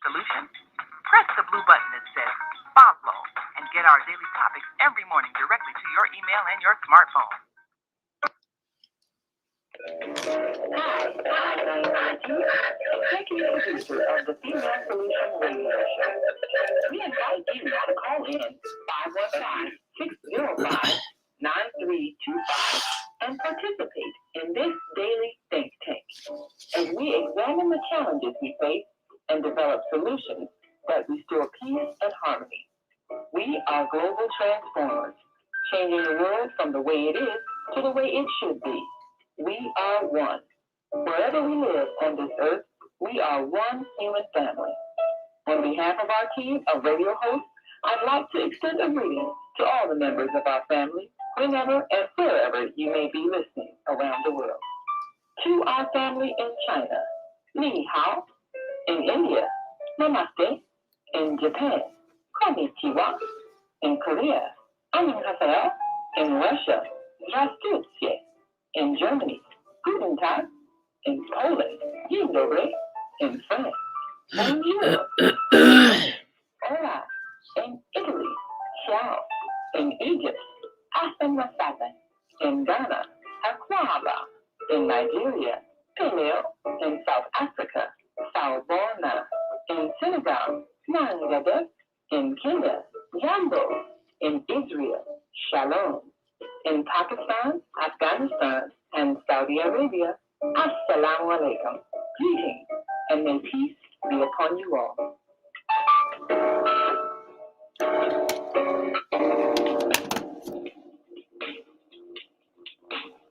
Solution? Press the blue button that says follow and get our daily topics every morning directly to your email and your smartphone. Hi, I'm executive producer of the Female Solution Radio Show. We invite you to call in 515-605-9325 and participate in this daily think tank as we examine the challenges we face and develop solutions that restore peace and harmony. We are global transformers, changing the world from the way it is to the way it should be. We are one. Wherever we live on this earth, we are one human family. On behalf of our team of radio hosts, I'd like to extend a greeting to all the members of our family, whenever and wherever you may be listening around the world. To our family in China, Ni Hao. In India, Namaste. In Japan, Konnichiwa. In Korea, Annyeonghaseyo. In Russia, Здравствуйте. In Germany, Guten Tag. In Poland, Dzień dobry. In France, Bonjour. Hola. In Italy, Ciao. In Egypt, Asen Masaba. In Ghana, Akwaba. In Nigeria, Peleo. In South Africa, Salbona. In Senegal, Nangada. In Kenya, Jambo. In Israel, Shalom. In Pakistan, Afghanistan, and Saudi Arabia, Assalamu alaikum. Greetings, and may peace be upon you all.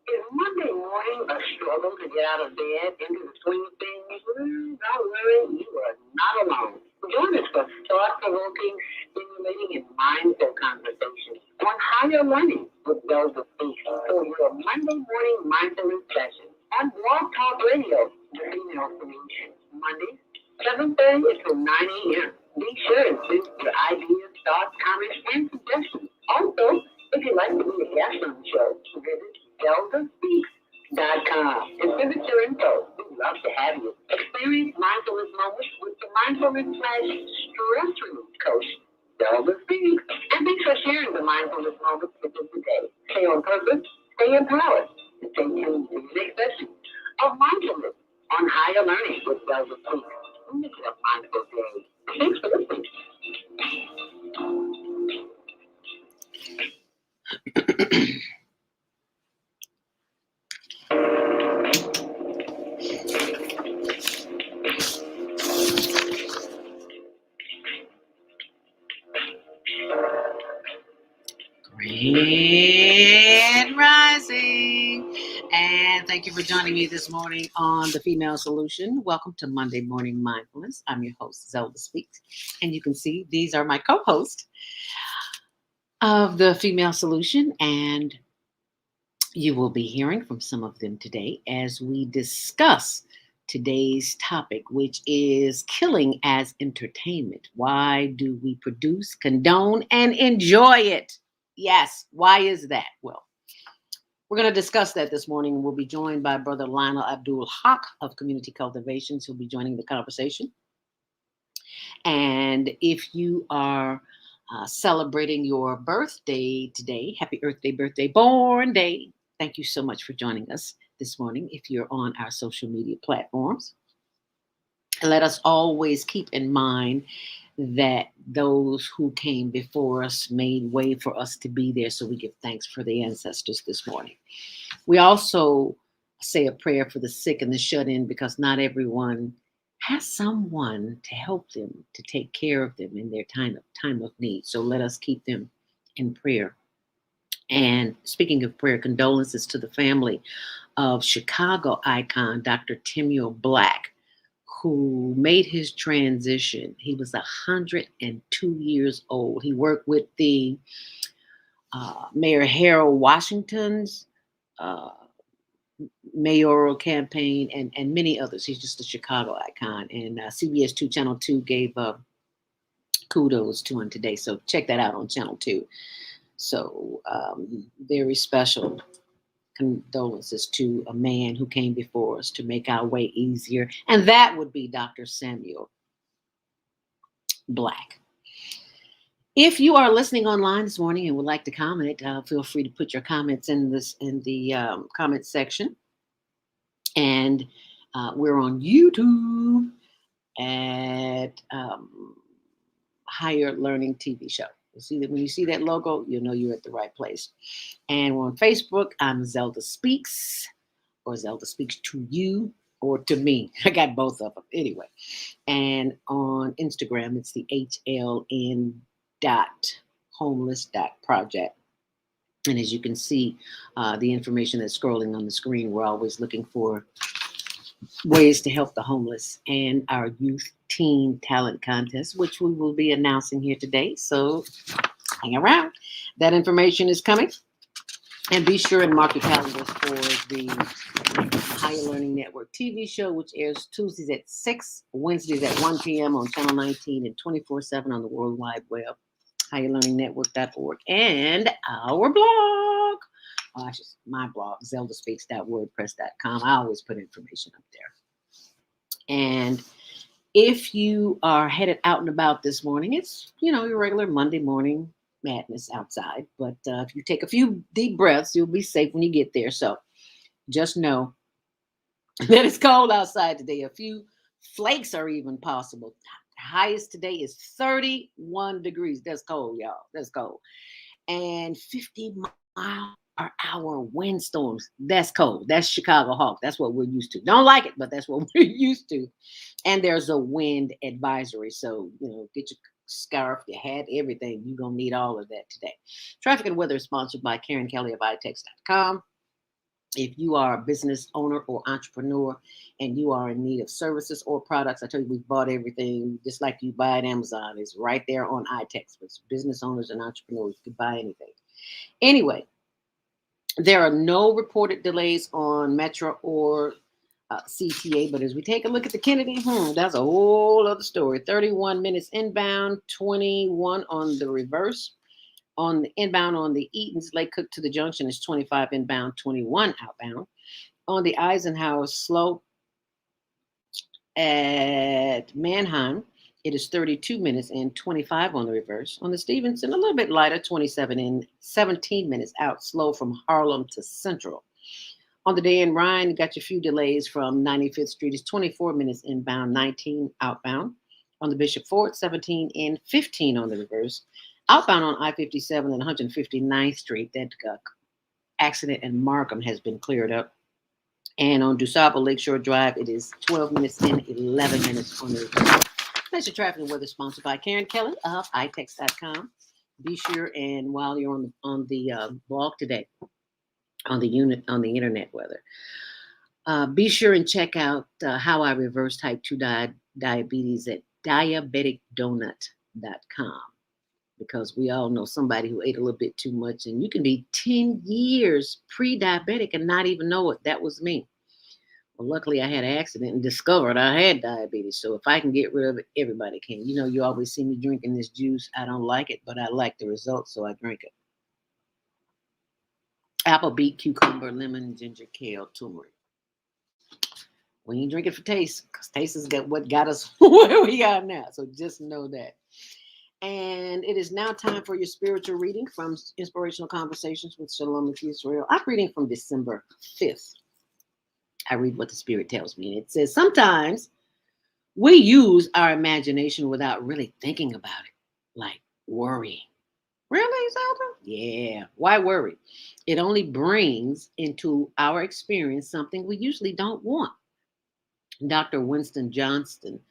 Is Monday morning a struggle to get out of bed into the swing of things? Don't worry, you are not alone. Join us for thought-provoking, stimulating, and mindful conversations on higher learning with ZeldaSpeaks for your Monday morning mindfulness session on Blog Talk Radio, the Female Solution. Mondays, 7:30 to 9 a.m. Be sure to send your ideas, thoughts, comments, and suggestions. Also, if you'd like to be a guest on the show, visit ZeldaSpeaks.com and visit your info. We'd love to have you. Experience mindfulness moments with the mindfulness/stress relief coach, Zelda Speaks. And thanks for sharing the mindfulness moments with us today. Stay on purpose, stay empowered, and stay tuned to the next session of mindfulness on higher learning with Zelda Speaks. Make it a mindful day. Thanks for listening. Grand Rising, and thank you for joining me this morning on The Female Solution. Welcome to Monday Morning Mindfulness. I'm your host, ZeldaSpeaks, and you can see these are my co-hosts of The Female Solution, and you will be hearing from some of them today as we discuss today's topic, which is killing as entertainment. Why do we produce, condone, and enjoy it? Yes, why is that? Well, we're going to discuss that this morning. We'll be joined by Brother Lionel Abdul Haqq of Community Cultivations, who'll be joining the conversation. And if you are celebrating your birthday today, happy Earth Day, birthday, born day. Thank you so much for joining us this morning. If you're on our social media platforms, let us always keep in mind that those who came before us made way for us to be there. So we give thanks for the ancestors this morning. We also say a prayer for the sick and the shut in, because not everyone has someone to help them, to take care of them in their time of need. So let us keep them in prayer. And speaking of prayer, condolences to the family of Chicago icon, Dr. Timur Black, who made his transition. He was 102 years old. He worked with the Mayor Harold Washington's mayoral campaign and many others. He's just a Chicago icon. And CBS 2 Channel 2 gave kudos to him today. So check that out on Channel 2. So very special condolences to a man who came before us to make our way easier. And that would be Dr. Samuel black. If you are listening online this morning and would like to comment, feel free to put your comments in the comment section. And we're on YouTube at Higher Learning TV Show. You see that when you see that logo, you'll know you're at the right place. And we're on Facebook. I'm ZeldaSpeaks, or Zelda Speaks to You, or to me. I got both of them anyway. And on Instagram, it's the HLN.homeless.project. And as you can see, the information that's scrolling on the screen, we're always looking for ways to help the homeless and our youth teen talent contest, which we will be announcing here today. So hang around. That information is coming. And be sure and mark your calendars for the Higher Learning Network TV show, which airs Tuesdays at 6, Wednesdays at 1 p.m. on Channel 19 and 24/7 on the World Wide Web, higherlearningnetwork.org, and our blog. My blog, ZeldaSpeaks.wordpress.com. I always put information up there. And if you are headed out and about this morning, it's, your regular Monday morning madness outside. But if you take a few deep breaths, you'll be safe when you get there. So just know that it's cold outside today. A few flakes are even possible. Highest today is 31 degrees. That's cold, y'all. That's cold. And 50 mile per hour windstorms. That's cold. That's Chicago Hawk. That's what we're used to. Don't like it, but that's what we're used to. And there's a wind advisory. So, get your scarf, your hat, everything. You're going to need all of that today. Traffic and weather is sponsored by Karen Kelly of itex.com. If you are a business owner or entrepreneur and you are in need of services or products, I tell you, we've bought everything just like you buy at Amazon. It's right there on iTex. It's business owners and entrepreneurs. You can buy anything. Anyway, there are no reported delays on Metro or CTA, but as we take a look at the Kennedy, that's a whole other story. 31 minutes inbound, 21 on the reverse. On the inbound on the Eaton's Lake Cook to the Junction is 25 inbound, 21 outbound. On the Eisenhower slope at Manheim, it is 32 minutes and 25 on the reverse. On the Stevenson, a little bit lighter, 27 in, 17 minutes out, slow from Harlem to Central. On the day in Ryan, you got your few delays from 95th Street. It's 24 minutes inbound, 19 outbound. On the Bishop Ford, 17 in, 15 on the reverse. Outbound on I-57 and 159th Street, that accident in Markham has been cleared up. And on DuSable Lakeshore Drive, it is 12 minutes in, 11 minutes on the reverse. That's your traffic and weather sponsored by Karen Kelly of itex.com. Be sure, and while you're on the blog today, on the internet weather, be sure and check out how I reverse type 2 diabetes at diabeticdonut.com. Because we all know somebody who ate a little bit too much, and you can be 10 years pre-diabetic and not even know it. That was me. Well, luckily I had an accident and discovered I had diabetes. So if I can get rid of it, everybody can. You always see me drinking this juice. I don't like it, but I like the results, so I drink it. Apple, beet, cucumber, lemon, ginger, kale, turmeric. We ain't drink it for taste, because taste is what got us where we are now. So just know that. And it is now time for your spiritual reading from Inspirational Conversations with Shalom with Israel. I'm reading from December 5th. I read what the Spirit tells me. And it says, sometimes we use our imagination without really thinking about it, like worrying. Really, Zelda? Yeah. Why worry? It only brings into our experience something we usually don't want. Dr. Winston Johnson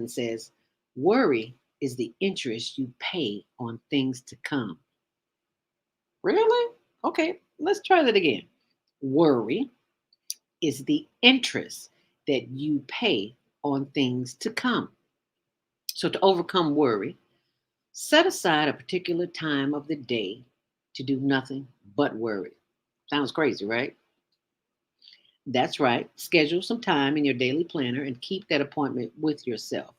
says, worry is the interest you pay on things to come. Really? Okay, let's try that again. Worry is the interest that you pay on things to come. So to overcome worry, set aside a particular time of the day to do nothing but worry. Sounds crazy, right? That's right. Schedule some time in your daily planner and keep that appointment with yourself.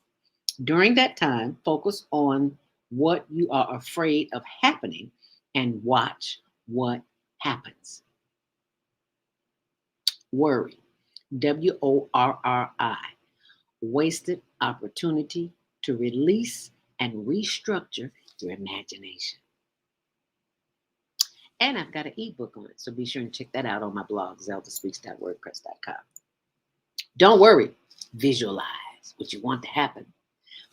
During that time, focus on what you are afraid of happening and watch what happens. Worry, WORRI, wasted opportunity to release and restructure your imagination. And I've got an ebook on it, so be sure and check that out on my blog, ZeldaSpeaks.wordpress.com. Don't worry, visualize what you want to happen.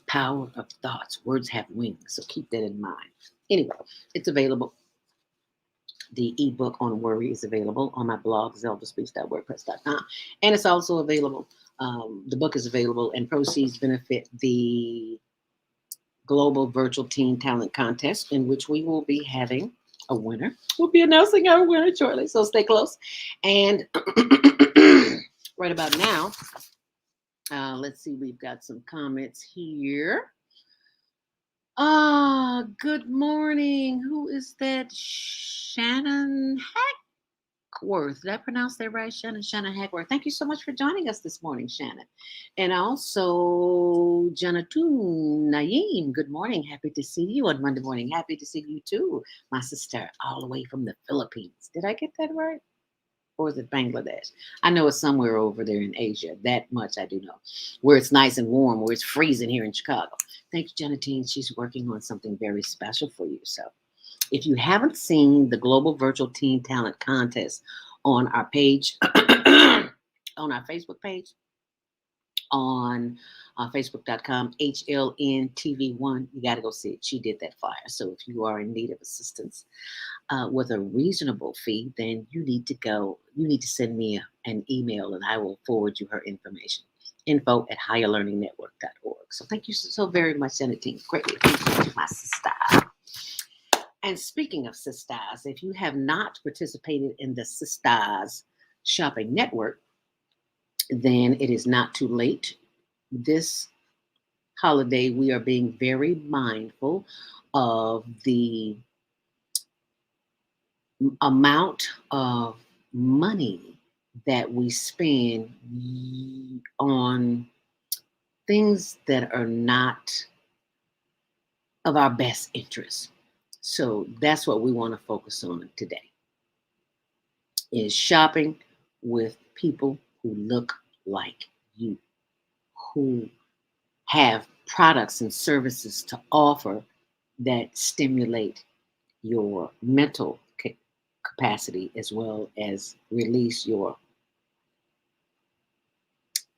Power of thoughts. Words have wings, so keep that in mind. Anyway, it's available. The ebook on worry is available on my blog, ZeldaSpeaks.wordpress.com. And it's also available, the book is available, and proceeds benefit the Global Virtual Teen Talent Contest, in which we will be having a winner. We'll be announcing our winner shortly, so stay close. And right about now, let's see, we've got some comments here. Good morning. Who is that? Shannon Hackworth. Did I pronounce that right? Shannon Hackworth. Thank you so much for joining us this morning, Shannon. And also, Janatun Naeem. Good morning. Happy to see you on Monday morning. Happy to see you too, my sister, all the way from the Philippines. Did I get that right? Or is it Bangladesh? I know it's somewhere over there in Asia. That much I do know. Where it's nice and warm, where it's freezing here in Chicago. Thank you, Janatine. She's working on something very special for you. So if you haven't seen the Global Virtual Teen Talent Contest on our page, on our Facebook page, on Facebook.com, HLNTV1, you got to go see it. She did that flyer. So if you are in need of assistance with a reasonable fee, then you need to send me an email and I will forward you her information. info@higherlearningnetwork.org. So thank you so very much, Janatine. Greatly appreciate you, my sister. And speaking of sisters, if you have not participated in the Sisters Shopping Network, then it is not too late. This holiday, we are being very mindful of the amount of money that we spend on things that are not of our best interest. So that's what we want to focus on today, is shopping with people who look like you, who have products and services to offer that stimulate your mental capacity as well as release your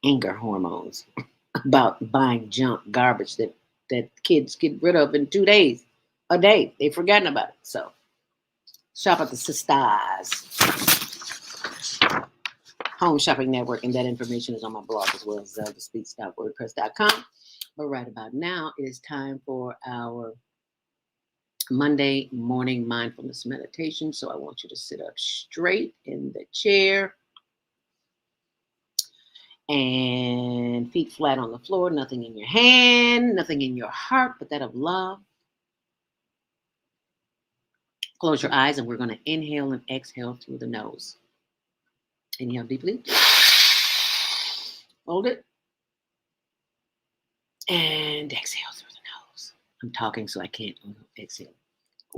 anger hormones about buying junk, garbage that kids get rid of in 2 days, a day. They've forgotten about it. So shop at the Sisters Home Shopping Network, and that information is on my blog as well as ZeldaSpeaks.wordpress.com. But right about now, it is time for our Monday morning mindfulness meditation. So I want you to sit up straight in the chair and feet flat on the floor, nothing in your hand, nothing in your heart, but that of love. Close your eyes and we're going to inhale and exhale through the nose. Inhale deeply. Hold it. And exhale through the nose. I'm talking so I can't exhale.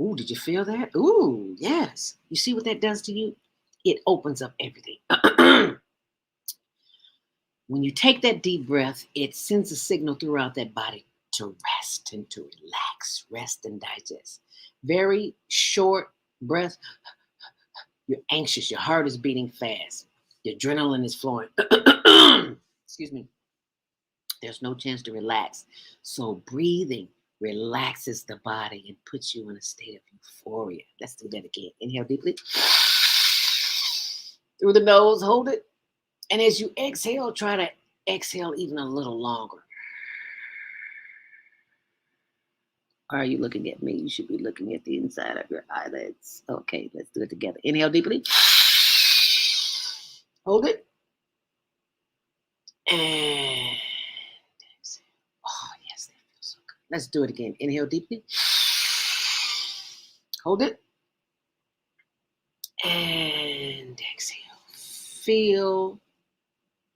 Ooh, did you feel that? Ooh, yes. You see what that does to you? It opens up everything. When you take that deep breath, it sends a signal throughout that body to rest and to relax, rest and digest. Very short breath. You're anxious. Your heart is beating fast. Your adrenaline is flowing. Excuse me. There's no chance to relax. So breathing relaxes the body and puts you in a state of euphoria. Let's do that again. Inhale deeply. Through the nose, hold it. And as you exhale, try to exhale even a little longer. Are you looking at me? You should be looking at the inside of your eyelids. Okay, let's do it together. Inhale deeply. Hold it. And exhale. Oh, yes, that feels so good. Let's do it again. Inhale deeply. Hold it. And exhale. Feel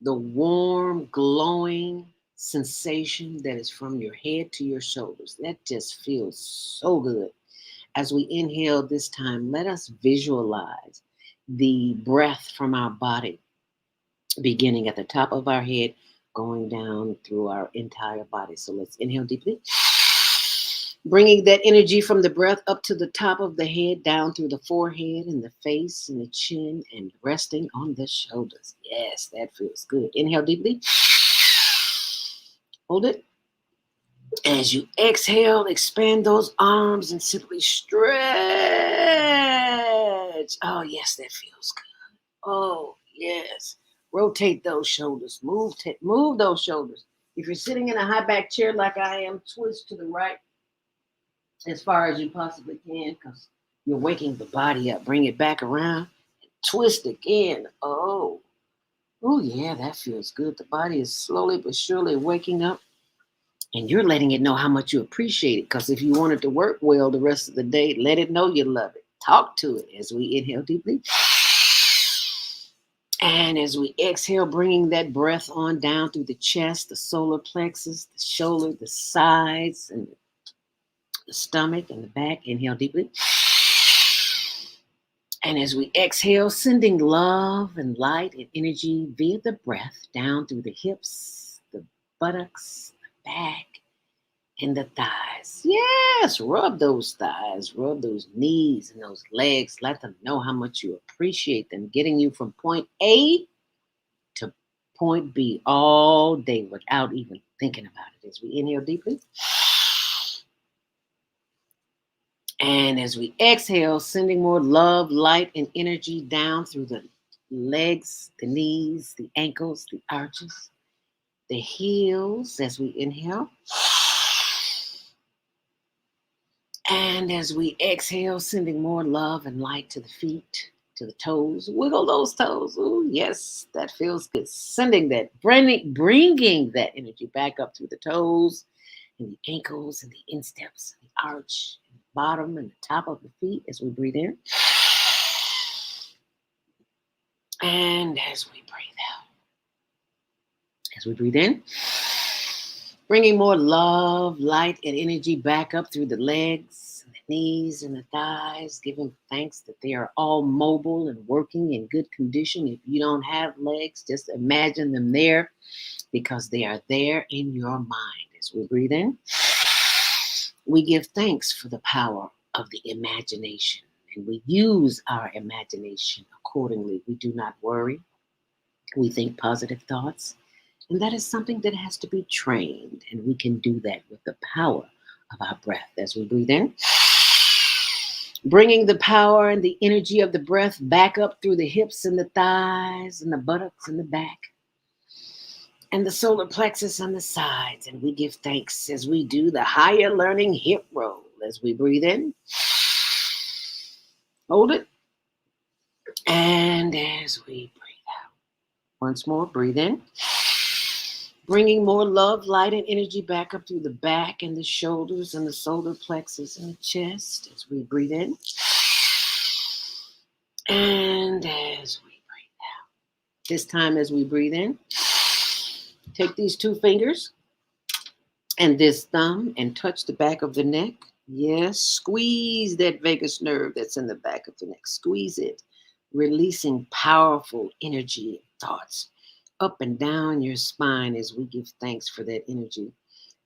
the warm, glowing sensation that is from your head to your shoulders. That just feels so good. As we inhale this time, let us visualize the breath from our body beginning at the top of our head, going down through our entire body. So let's inhale deeply. Bringing that energy from the breath up to the top of the head, down through the forehead and the face and the chin, and resting on the shoulders. Yes, that feels good. Inhale deeply. Hold it. As you exhale, expand those arms and simply stretch. Oh, yes, that feels good. Oh, yes. Rotate those shoulders. Move those shoulders. If you're sitting in a high back chair like I am, twist to the right as far as you possibly can, because you're waking the body up. Bring it back around. Twist again. Oh, yeah, that feels good. The body is slowly but surely waking up. And you're letting it know how much you appreciate it. Because if you want it to work well the rest of the day, let it know you love it. Talk to it as we inhale deeply. And as we exhale, bringing that breath on down through the chest, the solar plexus, the shoulder, the sides, and the stomach and the back. Inhale deeply. And as we exhale, sending love and light and energy via the breath down through the hips, the buttocks, the back, and the thighs. Yes, rub those thighs, rub those knees and those legs. Let them know how much you appreciate them, getting you from point A to point B all day without even thinking about it. As we inhale deeply. And as we exhale, sending more love, light, and energy down through the legs, the knees, the ankles, the arches, the heels as we inhale. And as we exhale, sending more love and light to the feet, to the toes. Wiggle those toes. Ooh, yes, that feels good. Sending that, bringing that energy back up through the toes and the ankles and the insteps, the arch, and the bottom and the top of the feet as we breathe in. And as we breathe out. As we breathe in, bringing more love, light, and energy back up through the legs, and the knees, and the thighs, giving thanks that they are all mobile and working in good condition. If you don't have legs, just imagine them there because they are there in your mind. As we breathe in, we give thanks for the power of the imagination, and we use our imagination accordingly. We do not worry. We think positive thoughts. And that is something that has to be trained. And we can do that with the power of our breath as we breathe in. Bringing the power and the energy of the breath back up through the hips and the thighs and the buttocks and the back. And the solar plexus on the sides. And we give thanks as we do the higher learning hip roll as we breathe in. Hold it. And as we breathe out. Once more, breathe in. Bringing more love, light, and energy back up through the back and the shoulders and the solar plexus and the chest as we breathe in. And as we breathe out. This time as we breathe in, take these two fingers and this thumb and touch the back of the neck. Yes, squeeze that vagus nerve that's in the back of the neck. Squeeze it, releasing powerful energy and thoughts up and down your spine as we give thanks for that energy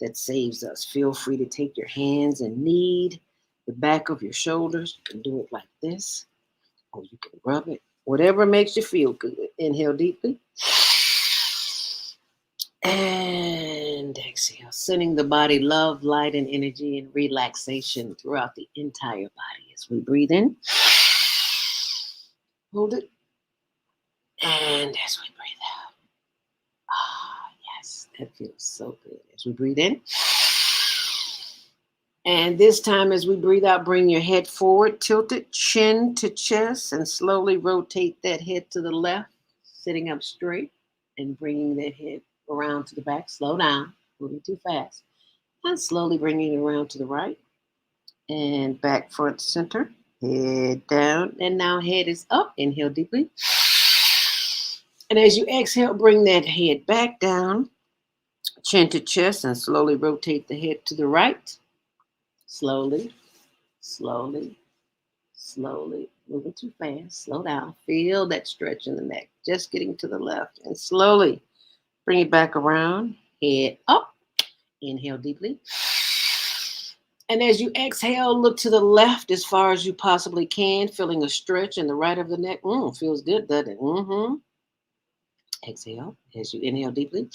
that saves us. Feel free to take your hands and knead the back of your shoulders. You can do it like this, or you can rub it. Whatever makes you feel good. Inhale deeply. And exhale, sending the body love, light, and energy and relaxation throughout the entire body as we breathe in. Hold it. And as we breathe out. Yes, that feels so good. As we breathe in. And this time as we breathe out, bring your head forward, tilt it, chin to chest, and slowly rotate that head to the left, sitting up straight and bringing that head around to the back. Slow down, moving too fast. And slowly bringing it around to the right and back front center. Head down, and now head is up. Inhale deeply. And as you exhale, bring that head back down, chin to chest, and slowly rotate the head to the right. Slowly, slowly, slowly. Moving too fast. Slow down. Feel that stretch in the neck. Just getting to the left. And slowly Bring it back around. Head up. Inhale deeply. And as you exhale, look to the left as far as you possibly can, feeling a stretch in the right of the neck. Feels good, doesn't it? Exhale as you inhale deeply.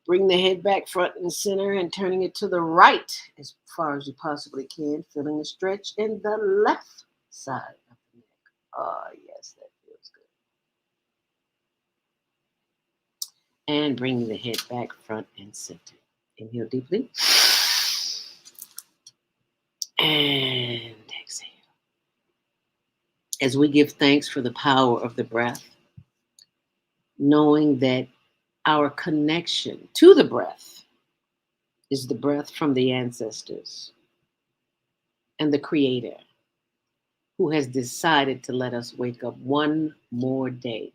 Bring the head back front and center and turning it to the right as far as you possibly can, feeling a stretch in the left side of the neck. Oh, yes, that feels good. And bring the head back front and center. Inhale deeply. And exhale. As we give thanks for the power of the breath, knowing that our connection to the breath is the breath from the ancestors and the Creator who has decided to let us wake up one more day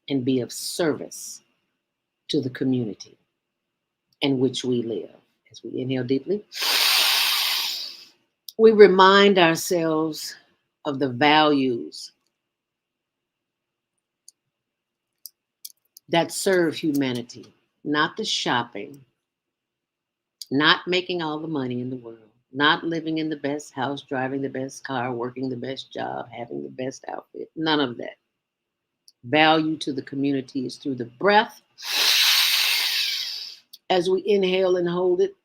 and be of service to the community in which we live. As we inhale deeply, we remind ourselves of the values that serve humanity, not the shopping, not making all the money in the world, not living in the best house, driving the best car, working the best job, having the best outfit, none of that. Value to the community is through the breath. As we inhale and hold it,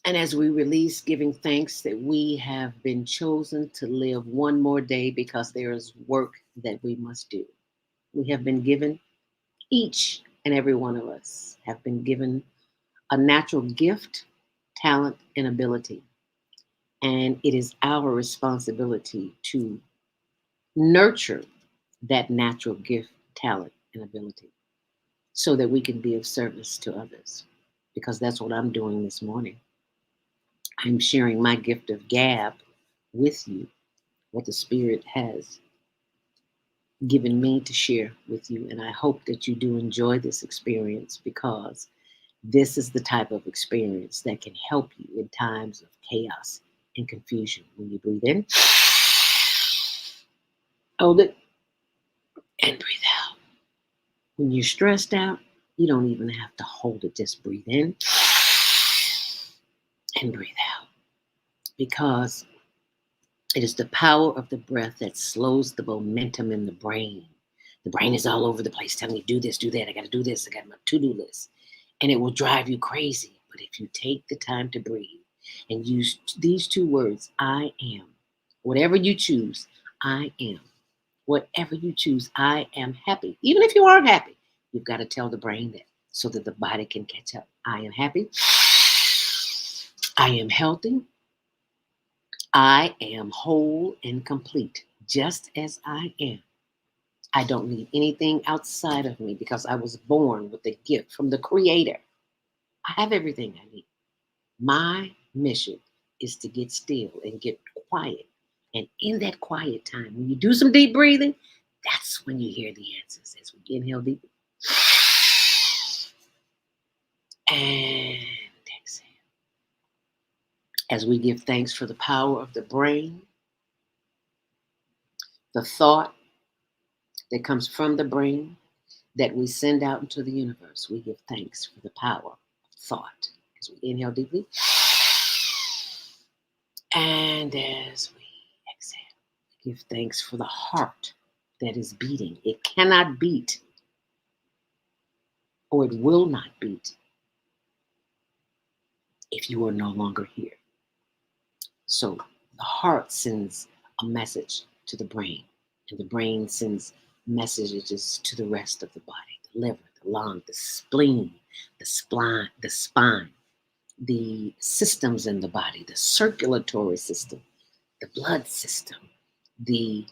and as we release, giving thanks that we have been chosen to live one more day because there is work that we must do. We have been given, each and every one of us have been given a natural gift, talent, and ability. And it is our responsibility to nurture that natural gift, talent, and ability so that we can be of service to others. Because that's what I'm doing this morning. I'm sharing my gift of gab with you, what the Spirit has given me to share with you. And I hope that you do enjoy this experience because this is the type of experience that can help you in times of chaos and confusion. When you breathe in, hold it, and breathe out. When you're stressed out, you don't even have to hold it. Just breathe in and breathe out. Because it is the power of the breath that slows the momentum in the brain. The brain is all over the place telling you, do this, do that. I got to do this. I got my to-do list. And it will drive you crazy. But if you take the time to breathe and use these two words, I am, whatever you choose, I am. Whatever you choose, I am happy. Even if you aren't happy, you've got to tell the brain that so that the body can catch up. I am happy. I am healthy. I am whole and complete, just as I am. I don't need anything outside of me because I was born with a gift from the Creator. I have everything I need. My mission is to get still and get quiet. And in that quiet time, when you do some deep breathing, that's when you hear the answers. As we inhale deeply and exhale. As we give thanks for the power of the brain, the thought that comes from the brain that we send out into the universe, we give thanks for the power of thought. As we inhale deeply and as we exhale, we give thanks for the heart that is beating. It cannot beat or it will not beat if you are no longer here. So the heart sends a message to the brain, and the brain sends messages to the rest of the body, the liver, the lung, the spleen, the spine, the systems in the body, the circulatory system, the blood system, the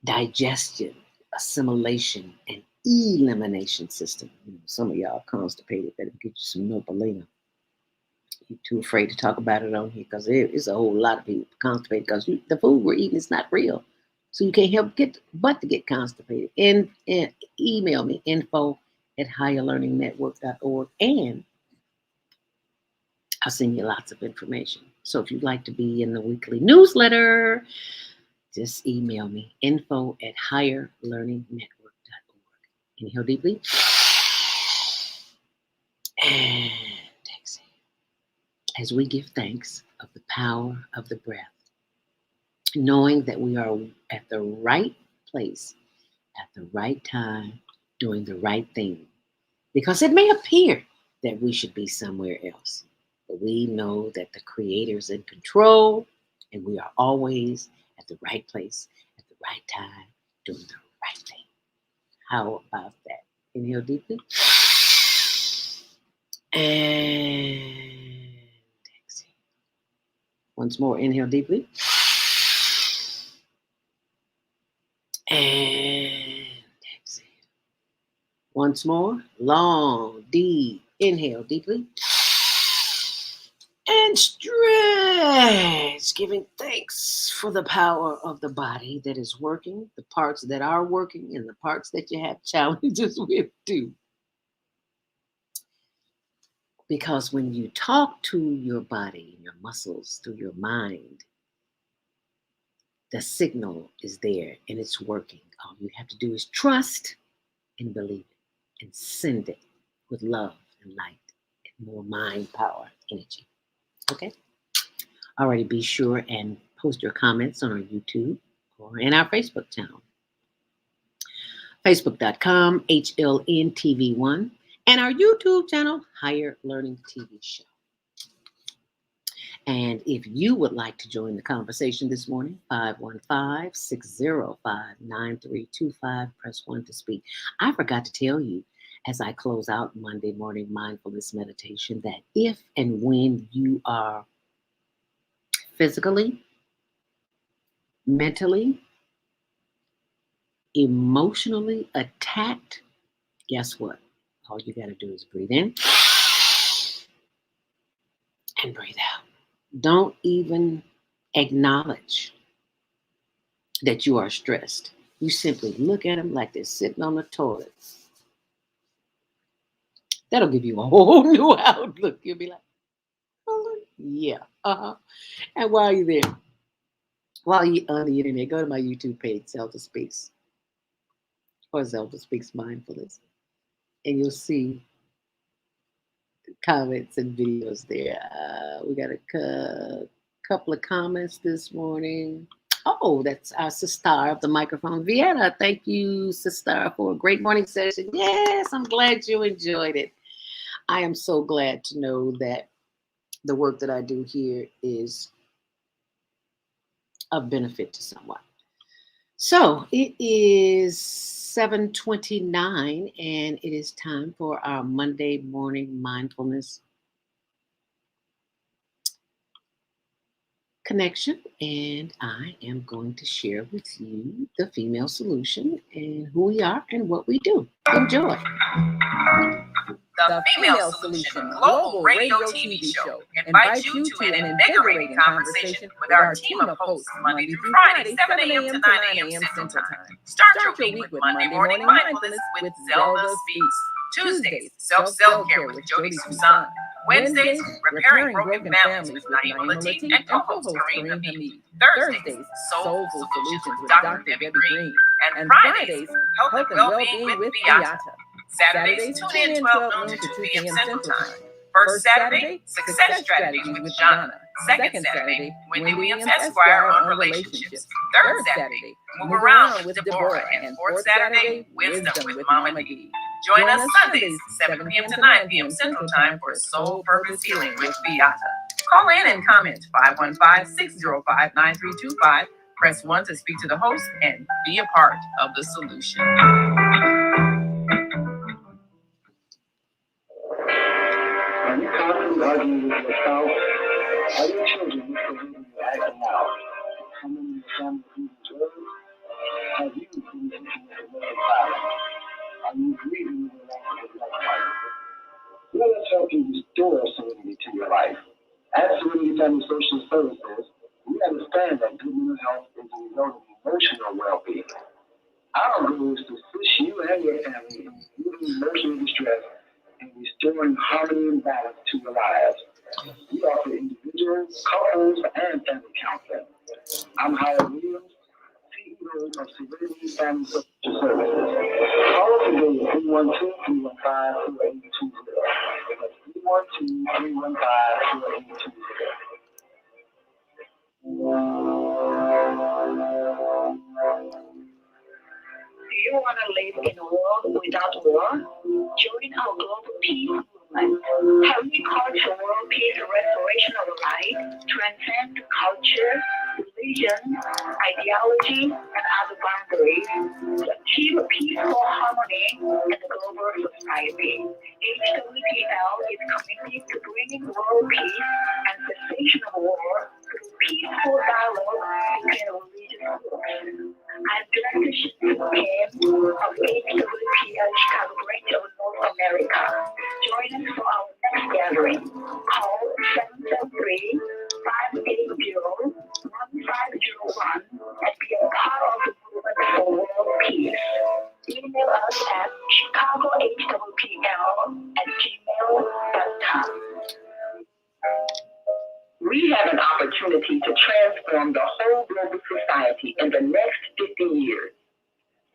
digestion, assimilation, and elimination system. Some of y'all constipated, better get you some Nopalina. You're too afraid to talk about it on here because there's a whole lot of people constipated because the food we're eating is not real. So you can't help but to get constipated. And email me, info@higherlearningnetwork.org, and I'll send you lots of information. So if you'd like to be in the weekly newsletter, just email me, info@higherlearningnetwork.org. Inhale deeply. And exhale. As we give thanks of the power of the breath, knowing that we are at the right place, at the right time, doing the right thing. Because it may appear that we should be somewhere else, but we know that the Creator is in control and we are always at the right place, at the right time, doing the right thing. How about that? Inhale deeply. And exhale. Once more, inhale deeply. And exhale. Once more, long, deep inhale deeply. And stretch, giving thanks for the power of the body that is working, the parts that are working, and the parts that you have challenges with too. Because when you talk to your body, your muscles, through your mind, the signal is there and it's working. All you have to do is trust and believe it and send it with love and light and more mind power energy. Okay? Alrighty, be sure and post your comments on our YouTube or in our Facebook channel. Facebook.com, HLNTV1, and our YouTube channel, Higher Learning TV Show. And if you would like to join the conversation this morning, 515-605-9325, press 1 to speak. I forgot to tell you, as I close out Monday morning mindfulness meditation, that if and when you are physically, mentally, emotionally attacked, guess what? All you got to do is breathe in and breathe out. Don't even acknowledge that you are stressed. You simply look at them like they're sitting on the toilet. That'll give you a whole new outlook. You'll be like, oh, yeah, And while you're there, while you're on the internet, go to my YouTube page, ZeldaSpeaks, or ZeldaSpeaks Mindfulness, and you'll see comments and videos there. We got a couple of comments this morning. Oh, that's our sister of the microphone, Vienna. Thank you, sister, for a great morning session. Yes, I'm glad you enjoyed it. I am so glad to know that the work that I do here is of benefit to someone. So it is 7:29, and it is time for our Monday morning mindfulness connection, and I am going to share with you the female solution and who we are and what we do. Enjoy. The Female Solution Global Radio TV Show invites you to an invigorating conversation with our team of hosts Monday through Friday, 7 a.m. to 9 a.m. Central Time. Start your week with Monday Morning Mindfulness with ZeldaSpeaks. Tuesdays, Self-Care with Jody Susan. Wednesdays, Repairing Broken Families with Naima Latif and co-host Kareem Hamid. Thursdays, Soulful Solutions with Dr. Debbie Green. And Fridays, Health and Wellbeing with Beata. Saturdays, tune in 12 noon to 2 p.m. Central Time. First Saturday, Success Strategies with Jana. Second Saturday, Wendy Williams Esquire on relationships. Third Saturday, Move Around with Deborah. And fourth Saturday, Wisdom with Mama D. Join us Sundays, 7 p.m. to 9 p.m. Central Time for Soul Purpose Healing with Beata. Call in and comment 515-605-9325. Press 1 to speak to the host and be a part of the solution. Are you constantly arguing with your spouse? Are your children preventing you acting out? Someone in your family using drugs? Have you been teaching them domestic violence? Are you grieving the loss of your loved one? Let us help you restore serenity to your life. At Serenity Family Social Services, we understand that good mental health is a result of emotional well-being. Our goal is to assist you and your family in relieving emotional distress and restoring harmony and balance to your lives. We offer individuals, couples, and family counseling. I'm Howard Williams, CEO role of Serenity Family Social Services. Call us today at 312-315-4820. That's 312-315-4820. Do you want to live in a world without war? Join our global peace movement. Heavenly Culture World Peace Restoration of Life transcends culture, religion, ideology, and other boundaries to achieve peaceful harmony in the global society. HWPL is committed to bringing world peace and cessation of war through peaceful dialogue between religious groups. I'm Directorship Kim of HWPL Chicago branch of North America. Join us for our next gathering. Call 773-580-1501 and be a part of the movement for world peace. Email us at chicagohwpl@gmail.com. We have an opportunity to transform the whole global society in the next 50 years.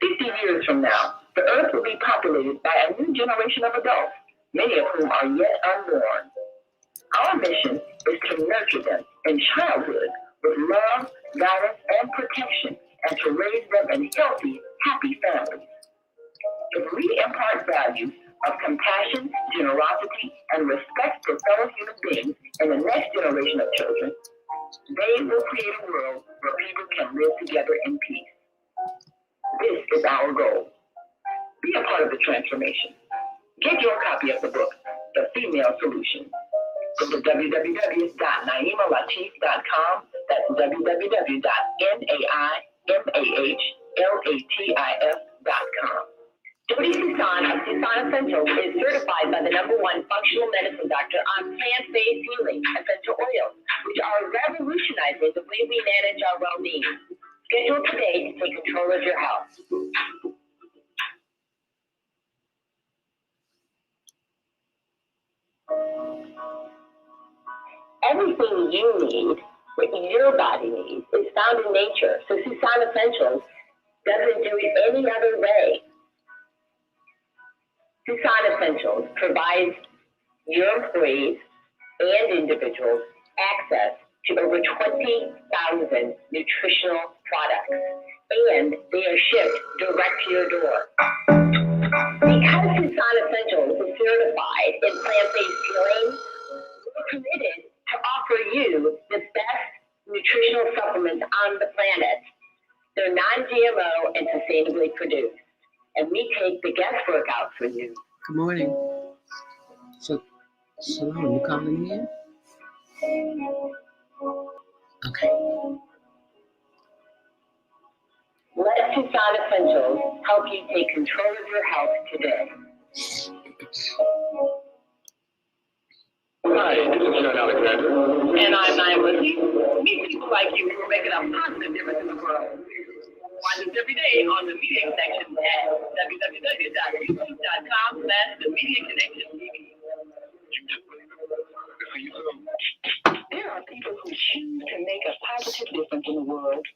50 years from now, the earth will be populated by a new generation of adults, many of whom are yet unborn. Our mission is to nurture them in childhood with love, guidance, and protection, and to raise them in healthy, happy families. If we impart values of compassion, generosity, and respect for fellow human beings in the next generation of children, they will create a world where people can live together in peace. This is our goal. Be a part of the transformation. Get your copy of the book, The Female Solution. Go to www.naimalatif.com. That's www.naimalatif.com. Jody Susan of Susan Essentials is certified by the #1 functional medicine doctor on plant-based healing essential oils, which are revolutionizing the way we manage our well-being. Schedule today to take control of your health. Everything you need, what your body needs, is found in nature. So Susan Essentials doesn't do it any other way. Susan Essentials provides your employees and individuals access to over 20,000 nutritional products, and they are shipped direct to your door. Because Susan Essentials is certified in plant-based healing, we're committed to offer you the best nutritional supplements on the planet. They're non-GMO and sustainably produced. And we take the guesswork out for you. Good morning. So, Shalom, you calling in? Okay. Let Susan Essentials help you take control of your health today. Hi, this is John Alexander. And I'm Lionel. Meet people like you who are making a positive difference in the world. Watch us every day on the media section at www.youtube.com/themediaconnection.tv. There are people who choose to make a positive difference in the world.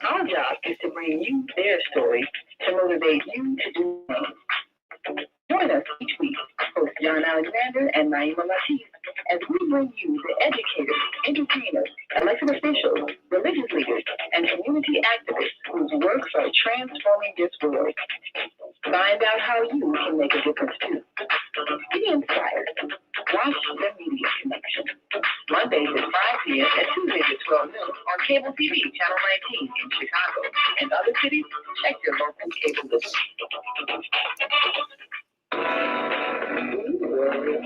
Our job is to bring you their story to motivate you to do things. Join us each week, host John Alexander and Naima Latif, as we bring you the educators, entertainers, elected officials, religious leaders, and community activists whose works are transforming this world. Find out how you can make a difference too. Be inspired. Watch The Media Connection. Mondays at 5 p.m. and Tuesdays at 12 noon on cable TV, Channel 19 in Chicago. And other cities, check your local cable list. Do you worry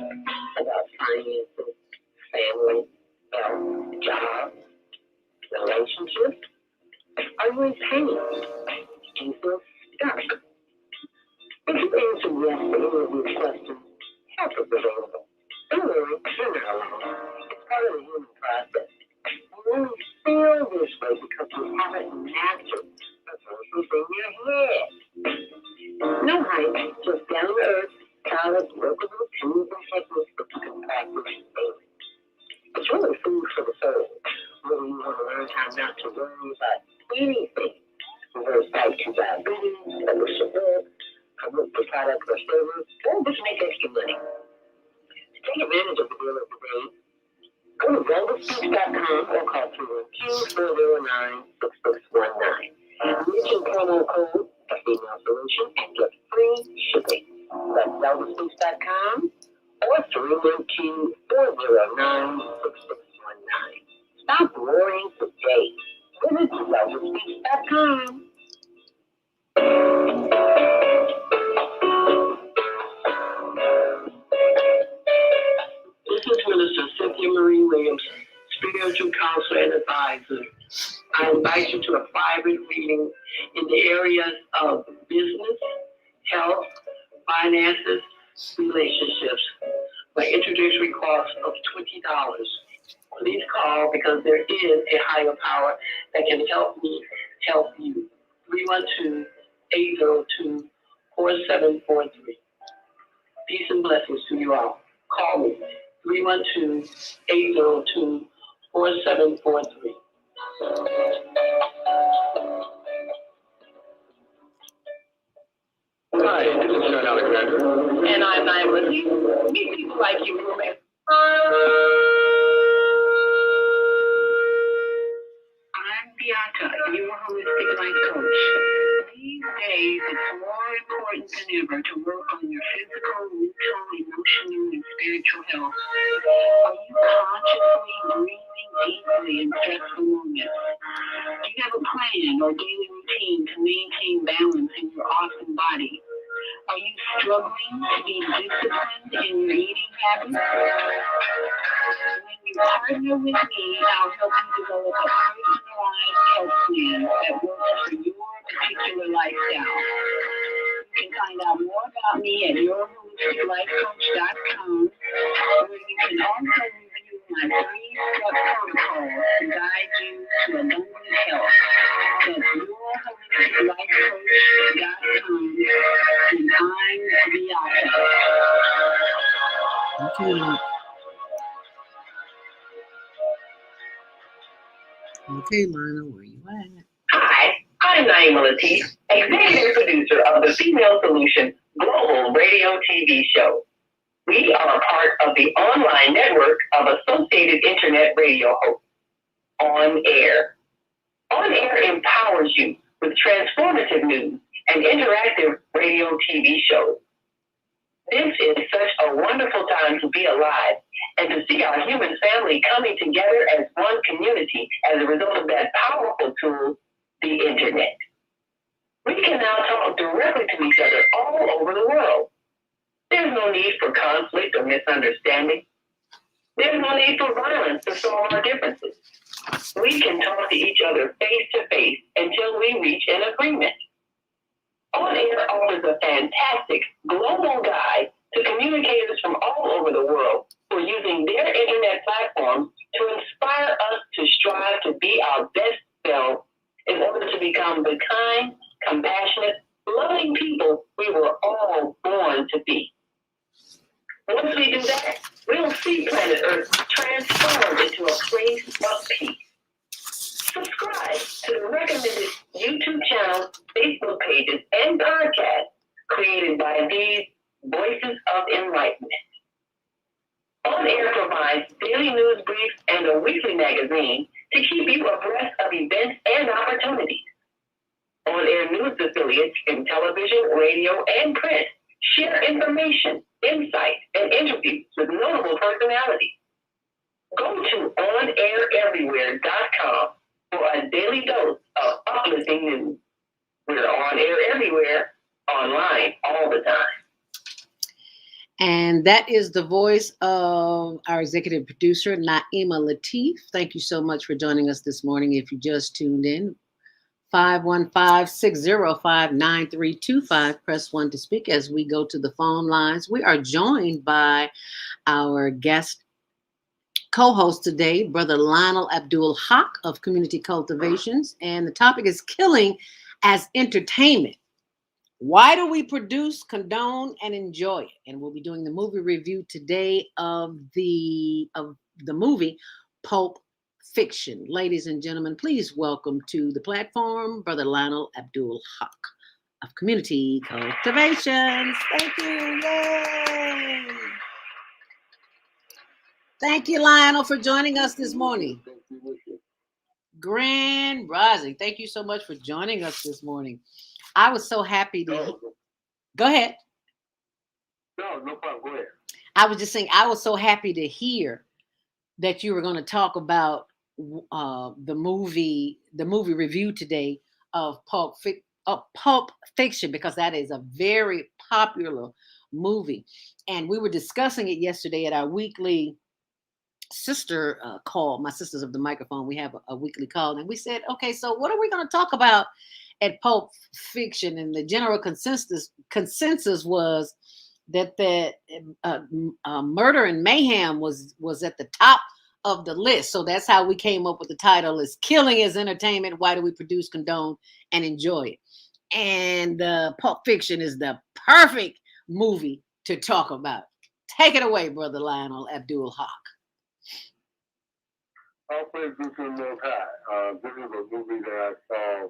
about finances, family, health, jobs, relationships? Are you in pain? Do you feel stuck? If you answer yes to any of these questions, help is available. Don't worry, you're not alone. It's part of the human process. You only feel this way because you haven't mastered the voices in your head. No hype, just down to earth, solid, workable tools and techniques that you can practice daily. It's really food for the soul. Whether you want to learn how not to worry about anything, that will support, promote the product or service, or just make extra money. To take advantage of the deal of the day, go to ZeldaSpeaks.com or call 212-409-6619. Mention promo code for Female Solution and get free shipping. That's ZeldaSpeaks.com or 312-409-6619. Stop worrying today. Visit ZeldaSpeaks.com. This is Minister Cynthia Marie Williams, spiritual counselor and advisor. I invite you to a private reading in the areas of business, health, finances, relationships, for introductory cost of $20. Please call because there is a higher power that can help me help you. 312-802-4743. Peace and blessings to you all. Call me. 312-802-4743. Hi, this is John Alexander. And I'm Naimali. Meet people like you, roommate. I'm Beata, your holistic life coach. These days, it's more important than ever to work on your physical, mental, emotional, and spiritual health. Are you consciously breathing deeply in stressful moments? Do you have a plan or daily routine to maintain balance in your awesome body? Are you struggling to be disciplined in your eating habits? When you partner with me, I'll help you develop a personalized health plan that works for your particular lifestyle. You can find out more about me at yourholisticlifecoach.com, where you can also review my 3-step protocol to guide you to abundant health. That's yourholisticlifecoach.com, and I'm Beata. Okay, Lionel. Okay, Lionel, where you at? Hi, I'm Naima Latif, executive producer of the Female Solution Global Radio TV show. We are a part of the online network of Associated Internet Radio hosts. On Air. On Air empowers you with transformative news and interactive radio TV shows. This is such a wonderful time to be alive and to see our human family coming together as one community as a result of that powerful tool, the internet. We can now talk directly to each other all over the world. There's no need for conflict or misunderstanding. There's no need for violence to solve our differences. We can talk to each other face to face until we reach an agreement. On Air offers a fantastic global guide to communicators from all over the world who are using their internet platforms to inspire us to strive to be our best selves in order to become the kind, compassionate, loving people we were all born to be. Once we do that, we'll see planet Earth transformed into a place of peace. Subscribe to the recommended YouTube channels, Facebook pages, and podcasts created by these Voices of Enlightenment. On Air provides daily news briefs and a weekly magazine to keep you abreast of events and opportunities. On Air news affiliates in television, radio, and print share information, insight, and interviews with notable personalities. Go to onaireverywhere.com for a daily dose of uplifting news. We're on air everywhere, online all the time. And that is the voice of our executive producer, Naima Latif. Thank you so much for joining us this morning. If you just tuned in, 515-605-9325. Press 1 to speak as we go to the phone lines. We are joined by our guest co-host today, Brother Lionel Abdul Haqq of Community Cultivations. And the topic is killing as entertainment. Why do we produce, condone, and enjoy it? And we'll be doing the movie review today of the movie Pulp Fiction. Ladies and gentlemen, please welcome to the platform Brother Lionel Abdul Haqq. of community cultivations. Thank you. Yay! Thank you, Lionel, for joining us this morning. Grand Rising. Thank you so much for joining us this morning. I was so happy to... Go ahead. No problem. Go ahead. I was just saying, I was so happy to hear that you were going to talk about the movie review today of Pulp Fiction, because that is a very popular movie. And we were discussing it yesterday at our weekly sister call, my sisters of the microphone. We have a weekly call, and we said, okay, so what are we going to talk about at Pulp Fiction? And the general consensus was that murder and mayhem was at the top of the list. So that's how we came up with the title, is Killing is Entertainment. Why do we produce, condone, and enjoy it? And Pulp Fiction is the perfect movie to talk about. Take it away, Brother Lionel Abdul Haqq. All praise be to the Most High. This is a movie that I saw.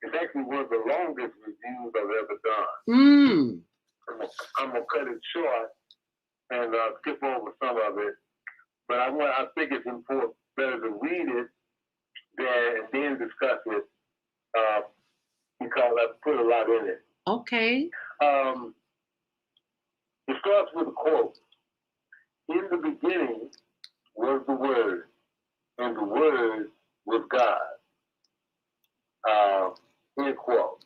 It's actually one of the longest reviews I've ever done. I'm going to cut it short and skip over some of it. But I think it's important, better to read it and then discuss it because I put a lot in it. Okay. It starts with a quote. In the beginning was the Word, and the Word was God. End quote.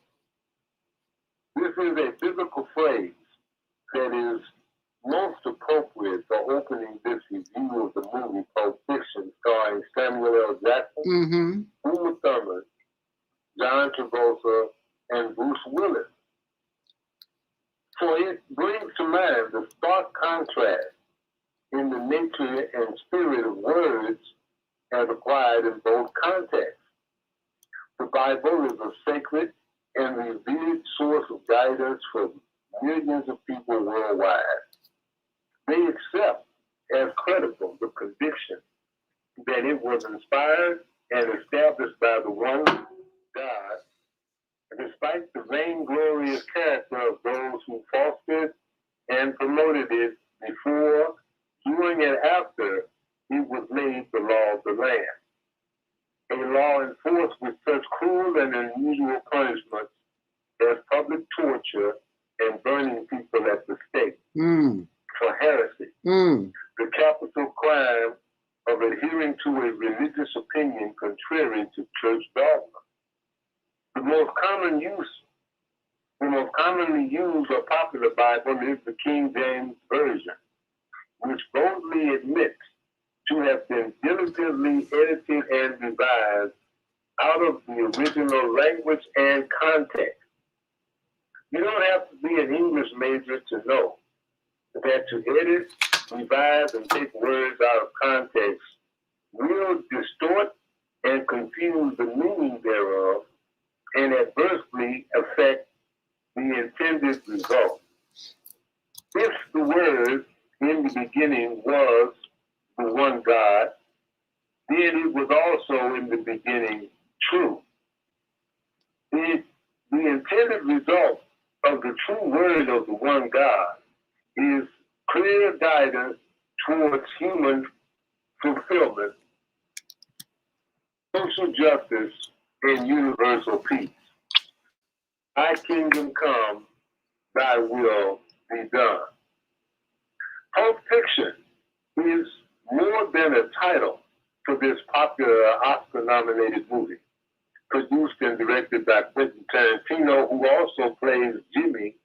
This is a biblical phrase that is most appropriate for opening this review of the movie Pulp Fiction, starring Samuel L. Jackson, Uma Thurman, John Travolta, and Bruce Willis. For it brings to mind the stark contrast in the nature and spirit of words as applied in both contexts. The Bible is a sacred and revered source of guidance for millions of people worldwide. They accept as credible the conviction that it was inspired and established by the one God, despite the vainglorious character of those who fostered and promoted it before, during, and after it was made the law of the land. A law enforced with such cruel and unusual punishments as public torture and burning people at the stake for heresy, the capital crime of adhering to a religious opinion contrary to church dogma. The most commonly used or popular Bible is the King James Version, which boldly admits to have been diligently edited and revised out of the original language and context. You don't have to be an English major to know that to edit, revise, and take words out of context will distort and confuse the meaning thereof and adversely affect the intended result. If the Word in the beginning was the one God, then it was also in the beginning true. The intended result of the true word of the one God is clear guidance towards human fulfillment, social justice, and universal peace. Thy kingdom come, thy will be done. Pulp Fiction is more than a title for this popular Oscar-nominated movie, produced and directed by Quentin Tarantino, who also plays Jimmy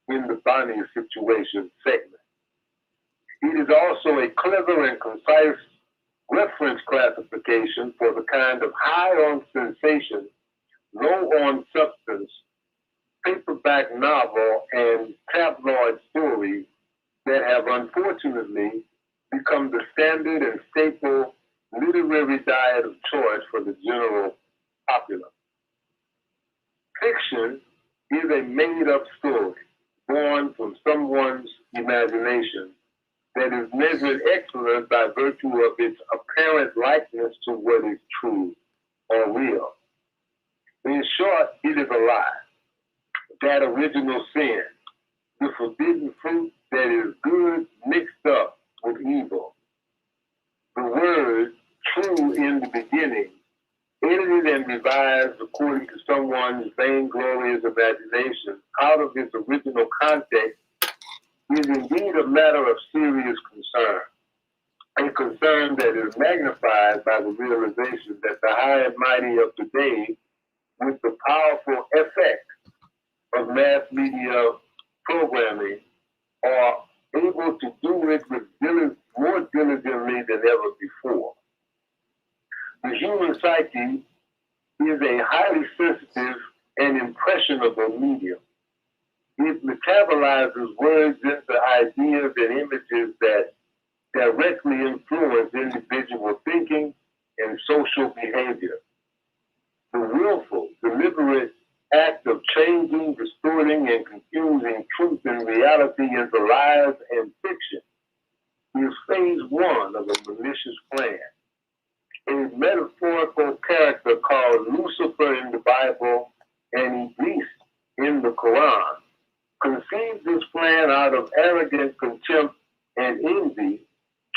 in the Bonnie Situation segment. It is also a clever and concise reference classification for the kind of high on sensation, low on substance, paperback novel and tabloid stories that have unfortunately become the standard and staple literary diet of choice for the general populace. Fiction is a made-up story born from someone's imagination that is measured excellent by virtue of its apparent likeness to what is true or real. In short, it is a lie. that original sin, the forbidden fruit that is good mixed up with evil. The word, true in the beginning, edited and revised according to someone's vainglorious imagination out of its original context, is indeed a matter of serious concern. A concern that is magnified by the realization that the high and mighty of today, with the powerful effect of mass media programming, are able to do it with more diligently than ever before. The human psyche is a highly sensitive and impressionable medium. It metabolizes words into ideas and images that directly influence individual thinking and social behavior. The willful, deliberate act of changing, distorting, and confusing truth and reality into lies and fiction is phase one of a malicious plan. A metaphorical character called Lucifer in the Bible and Iblis in the Quran conceived this plan out of arrogant contempt and envy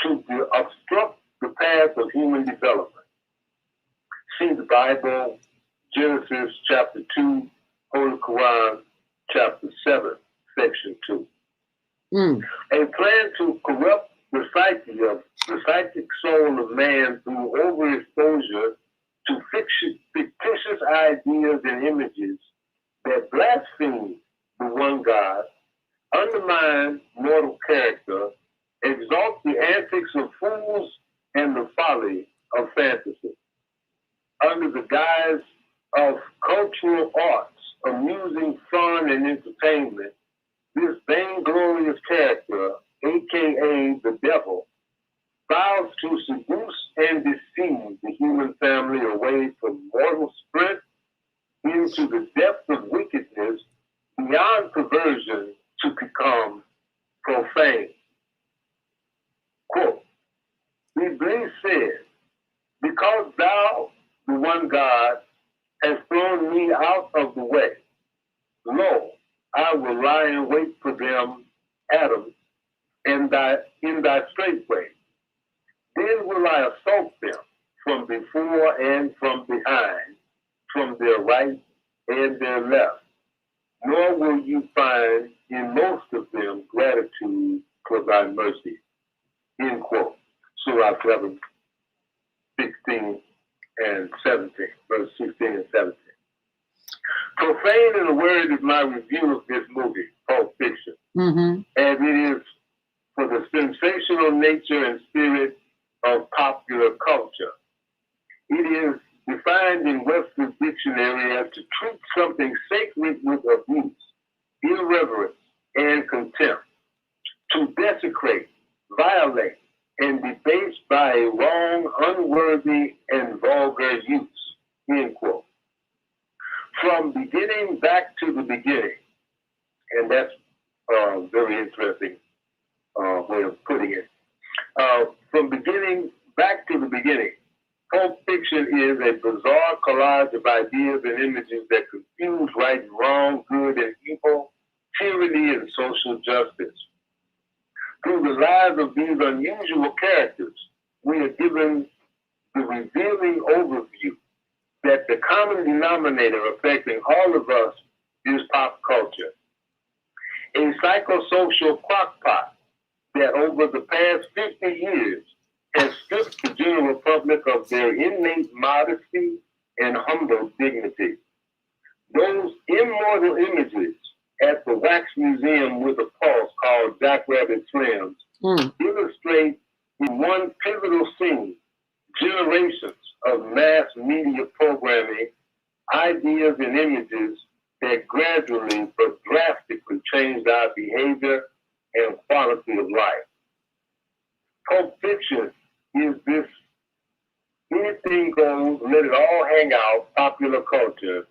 to obstruct the path of human development. See the Bible, Genesis chapter 2, Holy Quran chapter 7, section 2. A plan to corrupt the psychic soul of man through overexposure to fictitious ideas and images that blaspheme the one God, undermine mortal character, exalt the antics of fools and the folly of fantasy. Under the guise of cultural arts, amusing fun and entertainment, this vainglorious character, aka the devil, vows to seduce and deceive the human family away from mortal strength into the depth of wickedness beyond perversion to become profane. Quote, Iblis said, because thou, the one God, hast thrown me out of the way, lo, I will lie in wait for them, Adam, in thy straight way. Then will I assault them from before and from behind, from their right and their left. Nor will you find in most of them gratitude for thy mercy. End quote. Surah 7, 16 and 17, verse 16 and 17. Profane in a word is my review of this movie, Pulp Fiction. And it is for the sensational nature and spirit of popular culture. It is defined in Webster's dictionary as to treat something sacred with abuse, irreverence, and contempt, to desecrate, violate, and debase by a wrong, unworthy, and vulgar use. End quote. From beginning back to the beginning, and that's a very interesting way of putting it. From beginning back to the beginning, Pulp Fiction is a bizarre collage of ideas and images that confuse right and wrong, good and evil, tyranny and social justice. Through the lives of these unusual characters, we are given the revealing overview that the common denominator affecting all of us is pop culture. A psychosocial crockpot that over the past 50 years has stripped the general public of their innate modesty and humble dignity. Those immortal images at the Wax Museum with a Pulse called Jackrabbit Slims illustrate in one pivotal scene generations of mass media programming, ideas and images that gradually but drastically changed our behavior and quality of life. Pulp Fiction is this anything goes, let it all hang out popular culture,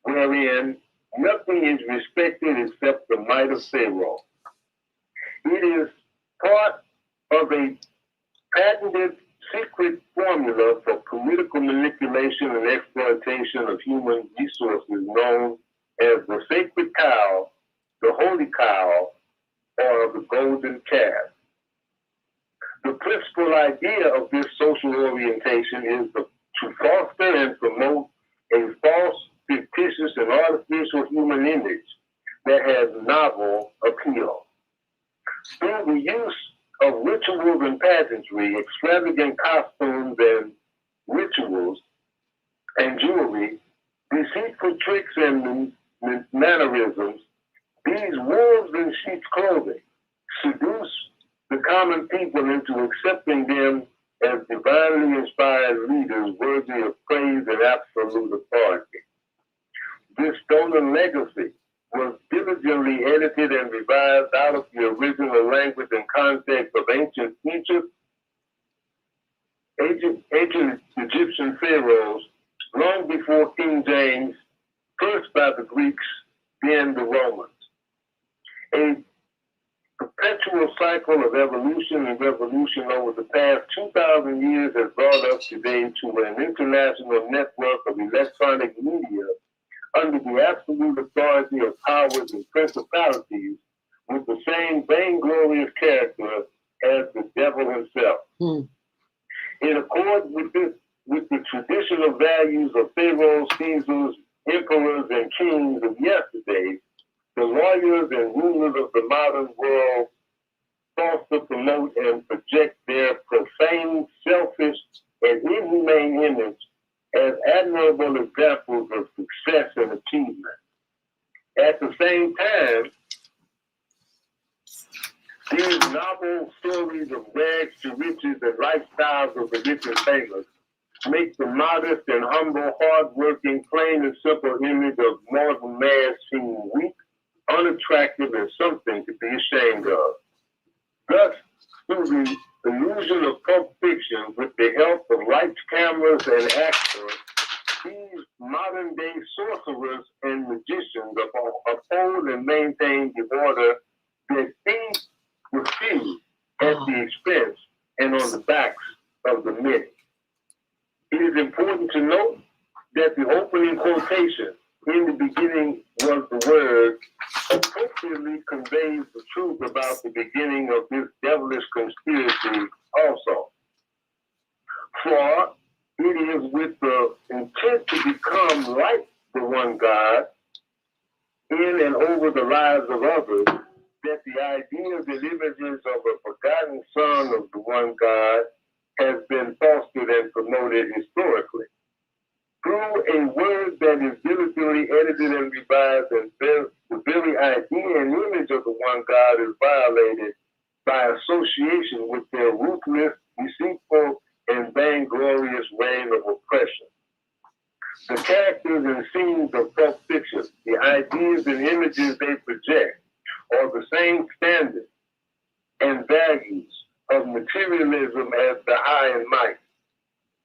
wherein nothing is respected except the might of Pharaoh. It is part of a patented secret formula for political manipulation and exploitation of human resources known as the sacred cow cow or the golden calf. The principal idea of this social orientation is to foster and promote a false, fictitious, and artificial human image that has novel appeal. Through the use of rituals and pageantry, extravagant costumes and rituals and jewelry, deceitful tricks and mannerisms, these wolves in sheep's clothing seduce the common people into accepting them as divinely inspired leaders worthy of praise and absolute authority. This stolen legacy was diligently edited and revised out of the original language and context of ancient Egypt, ancient Egyptian pharaohs, long before King James, first by the Greeks, then the Romans. A perpetual cycle of evolution and revolution over the past 2,000 years has brought us today to an international network of electronic media under the absolute authority of powers and principalities with the same vainglorious character as the devil himself. In accord with the traditional values of pharaohs, Caesars, emperors, and kings of yesterday, the lawyers and rulers of the modern world foster, promote, and project their profane, selfish, and inhumane image as admirable examples of success and achievement. At the same time, these novel stories of rags to riches and lifestyles of the rich and famous make the modest and humble, hard-working, plain and simple image of mortal man seem weak, unattractive, and something to be ashamed of. Thus, through the illusion of Pulp Fiction, with the help of lights, cameras, and actors, these modern-day sorcerers and magicians uphold and maintain the order that thieves refuse at the expense and on the backs of the many. It is important to note that the opening quotation in the beginning was the word appropriately conveys the truth about the beginning of this devilish conspiracy also. For it is with the intent to become like the one God in and over the lives of others that the ideas and images of a forgotten son of the one God has been fostered and promoted historically. Through a word that is diligently edited and revised, and the very idea and image of the one God is violated by association with their ruthless, deceitful, and vainglorious reign of oppression. The characters and scenes of Pulp Fiction, the ideas and images they project, are the same standards and values of materialism as the high and mighty.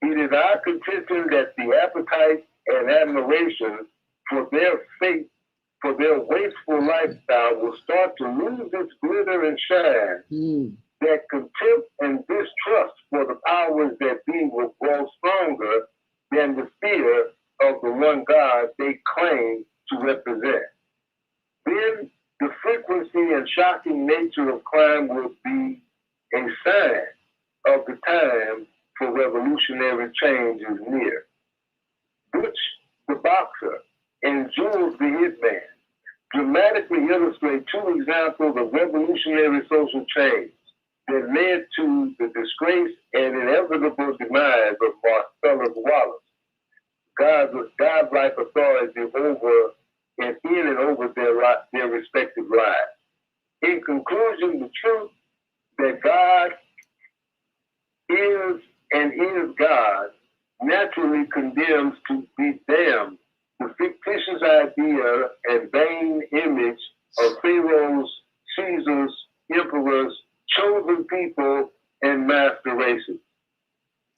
It is our contention that the appetite and admiration for their faith, for their wasteful lifestyle, will start to lose its glitter and shine. That contempt and distrust for the powers that be will grow stronger than the fear of the one God they claim to represent. Then the frequency and shocking nature of crime will be a sign of the time for revolutionary change is near. Butch the boxer and Jules the hitman dramatically illustrate two examples of revolutionary social change that led to the disgrace and inevitable demise of Marcellus Wallace, godlike authority over and in and over their respective lives. In conclusion, the truth that God is and is God naturally condemns to be damned the fictitious idea and vain image of pharaohs, Caesars, emperors, chosen people, and master races.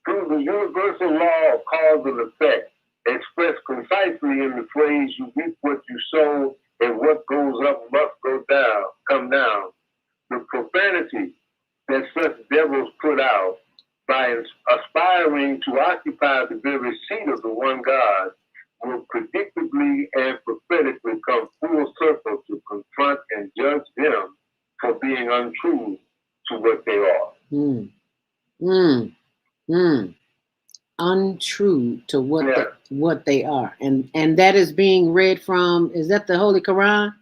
Through the universal law of cause and effect, expressed concisely in the phrase, you reap what you sow, and what goes up must come down, the profanity that such devils put out by aspiring to occupy the very seat of the one God will predictably and prophetically come full circle to confront and judge being untrue to what they are. Untrue to what they are, and that is being read from. Is that the Holy Quran?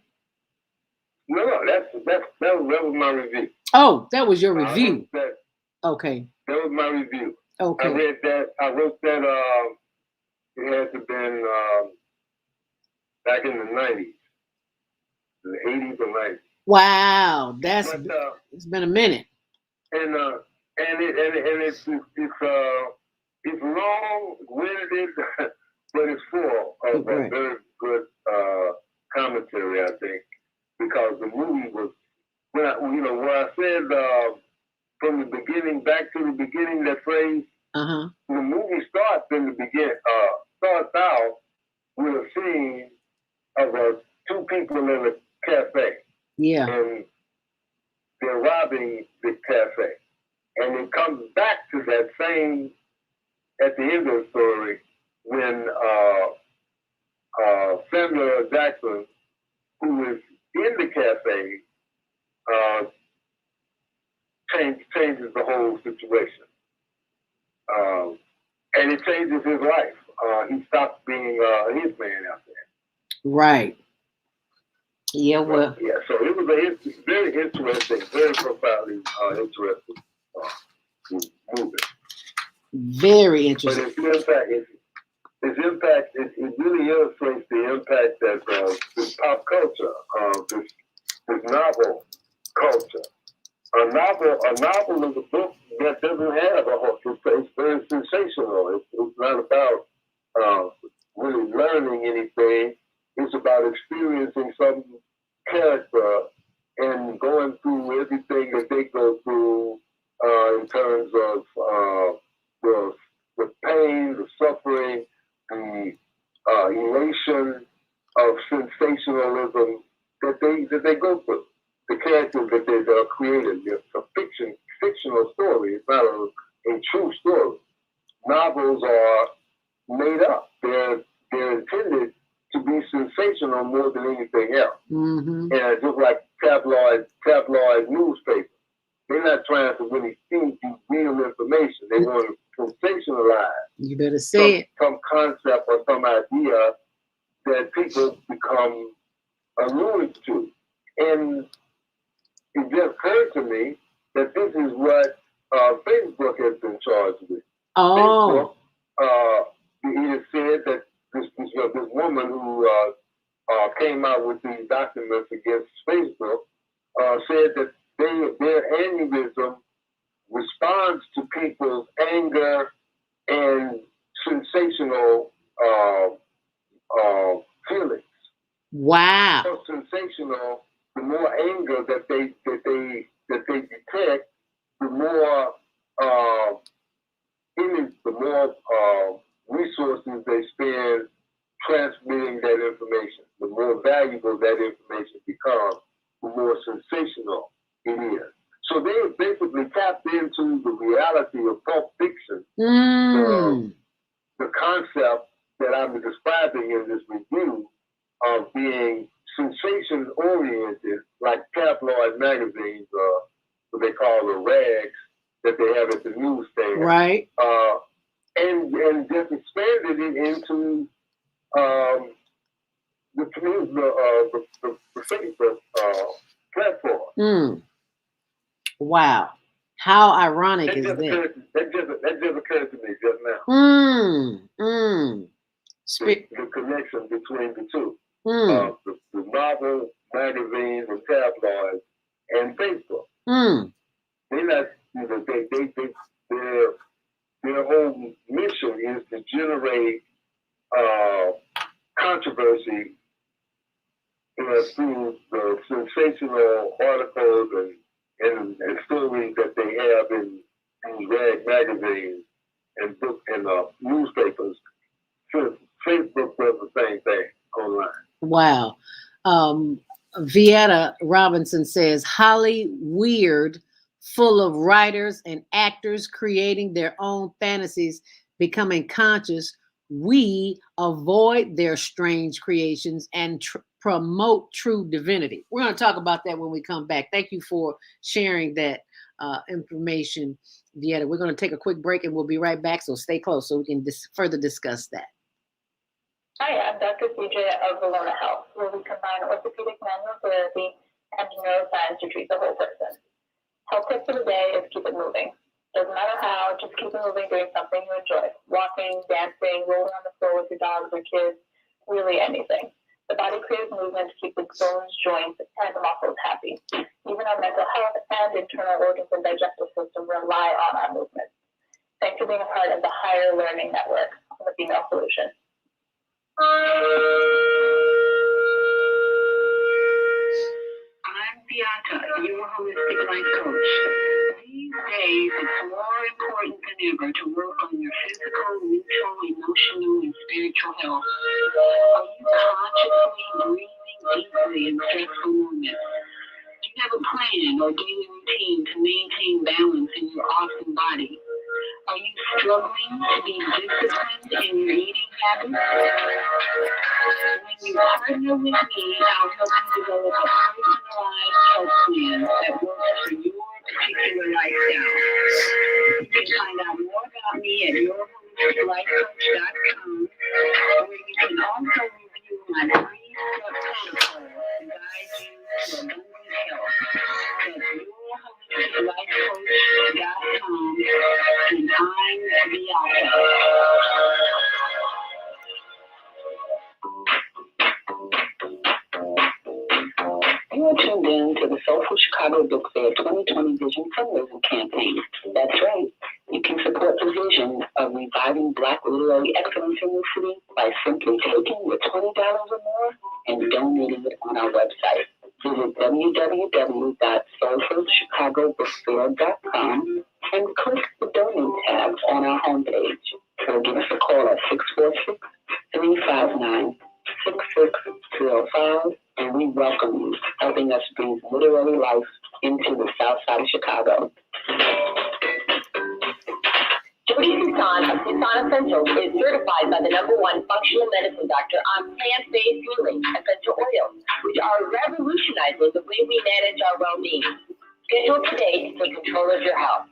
No, that was my review. Oh, that was your review. Okay. That was my review. Okay. I read that. I wrote that. It had to have been back in the 90s, the 80s or 90s. Wow, it's been a minute. And it's long-winded, but it's full of a very good commentary, I think, because the movie was where I said from the beginning, back to the beginning, that phrase. The movie starts in the beginning. Starts out with a scene of two people in a cafe. Yeah. And they're robbing the cafe. And it comes back to that same, at the end of the story, when Samuel L. Jackson, who is in the cafe, changes the whole situation. And it changes his life. He stops being a hitman out there. Right. Yeah, well. Yeah, so it was very interesting, very profoundly interesting movie. Very interesting. But its impact, it really illustrates the impact that this pop culture, this novel culture. A novel is a book that doesn't have a hook. It's very sensational. It's not about really learning anything. It's about experiencing some character and going through everything that they go through in terms of the pain, the suffering, the elation of sensationalism that they go through. The characters that they're created. It's a fictional story. It's not a true story. Novels are made up. They're intended to be sensational more than anything else. And just like tabloid newspapers, they're not trying to really feed you real information. They want to sensationalize. You better say it. Some concept or some idea that people become allured to. And it just occurred to me that this is what Facebook has been charged with. Oh. Facebook, it is said that this woman who came out with these documents against Facebook said that their aneurysm responds to people's anger and sensational feelings. Wow. The more sensational, the more anger that they detect, the more resources they spend transmitting that information. The more valuable that information becomes, the more sensational it is. So they basically tapped into the reality of Pulp Fiction, the concept that I'm describing in this review of being sensation-oriented, like tabloid magazines, what they call the rags that they have at the newsstand. Right. And just expanded it into the Facebook platform. Wow. How ironic is that? That just occurred to me just now. The connection between the two. The novel, magazines, and tabloids, and Facebook. They're not, their whole mission is to generate controversy through the sensational articles and stories that they have in rag magazines and book and newspapers. Facebook does the same thing online. Wow. Vieta Robinson says, Holly weird, full of writers and actors creating their own fantasies, becoming conscious. We avoid their strange creations and promote true divinity. We're going to talk about that when we come back. Thank you for sharing that information, Vieta. We're going to take a quick break and we'll be right back. So stay close so we can further discuss that. Hi, I'm Dr. CJ of Valona Health, where we combine orthopedic manual therapy and neuroscience to treat the whole person. Health tip for the day is keep it moving. Doesn't matter how, just keep it moving, doing something you enjoy. Walking, dancing, rolling on the floor with your dogs or kids, really anything. The body craves movement to keep its bones, joints, and muscles happy. Even our mental health and internal organs and digestive system rely on our movement. Thanks for being a part of the Higher Learning Network on the Female Solution. I'm Bianca, your holistic life coach. These days, it's more important than ever to work on your physical, mental, emotional, and spiritual health. Are you consciously breathing deeply in stressful moments? Do you have a plan or daily routine to maintain balance in your awesome body? Are you struggling to be disciplined in your eating habits? When you partner with me, I'll help you develop a personalized health plan that works for your particular lifestyle. You can find out more about me at yourholisticlifecoach.com, where you can also review my free protocol to guide you to abundant health. That's yourholisticlifecoach.com, and I'm Bianca. You are tuned in to the Soulful Chicago Book Fair 2020 Vision Fundraising Campaign. That's right. You can support the vision of reviving Black literary excellence in the city by simply taking your $20 or more and donating it on our website. Visit www.soulfulchicagobookfair.com and click the Donate tab on our homepage. Or give us a call at 646-359-6605, and we welcome you, helping us breathe literary life into the South Side of Chicago. Jody Susan of Susan Essentials is certified by the #1 functional medicine doctor on plant-based healing essential oils, which are revolutionizing the way we manage our well-being. Schedule today to take control of your health.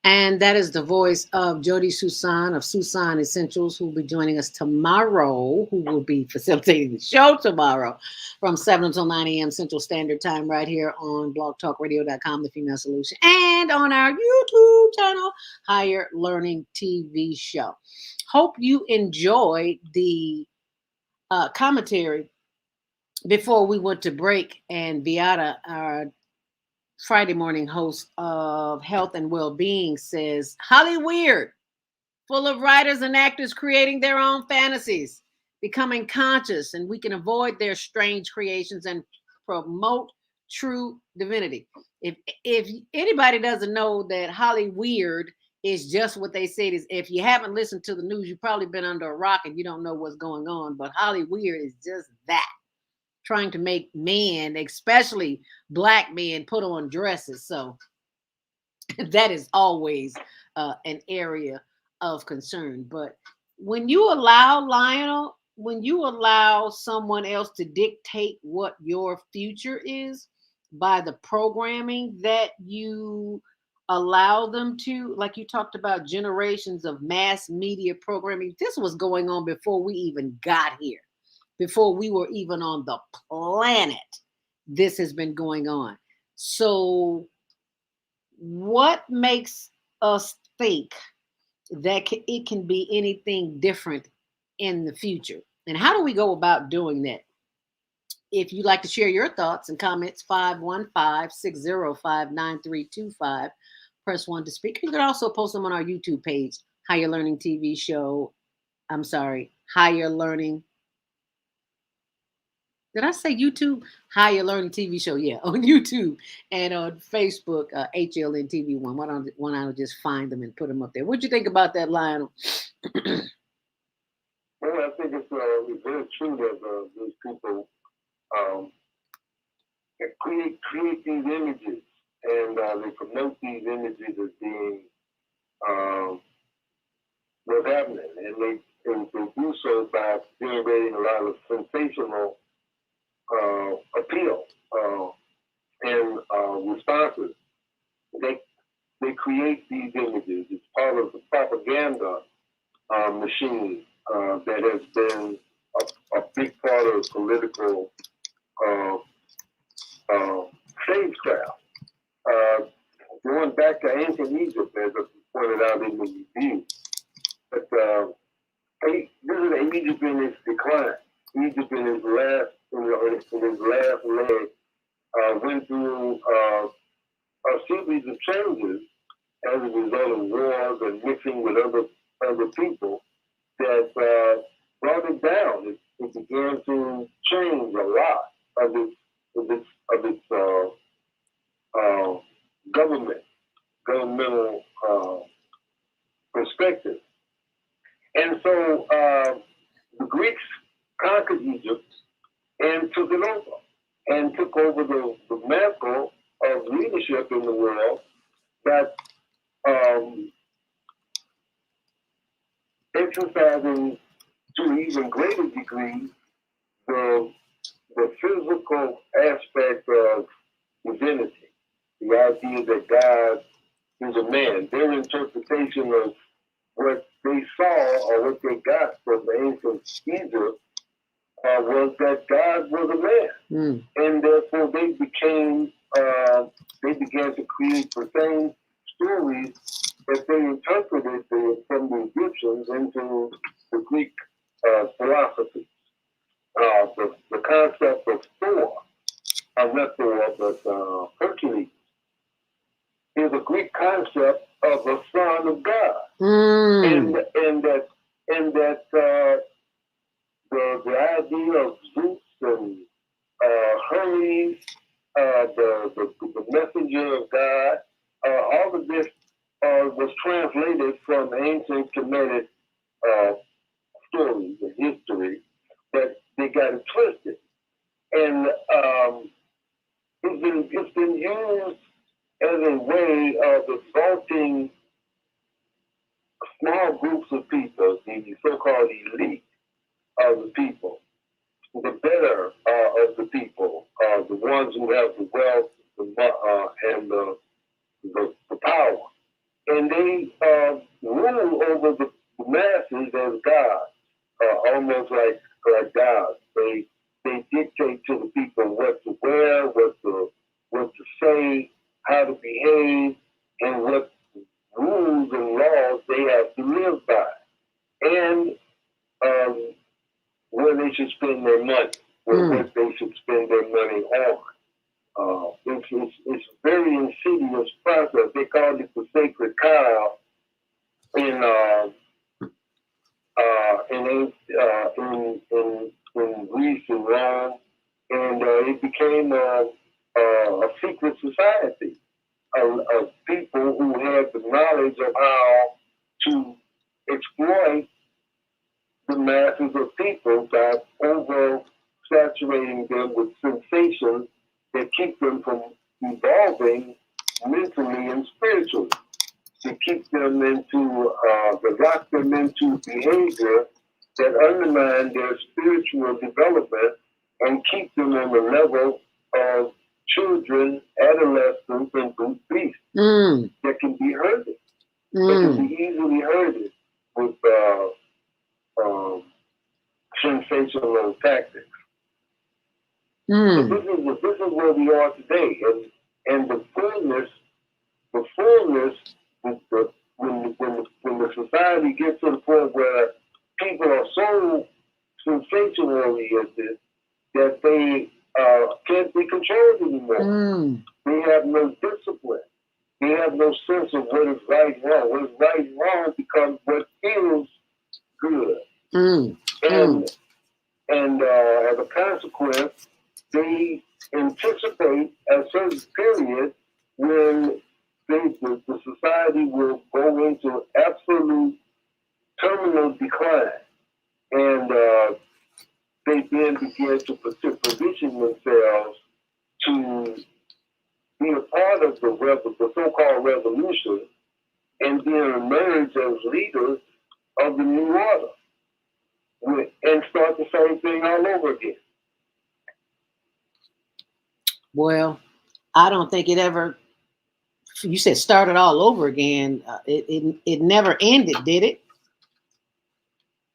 And that is the voice of Jody Susan of Susan Essentials, who will be joining us tomorrow, who will be facilitating the show tomorrow from 7 until 9 a.m. Central Standard Time right here on blogtalkradio.com, The Female Solution, and on our YouTube channel, Higher Learning TV Show. Hope you enjoyed the commentary before we went to break, and Vieta, our Friday morning host of Health and Wellbeing, says, Holly Weird, full of writers and actors creating their own fantasies, becoming conscious, and we can avoid their strange creations and promote true divinity. If anybody doesn't know that Holly Weird is just what they said is, if you haven't listened to the news, you've probably been under a rock and you don't know what's going on, but Holly Weird is just that. Trying to make men, especially Black men, put on dresses. So that is always an area of concern. But when you allow, Lionel, when you allow someone else to dictate what your future is by the programming that you allow them to, like you talked about generations of mass media programming, this was going on before we even got here. Before we were even on the planet, this has been going on. So what makes us think that it can be anything different in the future? And how do we go about doing that? If you'd like to share your thoughts and comments, 515-605-9325. Press 1 to speak. You can also post them on our YouTube page, Higher Learning TV Show. I'm sorry, Higher Learning. Did I say YouTube? Higher Learning TV Show, yeah, on YouTube and on Facebook, HLN TV1. Why don't I just find them and put them up there? What'd you think about that, Lionel? Well, I think it's very true that these people create these images and they promote these images as being what's happening, and and they do so by generating a lot of sensational appeal and responses. They create these images. It's part of the propaganda machine that has been a big part of political stagecraft. Going back to ancient Egypt, as I pointed out in the review, but this is Egypt in its decline. Egypt in his last leg went through a series of changes as a result of wars and mixing with other people that brought it down. It began to change a lot of its governmental perspective. And so the Greeks conquered Egypt and took it over, and took over the mantle of leadership in the world that exercising to an even greater degree the physical aspect of divinity, the idea that God is a man. Their interpretation of what they saw or what they got from the ancient Egypt was that God was a man, and therefore they began to create the same stories that they interpreted from the Egyptians into the Greek philosophy. The concept of Thor, not Thor, but Hercules, is a Greek concept of a son of God, and that the idea of Zeus and Hermes, the messenger of God, all of this was translated from ancient Kemetic stories and history, but they got it twisted, and it's been used as a way of exalting small groups of people, the so-called elite of the people, the better of the people, the ones who have the wealth and the power. And they rule over the masses as gods, almost like gods. They dictate to the people what to wear, what to say, how to behave, and what rules and laws they have to live by, and where they should spend their money, what they should spend their money on. It's a very insidious process. They call it the sacred cow in Greece and Rome, and it became a secret society of people who had the knowledge of how to exploit the masses of people by oversaturating them with sensations that keep them from evolving mentally and spiritually, to keep them into, to lock them into behavior that undermine their spiritual development and keep them on the level of children, adolescents, and brute beasts that can be herded, that can be easily herded with sensational tactics. So this is where we are today, and the fullness, when the society gets to the point where people are so sensational oriented that they can't be controlled anymore. They have no discipline. They have no sense of what is right and wrong. What is right and wrong becomes what feels good. And as a consequence, they anticipate a certain period when the society will go into absolute terminal decline. And they then begin to position themselves to be a part of the so-called revolution, and then emerge as leaders of the new order. and start the same thing all over again. Well, I don't think it ever. You said started all over again. It never ended, did it?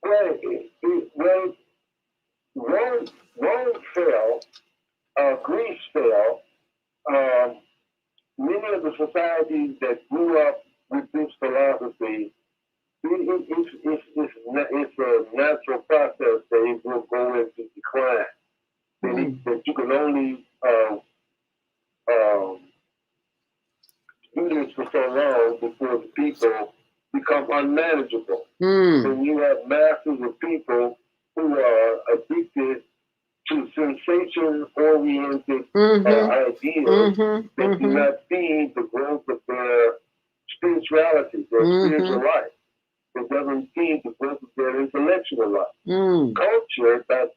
Well, Rome fell, Greece fell. Many of the societies that grew up with this philosophy, it's a natural process that it will go into decline. That you can only do this for so long before the people become unmanageable. When you have masses of people who are addicted to sensation-oriented ideas that do not feed the growth of their spirituality, their spiritual life. It doesn't feed the growth of their intellectual life. Culture, by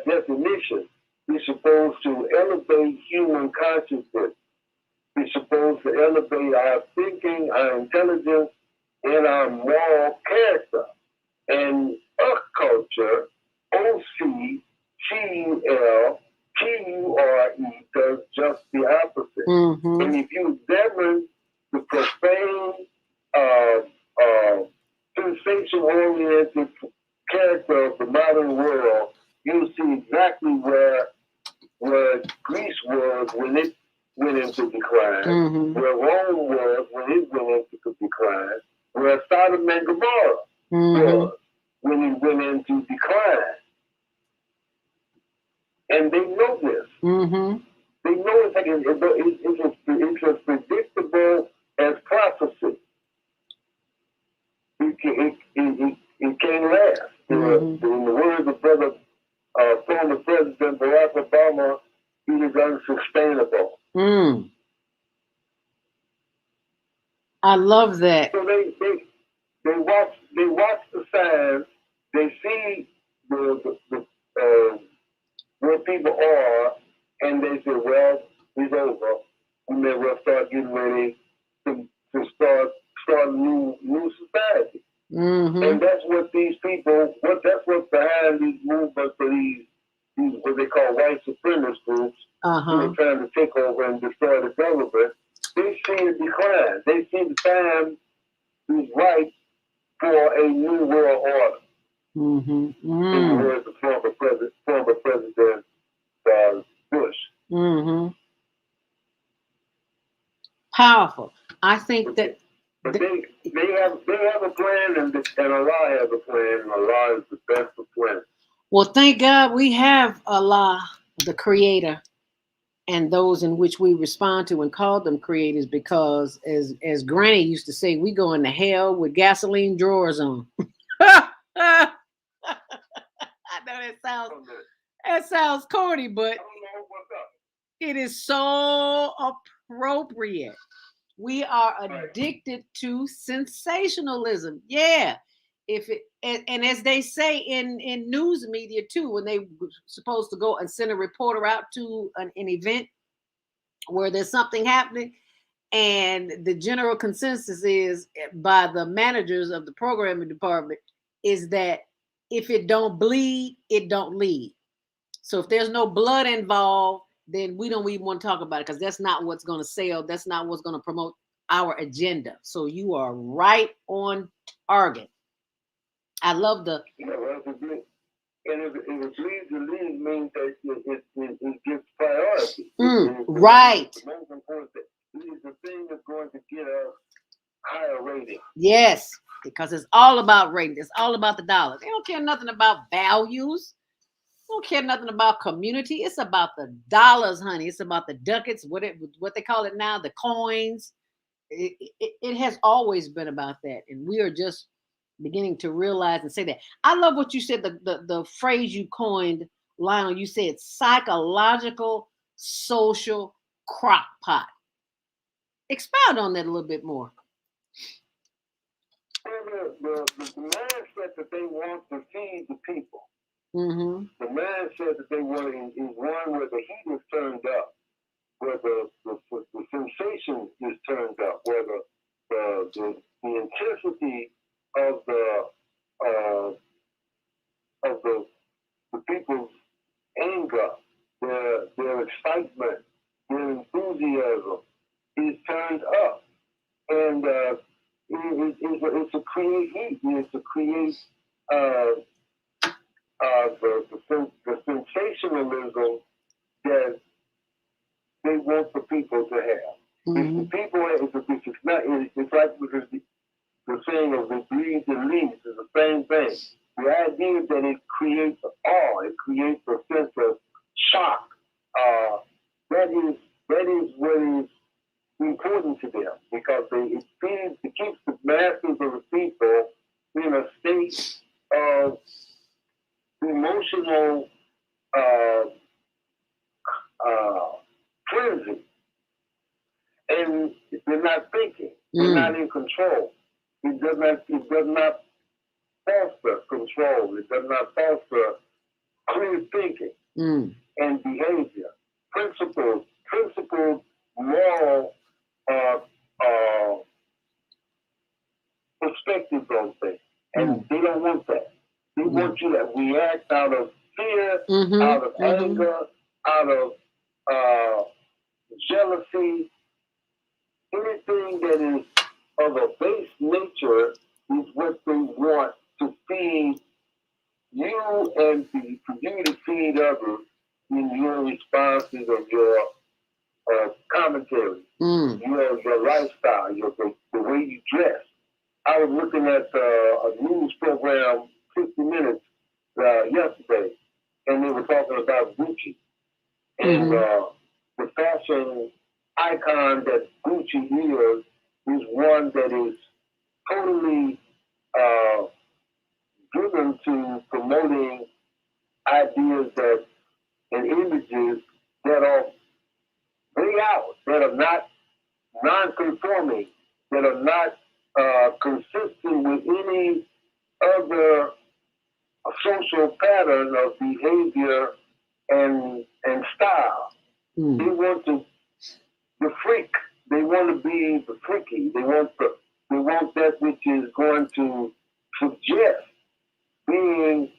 definition, is supposed to elevate human consciousness. It's supposed to elevate our thinking, our intelligence, and our moral character. And Haqq culture, OCCULTURE, does just the opposite. And if you examine the profane, sensation-oriented character of the modern world, you'll see exactly where Greece was when it went into decline, where Rome was when it went into decline, where Sodom and Gomorrah was when it went into decline. And they know this. They know it's as predictable as prophecy. It can't last. In the words of former President Barack Obama, it is unsustainable. I love that. So they watch the signs. They see where people are, and they say, "Well, it's over. We may well start getting ready to start a new society." And that's what these people. That's what's behind these movements for these what they call white supremacist groups who are trying to take over and destroy the government. They see a decline. They see the time is right for a new world order. In the words of former President Bush. Powerful. I think that. But they have a plan, and Allah has a plan, and Allah is the best of plans. Well, thank God we have Allah, the Creator, and those in which we respond to and call them creators, because as Granny used to say, we go into hell with gasoline drawers on. I know that sounds corny, but it is so appropriate. We are addicted to sensationalism. Yeah. And as they say in news media too, when they were supposed to go and send a reporter out to an event where there's something happening, and the general consensus is by the managers of the programming department is that if it don't bleed, it don't lead. So if there's no blood involved, then we don't even want to talk about it, because that's not what's going to sell. That's not what's going to promote our agenda. So you are right on target. I love the. And if it bleeds the lead means that it gets priority. Right. The most important thing. It is the thing that's going to get us higher rating. Yes, because it's all about rating. It's all about the dollars. They don't care nothing about values. They don't care nothing about community. It's about the dollars, honey. It's about the ducats, what they call it now, the coins. It has always been about that, and we are just beginning to realize and say that. I love what you said, the phrase you coined, Lionel. You said psychological social crock pot. Expound on that a little bit more. The mindset that they want to feed the people. The mindset that they want is one where the heat is turned up, where the sensation is turned up, where the intensity of the of the people's anger, their excitement, their enthusiasm is turned up, and it's to create heat, it's to create the sensationalism that they want the people to have. Mm-hmm. If the people, it's not, it's like the saying of the breeds and leaves is the same thing. The idea that it creates awe, it creates a sense of shock. That is what is important to them, because it keeps the masses of the people in a state of emotional frenzy, and they're not thinking, they're not in control. It does not foster control. It does not foster clear thinking and behavior, principled moral perspectives on things. And they don't want that. They want you to react out of fear, out of anger, out of jealousy. Anything that is of a base nature is what they want to feed you, and for you to feed others in your responses of your commentary, your lifestyle, the way you dress. I was looking at a news program, 60 Minutes, yesterday, and they were talking about Gucci. And the fashion icon that Gucci is one that is totally driven to promoting ideas that and images that are way out, that are not non-conforming, that are not consistent with any other social pattern of behavior and style. They want the freak. They want to be the freaky. They want that which is going to suggest being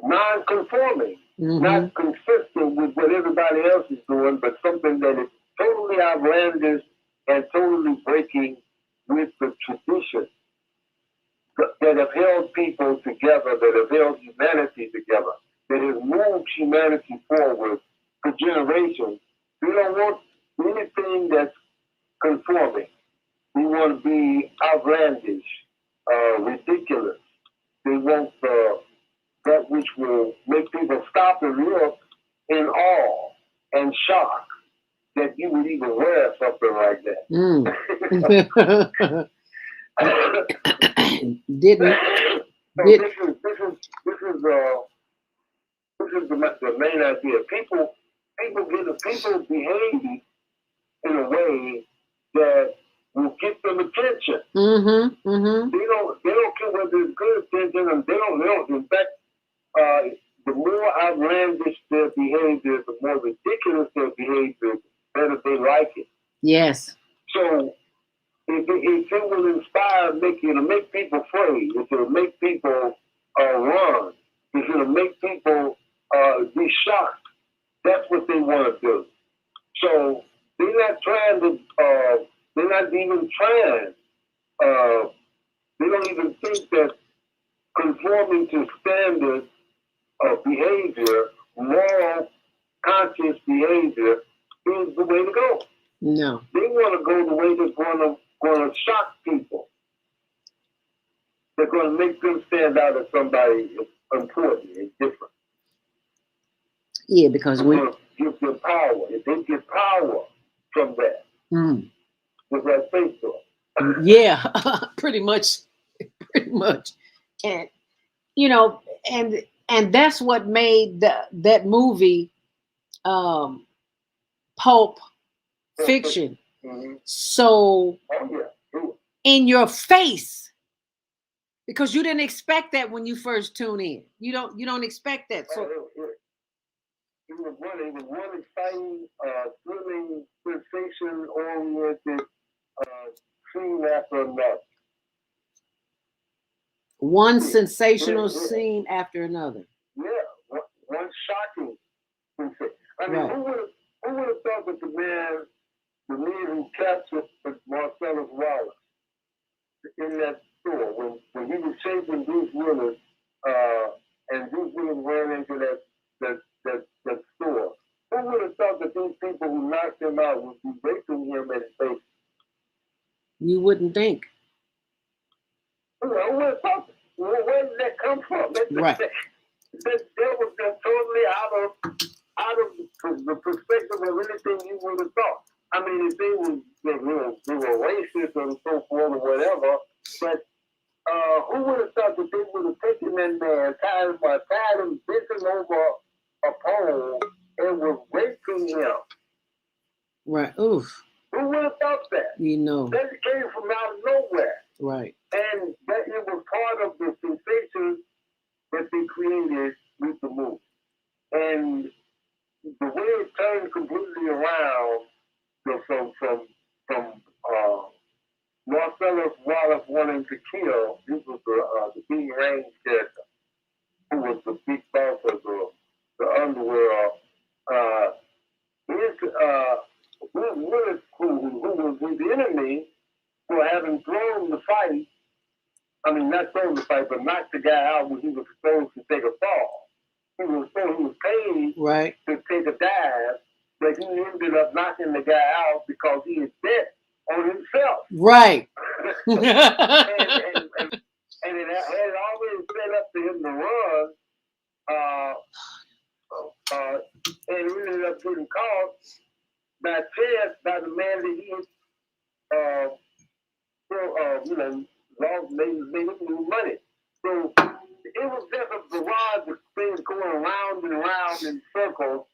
non-conforming, not consistent with what everybody else is doing, but something that is totally outlandish and totally breaking with the tradition that have held people together, that have held humanity together, that has moved humanity forward for generations. We don't want anything that's conforming. We want to be outlandish, ridiculous. They want that which will make people stop and look in awe and shock that you would even wear something like that. Didn't. So this is the main idea. People behave in a way that will get them attention. They don't care whether it's good attention, and they don't. In fact, the more outlandish their behavior, the more ridiculous their behavior, the better they like it. Yes. So if it will inspire, it'll make people afraid. If it'll make people run, if it'll make people be shocked, that's what they want to do. So they're not trying to. They're not even trying. They don't even think that conforming to standards of behavior, moral, conscious behavior, is the way to go. No. They want to go the way that's going to shock people. They're going to make them stand out as somebody important and different. Yeah, because they're going to give them power. If they get power from that, with that Facebook. Yeah, pretty much. And and that's what made that movie Pulp Fiction so in your face, because you didn't expect that when you first tune in. You don't expect that. So it was one exciting, thrilling, sensation-oriented scene after another. One sensational scene after another. Yeah, one shocking sensation. I mean, Right. who would have thought that the man who captured Marcellus Wallace in that store when he was chasing Bruce Willis, and Bruce Willis ran into that store? Who would have thought that these people who knocked him out would be raping him at his face? You wouldn't think. Who would have thought? Where did that come from? Right. That was just totally out of the perspective of anything you would have thought. I mean, if they were racist and so forth or whatever, but who would have thought that they would have taken that man, tied him, bent him over a pole, and was raping him? Right. Oof. Who would have thought that? You know. That came from out of nowhere. Right. And that it was part of the sensation that they created with the movie. And the way it turned completely around from Marcellus Wallace wanting to kill, this was the King Range character, who was the big boss of the underworld. Willis, who was his enemy, for having thrown the fight. I mean, not thrown the fight, but knocked the guy out when he was supposed to take a fall. He was paid right. to take a dive, but he ended up knocking the guy out because he had bet on himself. Right. and it had always set up for him to run, and he ended up getting caught by the man that he lost, made him lose money. So it was just a barrage of things going around and around in circles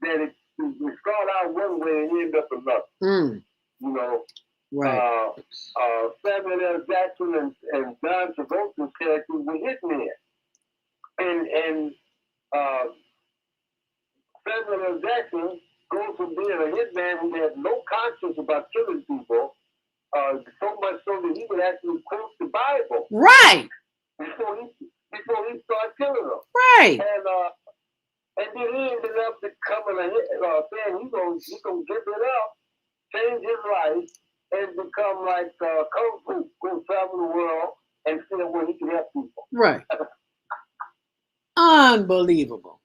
that it started out one way and ended up another. You know, right. Samuel L. Jackson and John Travolta's characters were hitmen, and Samuel L. Jackson goes from being a hitman who had no conscience about killing people, so much so that he would actually quote the Bible. Right. Before he started killing them. Right. And then he ended up becoming saying he's gonna give it up, change his life, and become like Kung Fu, go travel the world and see where he can help people. Right. Unbelievable.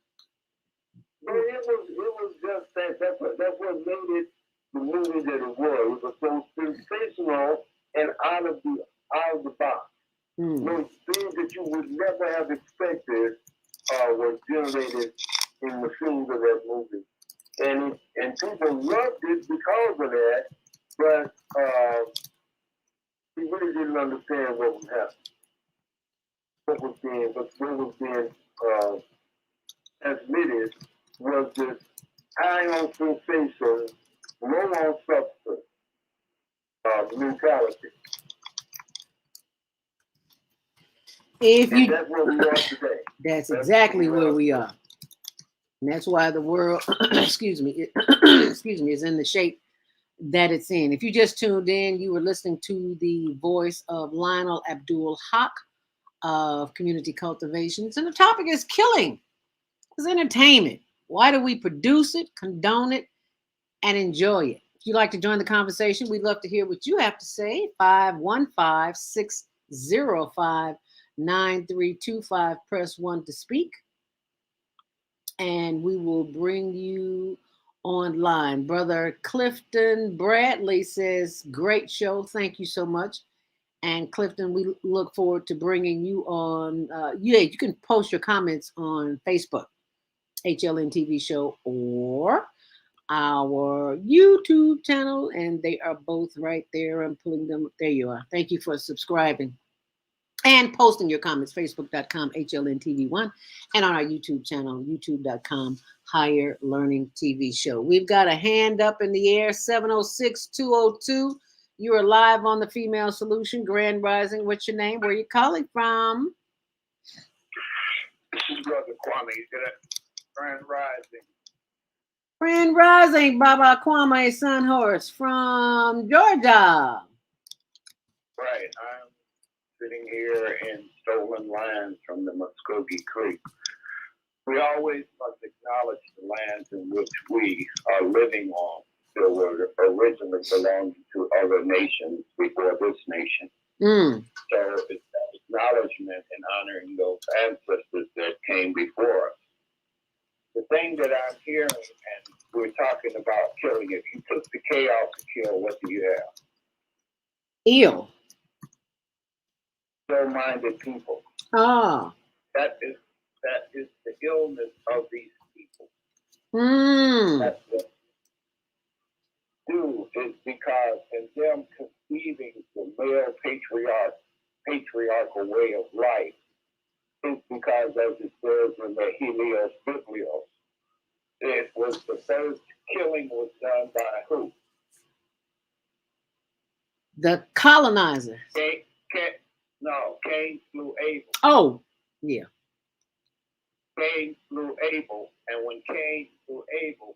But it was just that. That's what made it the movie that it was. It was so sensational and out of the box. Those things that you would never have expected were generated in the scenes of that movie, and people loved it because of that. But he really didn't understand what was happening. What was being transmitted was this high on sensation, low on substance mentality. That's where we are today. That's exactly where we are. And that's why the world, excuse me, is in the shape that it's in. If you just tuned in, you were listening to the voice of Lionel Abdul Haqq of Community Cultivations. And the topic is killing. It's entertainment. Why do we produce it, condone it, and enjoy it? If you'd like to join the conversation, we'd love to hear what you have to say. 515-605-9325. Press 1 to speak. And we will bring you online. Brother Clifton Bradley says, great show. Thank you so much. And Clifton, we look forward to bringing you on. You can post your comments on Facebook, HLN TV show, or our YouTube channel. And they are both right there. I'm pulling them. There you are. Thank you for subscribing and posting your comments, facebook.com, HLNTV1, and on our YouTube channel, youtube.com, Higher Learning TV Show. We've got a hand up in the air, 706-202. You are live on the Female Solution, Grand Rising. What's your name? Where are you calling from? This is Brother Kwame, Grand Rising. Grand Rising, Baba Kwame Sunhorse from Georgia. Right, I'm sitting here in stolen lands from the Muskogee Creek. We always must acknowledge the lands in which we are living on that were originally belonging to other nations before this nation. So it's that acknowledgement and honoring those ancestors that came before us. The thing that I'm hearing, and we're talking about killing, if you took the K out to kill, what do you have? Ill. Ill-minded people. Ah. That is the illness of these people. That's what they do, is because in them conceiving the male patriarchal way of life, is because, as it says in the Helios Biblios, it was the first killing was done by who? The colonizer. Cain slew Abel. Oh, yeah. Cain slew Abel, and when Cain slew Abel,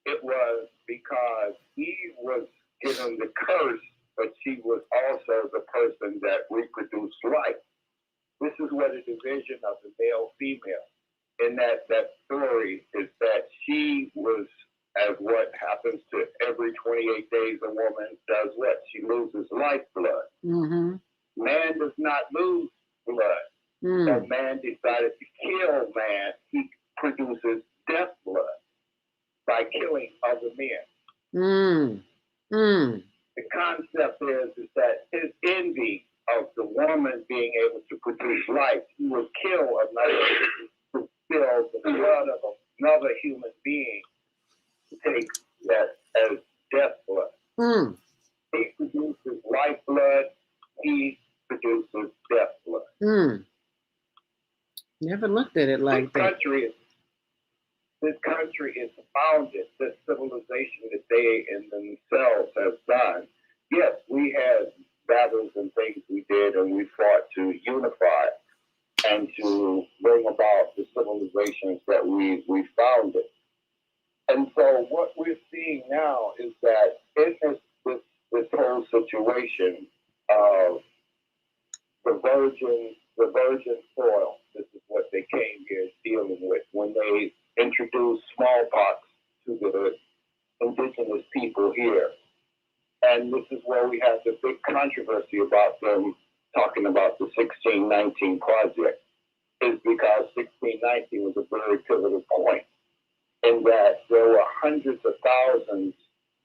it was because Eve was given the curse, but she was also the person that reproduced life. This is what a division of the male-female in that story is, that she was, as what happens to every 28 days a woman does what? She loses lifeblood. Man does not lose blood. So man decided to kill man. He produces death blood by killing other men. The concept is that his envy of the woman being able to produce life, he would kill another to spill the blood of another human being to take that as death blood. He produces life blood. He produces death blood. Never looked at it like that. This country is founded, this civilization that they in themselves have done. Yes, we had battles and things we did, and we fought to unify and to bring about the civilizations that we founded. And so what we're seeing now is that in this whole situation of the virgin soil, this is what they came here dealing with when they introduced smallpox to the indigenous people here. And this is where we have the big controversy about them talking about the 1619 project, is because 1619 was a very pivotal point in that there were hundreds of thousands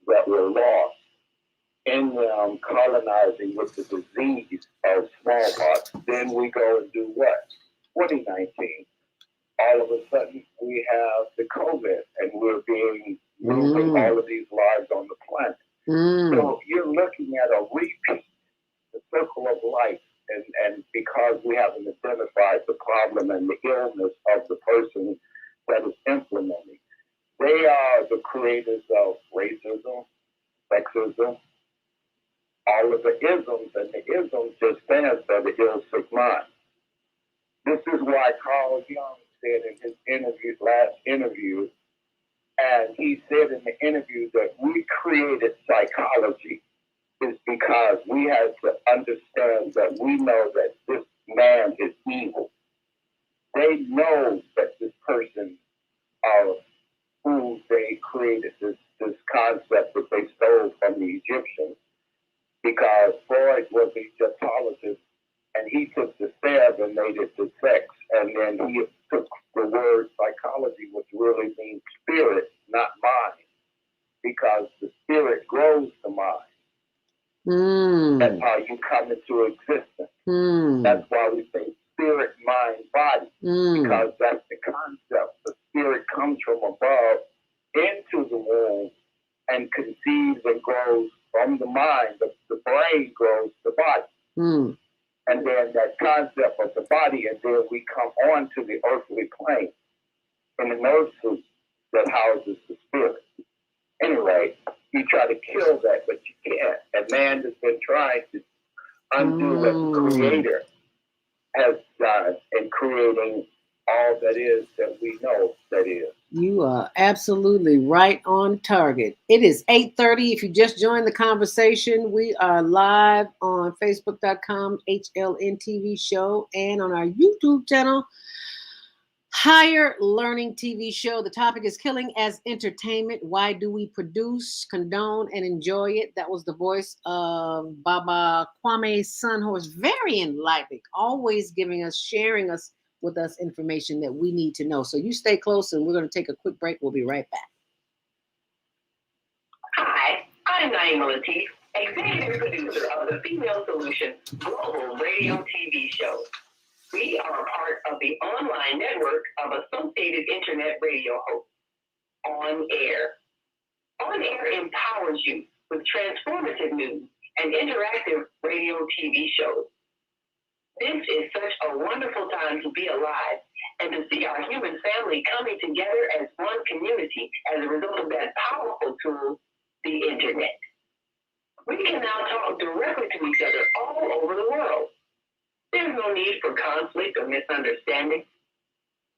that were lost in colonizing with the disease of smallpox. Then we go and do what? 2019. All of a sudden, we have the COVID, and we're being losing all of these lives on the planet. So you're looking at a repeat, the circle of life, and because we haven't identified the problem and the illness of the person that is implementing, they are the creators of racism, sexism, all of the isms, and the isms just stands for the ill sick mind. This is why Carl Jung said in his last interview, and he said in the interview that we created psychology is because we had to understand that we know that this man is evil. They know that this person of who they created, this concept that they stole from the Egyptians, because Freud was an Egyptologist, and he took the stab and made it to sex, and then he took the word psychology, which really means spirit, not mind, because the spirit grows the mind. That's how you come into existence. That's why we say spirit, mind, body, because that's the concept. The spirit comes from above into the womb and conceives and grows from the mind. The brain grows the body. And then that concept of the body, and then we come on to the earthly plane in the nerve suit that houses the spirit. Anyway, you try to kill that, but you can't. And man has been trying to undo what the Creator has done in creating all that is that we know that is. You are Absolutely right on target. It is 8:30. If you just joined the conversation, we are live on Facebook.com, HLN TV show, and on our YouTube channel, Higher Learning TV show. The topic is killing as entertainment. Why do we produce, condone, and enjoy it? That was the voice of Baba Kwame Sunhorse. Very enlightening, always giving us, sharing us with us information that we need to know. So you stay close, and we're going to take a quick break. We'll be right back. Hi, I'm Naima Latif, executive producer of the Female Solution Global Radio TV show. We are a part of the online network of Associated Internet Radio hosts, On Air. On Air empowers you with transformative news and interactive radio TV shows. This is such a wonderful time to be alive and to see our human family coming together as one community as a result of that powerful tool, the internet. We can now talk directly to each other all over the world. There's no need for conflict or misunderstanding.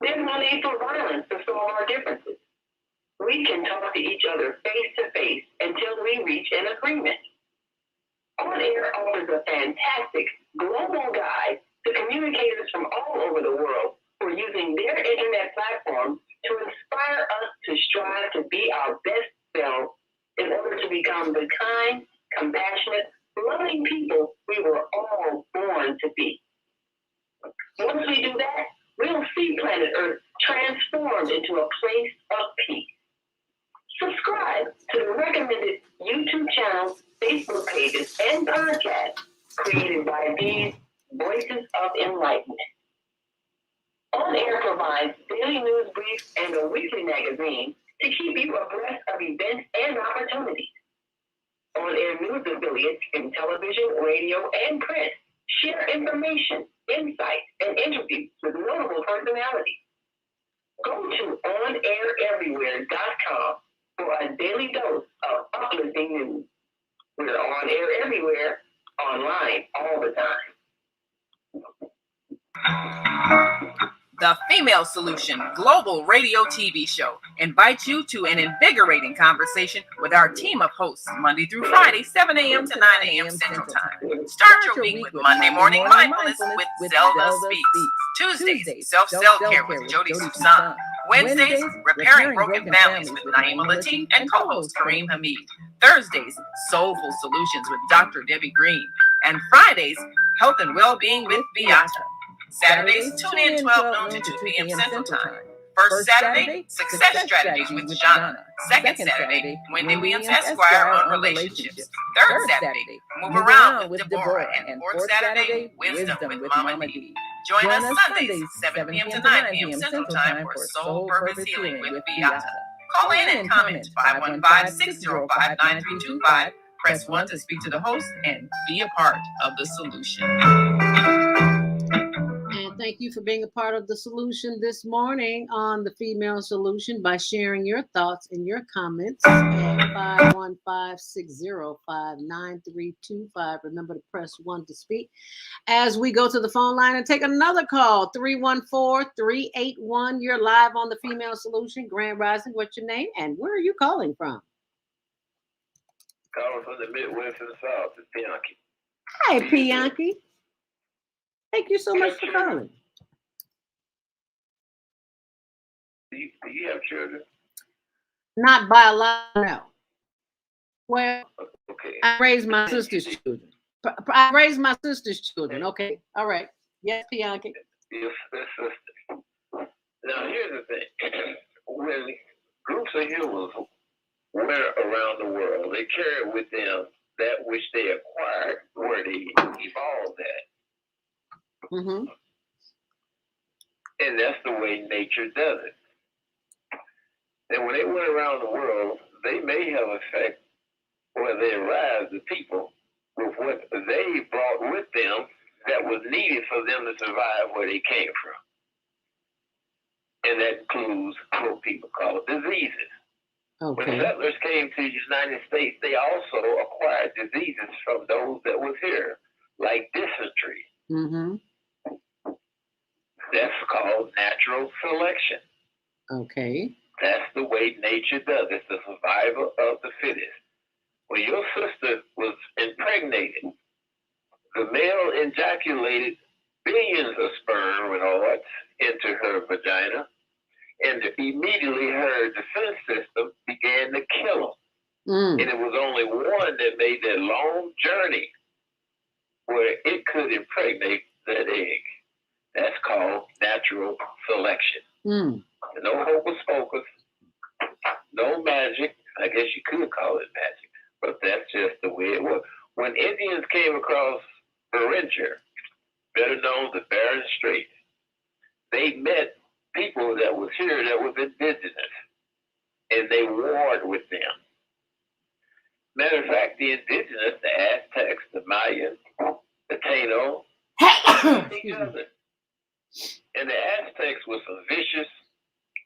There's no need for violence to solve our differences. We can talk to each other face to face until we reach an agreement. On Air offers a fantastic global guide to communicators from all over the world who are using their internet platforms to inspire us to strive to be our best selves in order to become the kind, compassionate, loving people we were all born to be. Once we do that, we'll see planet Earth transformed into a place of peace. Subscribe to the recommended YouTube channels, Facebook pages, and podcasts created by these Voices of Enlightenment. On Air provides daily news briefs and a weekly magazine to keep you abreast of events and opportunities. On Air news affiliates in television, radio, and print share information, insights, and interviews with notable personalities. Go to onaireverywhere.com for a daily dose of uplifting news. We're on air everywhere, online all the time. The Female Solution Global Radio TV show invites you to an invigorating conversation with our team of hosts Monday through Friday, 7 a.m. to 9 a.m. Central Time. Start your week with Monday Morning Mindfulness with ZeldaSpeaks. Tuesdays, Self-Care with Jody Susan. Wednesdays, Repairing Broken Families with Naima Latif and co-host Kareem Hamid. Thursdays, Soulful Solutions with Dr. Debbie Green. And Fridays, Health and Wellbeing with Beata. Saturdays, tune in 12 noon to 2 p.m. Central Time. First Saturday, Success Strategies with Jana. Second Saturday, Wendy Williams Esquire on relationships. Third Saturday, Move Around with Deborah. And fourth Saturday, Wisdom with Mama D. Join us Sundays, 7 p.m. to 9 p.m. Central Time for Soul Purpose Healing with Beata. Call in and comment 515-605-9325. Press 1 to speak to the host and be a part of the solution. And thank you for being a part of the solution this morning on the Female Solution by sharing your thoughts and your comments at 515-605-9325. Remember to press 1 to speak. As we go to the phone line and take another call, 314-381. You're live on the Female Solution. Grand Rising, what's your name and where are you calling from? Calling from the Midwest and the South. It's Bianchi. Hi, Bianchi. Thank you so much for calling. Do you have children? Not biological, no. Well, Okay. I raised my sister's children. Okay, all right. Yes, Bianchi. Your sister. Now, here's the thing. When groups of humans went around the world, they carried with them that which they acquired, where they evolved at. Mm-hmm. And that's the way nature does it. And when they went around the world, they may have effect where they arrived the people with what they brought with them that was needed for them to survive where they came from. And that includes what people call diseases. Okay. When settlers came to the United States, they also acquired diseases from those that was here, like dysentery. Mm-hmm. That's called natural selection. Okay. That's the way nature does. It's the survival of the fittest. When your sister was impregnated, the male ejaculated billions of sperm and orts into her vagina, and immediately her defense system began to kill them. And it was only one that made that long journey where it could impregnate that egg. That's called natural selection. No hocus pocus, no magic. I guess you could call it magic, but that's just the way it was. When Indians came across Beringer, better known as Bering Strait, they met people that was here that was indigenous, and they warred with them. Matter of fact, the indigenous, the Aztecs, the Mayans, the Taino, each other. And the Aztecs were some vicious,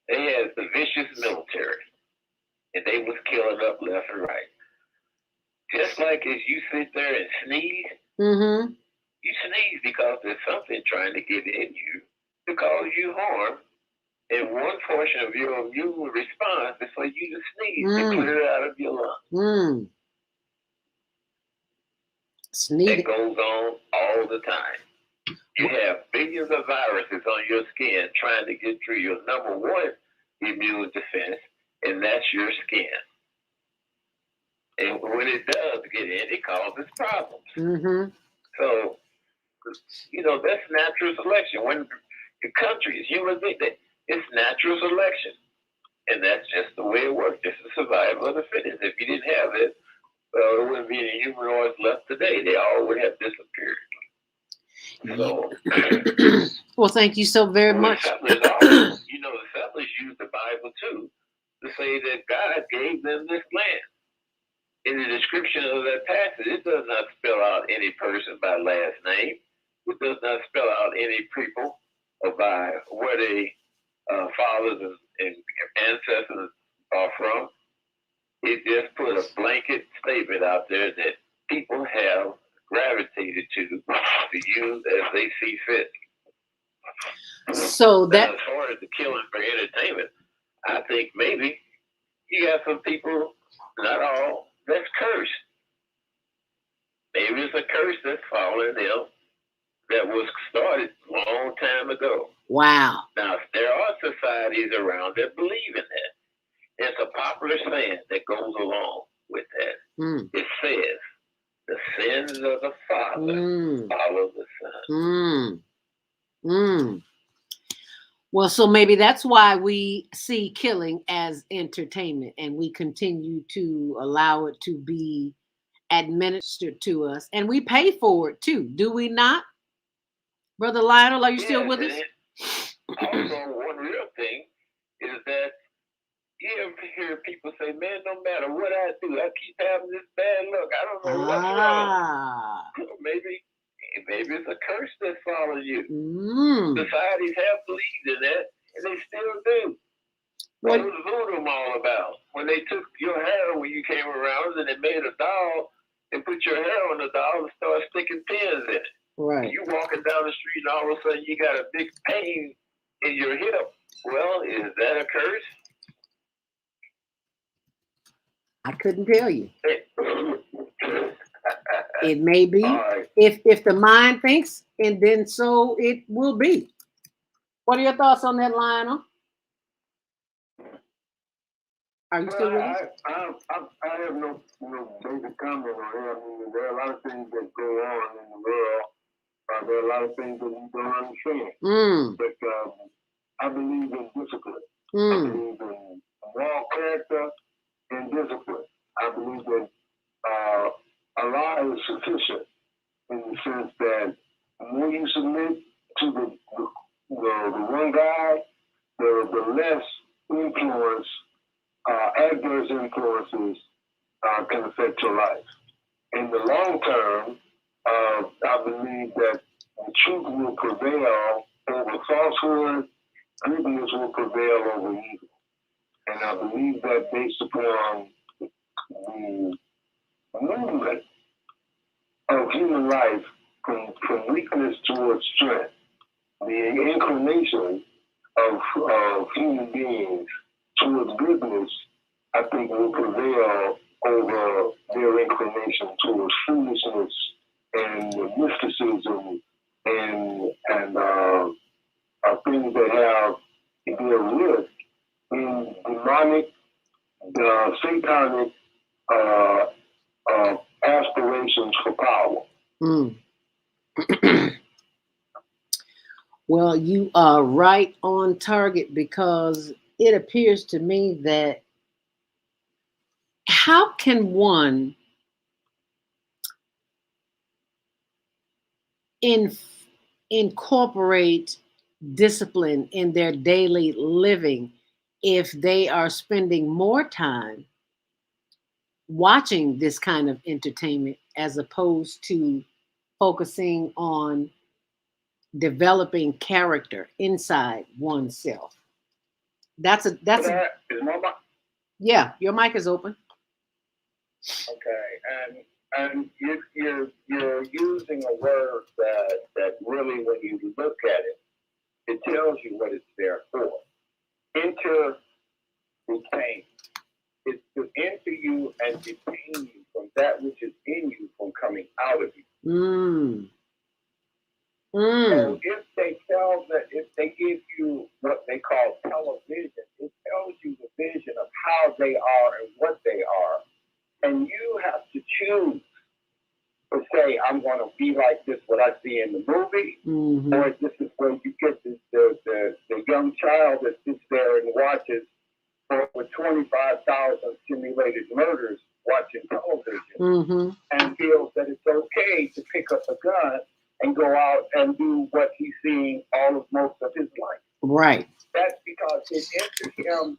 they had the vicious military, and they was killing up left and right. Just like as you sit there and sneeze, you sneeze because there's something trying to get in you to cause you harm. And one portion of your immune response is for you to sneeze to clear it out of your lungs. It goes on all the time. You have billions of viruses on your skin trying to get through your number one immune defense, and that's your skin. And when it does get in, it causes problems. So, you know, that's natural selection. When the countries, human beings, it's natural selection. And that's just the way it works. It's the survival of the fittest. If you didn't have it, there wouldn't be any humanoids left today. They all would have disappeared. So, well, thank you so very much. Also, you know, the settlers used the Bible too to say that God gave them this land. In the description of that passage, it does not spell out any person by last name. It does not spell out any people or by where they fathers and ancestors are from. It just put a blanket statement out there that people have gravitated to use as they see fit. So that, as far as the killing for entertainment, I think maybe you got some people, not all, that's cursed. Maybe it's a curse that's fallen them that was started a long time ago. Wow. Now, there are societies around that believe in that. It's a popular saying that goes along with that. It says, the sins of the father follow the son. Well, so maybe that's why we see killing as entertainment, and we continue to allow it to be administered to us, and we pay for it too, do we not? Brother Lionel, are you still with us? Also, one real thing is that you ever hear people say, man, no matter what I do, I keep having this bad luck. I don't know what's wrong. Maybe it's a curse that follows you. Societies have believed in that, and they still do. What was voodoo all about? When they took your hair when you came around and they made a doll and put your hair on the doll and started sticking pins in it. Right. You walking down the street and all of a sudden you got a big pain in your hip. Well, is that a curse? I couldn't tell you. It may be. Right. If the mind thinks, and then so it will be. What are your thoughts on that, Lionel? Are you still with us? I have no basic comment on it. I mean, there are a lot of things that go on in the world. There are a lot of things that we don't understand. But I believe in discipline. I believe in moral character and discipline. I believe that Allah is sufficient in the sense that the more you submit to the one God, the less influence, adverse influences can affect your life. In the long term, I believe that the truth will prevail over falsehood, goodness will prevail over evil. And I believe that based upon the movement of human life from weakness towards strength, the inclination of human beings towards goodness, I think will prevail over their inclination towards foolishness and mysticism and things that have their root in demonic, satanic aspirations for power. Well, you are right on target, because it appears to me that how can one incorporate discipline in their daily living if they are spending more time watching this kind of entertainment as opposed to focusing on developing character inside oneself? That's a yeah. Your mic is open. Okay, and you're using a word that really, when you look at it, it tells you what it's there for. Enter, retain. It's to enter you and detain you from that which is in you from coming out of you. So if they give you what they call television, it tells you the vision of how they are and what they are. And you have to choose to say, I'm going to be like this, what I see in the movie, or this is where you get the young child that sits there and watches over 25,000 simulated murders watching television and feels that it's okay to pick up a gun and go out and do what he's seeing most of his life. Right. That's because it entered him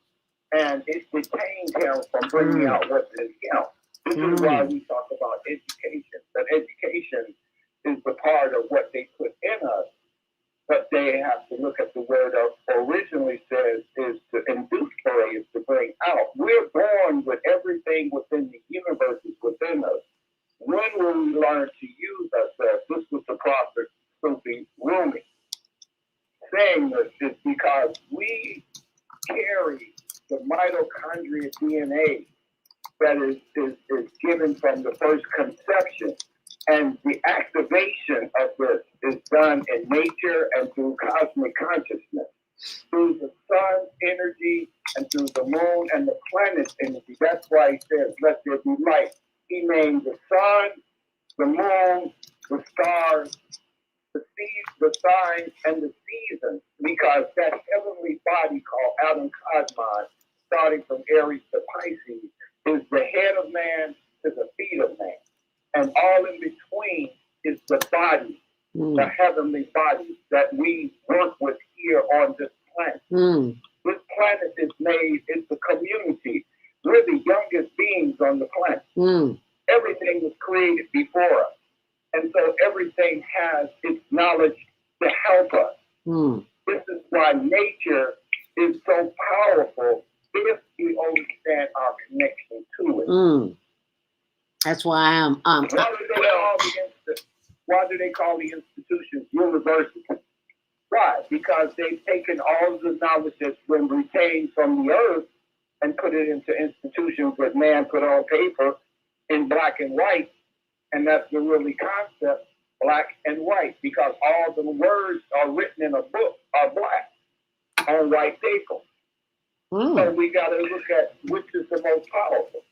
and it detained him from bringing out what's in him. This is why we talk about education. That education is the part of what they put in us, but they have to look at the word originally says is to induce play, is to bring out. We're born with everything within the universe is within us. When will we learn to use ourselves? This was the prophet Sufi Rumi saying this is because we carry the mitochondria DNA that is given from the first conception. And the activation of this is done in nature and through cosmic consciousness, through the sun's energy and through the moon and the planet's energy. That's why he says, let there be light. He named the sun, the moon, the stars, the signs, and the seasons, because that heavenly body called Adam Cosmon, starting from Aries to Pisces, is the head of man to the feet of man. And all in between is the body, the heavenly body that we work with here on this planet. This planet is made, it's a community. We're the youngest beings on the planet. Everything was created before us. And so everything has its knowledge to help us. This is why nature is so powerful if we understand our connection to it. That's why I'm. Why do they call the institutions universities? Why? Because they've taken all of the knowledge that's been retained from the earth and put it into institutions that man put on paper in black and white, and that's the really concept, black and white, because all the words are written in a book are black on white paper. So we got to look at which is the most powerful.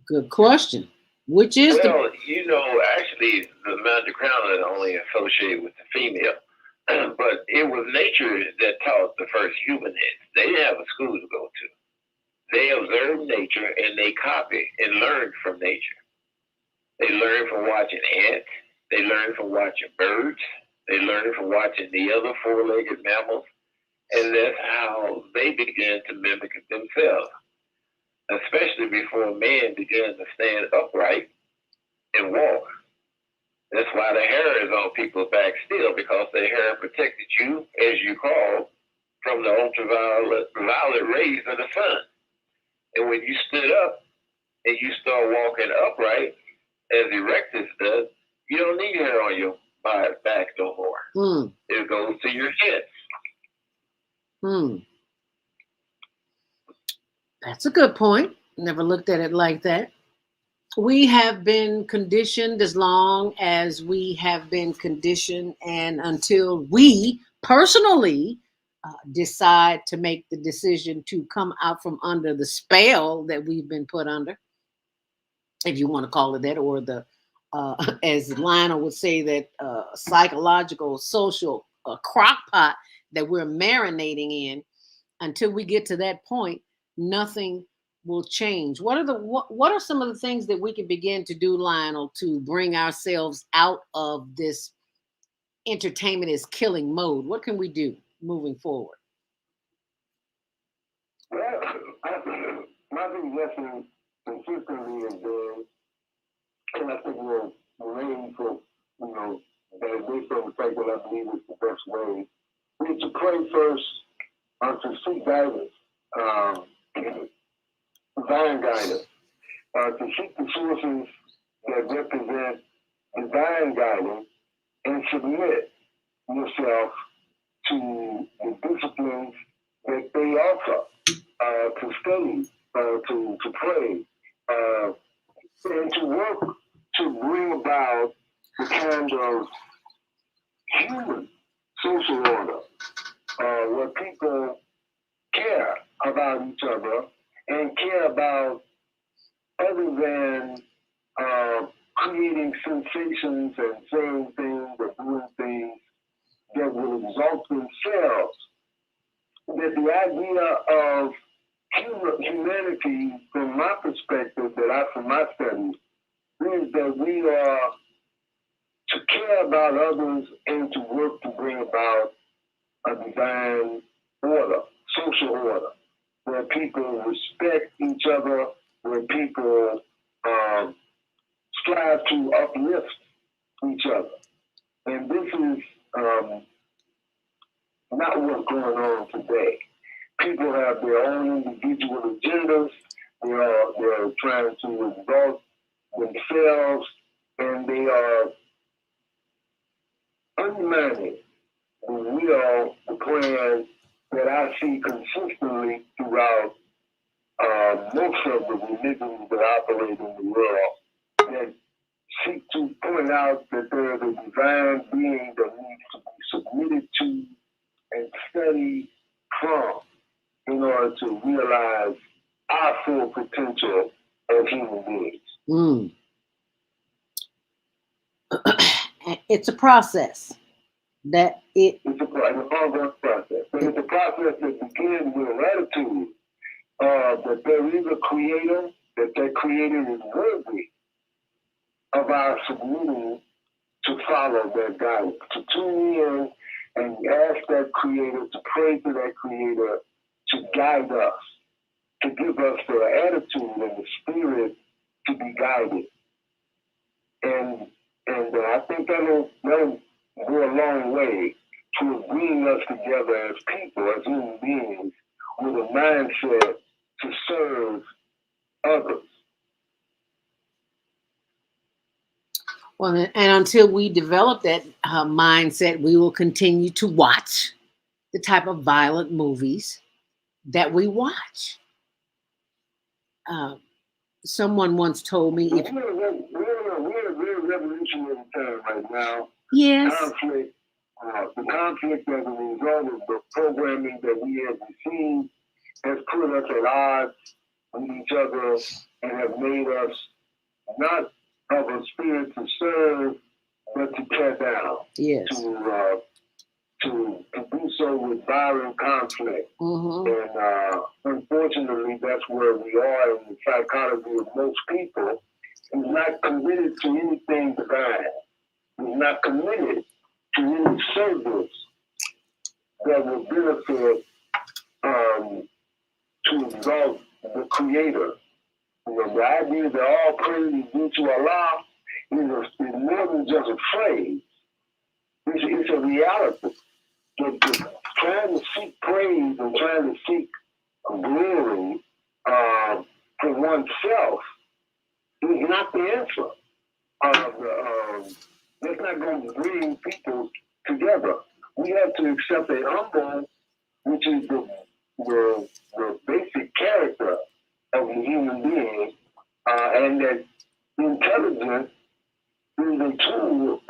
Good question. Which is actually, the magic crown is only associated with the female, but it was nature that taught the first humanists. They didn't have a school to go to. They observed nature and they copied and learned from nature. They learned from watching ants. They learned from watching birds. They learned from watching the other four-legged mammals, and that's how they began to mimic themselves. Especially before man began to stand upright and walk. That's why the hair is on people's back still, because the hair protected you, as you call, from the ultraviolet rays of the sun. And when you stood up and you start walking upright, as Erectus does, you don't need hair on your back no more. It goes to your hips. That's a good point. Never looked at it like that. We have been conditioned as long as we have been conditioned, and until we personally decide to make the decision to come out from under the spell that we've been put under, if you want to call it that, or the as Lionel would say, that psychological, social crock pot that we're marinating in. Until we get to that point, nothing will change. What are some of the things that we can begin to do, Lionel, to bring ourselves out of this entertainment is killing mode? What can we do moving forward? Well, my suggestion consistently is there, and I think we'll remain for, that based on the fact that I believe it's the best way, we need to pray first, to seek guidance, divine guidance, to seek the sources that represent divine guidance and submit yourself to the disciplines that they offer, to study, to pray, and to work to bring about the kind of human social order where people care about each other and care about other than creating sensations and saying things or doing things that will exalt themselves. That the idea of humanity, from my perspective, from my studies, is that we are to care about others and to work to bring about a divine order, social order, where people respect each other, where people strive to uplift each other. And this is not what's going on today. People have their own individual agendas. They're trying to exalt themselves, and they are undermining the will, the plan that I see consistently throughout most of the religions that operate in the world, that seek to point out that there is a divine being that needs to be submitted to and studied from in order to realize our full potential as human beings. Mm. It's a process. It's an ongoing process. But it's a process that begins with an attitude that there is a creator, that creator is worthy of our submitting to follow that guidance, to tune in and ask that creator, to pray to that creator to guide us, to give us the attitude and the spirit to be guided. And I think that'll go a long way to bringing us together as people, as human beings, with a mindset to serve others. Well, and until we develop that mindset, we will continue to watch the type of violent movies that we watch. Someone once told me, we're in a very revolutionary time right now. Yes. The conflict as a result of the programming that we have received has put us at odds with each other and have made us not of a spirit to serve, but to tear down. Yes. To do so with violent conflict. Mm-hmm. And unfortunately, that's where we are in the psychology of most people. Who's not committed to anything divine. Who's not committed to any service that will benefit to exalt the Creator. The idea that all praise is due to Allah is more than just a phrase. It's a reality. Trying to seek praise and trying to seek glory for oneself is not the answer. That's not going to bring people together. We have to accept a humble, which is the basic character human being, and that intelligence is a tool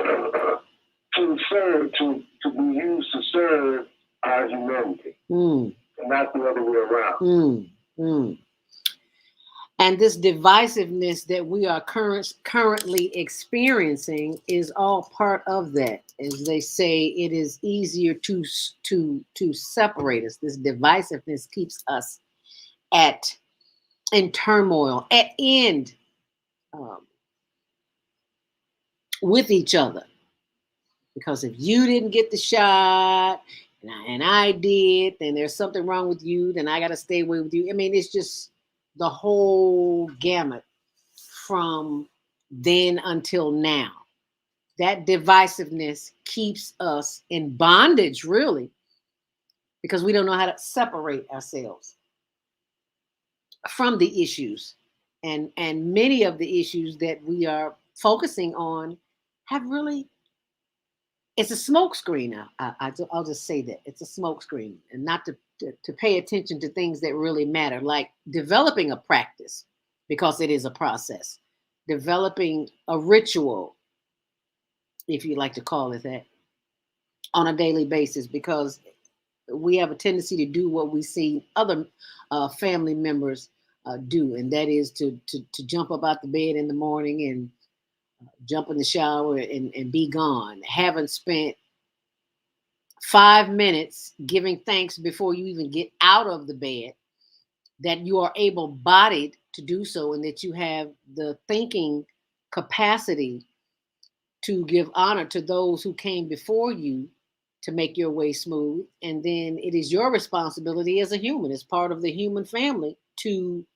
to serve, to be used to serve our humanity, and not the other way around. And this divisiveness that we are currently experiencing is all part of that. As they say, it is easier to separate us. This divisiveness keeps us in turmoil, at end with each other. Because if you didn't get the shot and I did, then there's something wrong with you, then I got to stay away with you. I mean, it's just the whole gamut from then until now. That divisiveness keeps us in bondage, really, because we don't know how to separate ourselves from the issues. And many of the issues that we are focusing on have really, it's a smokescreen now. I'll just say that. It's a smokescreen, and not to pay attention to things that really matter, like developing a practice, because it is a process. Developing a ritual, if you like to call it that, on a daily basis, because we have a tendency to do what we see other family members do, and that is to jump up out the bed in the morning and jump in the shower and be gone. Haven't spent 5 minutes giving thanks before you even get out of the bed, that you are able-bodied to do so, and that you have the thinking capacity to give honor to those who came before you to make your way smooth. And then it is your responsibility as a human, as part of the human family, to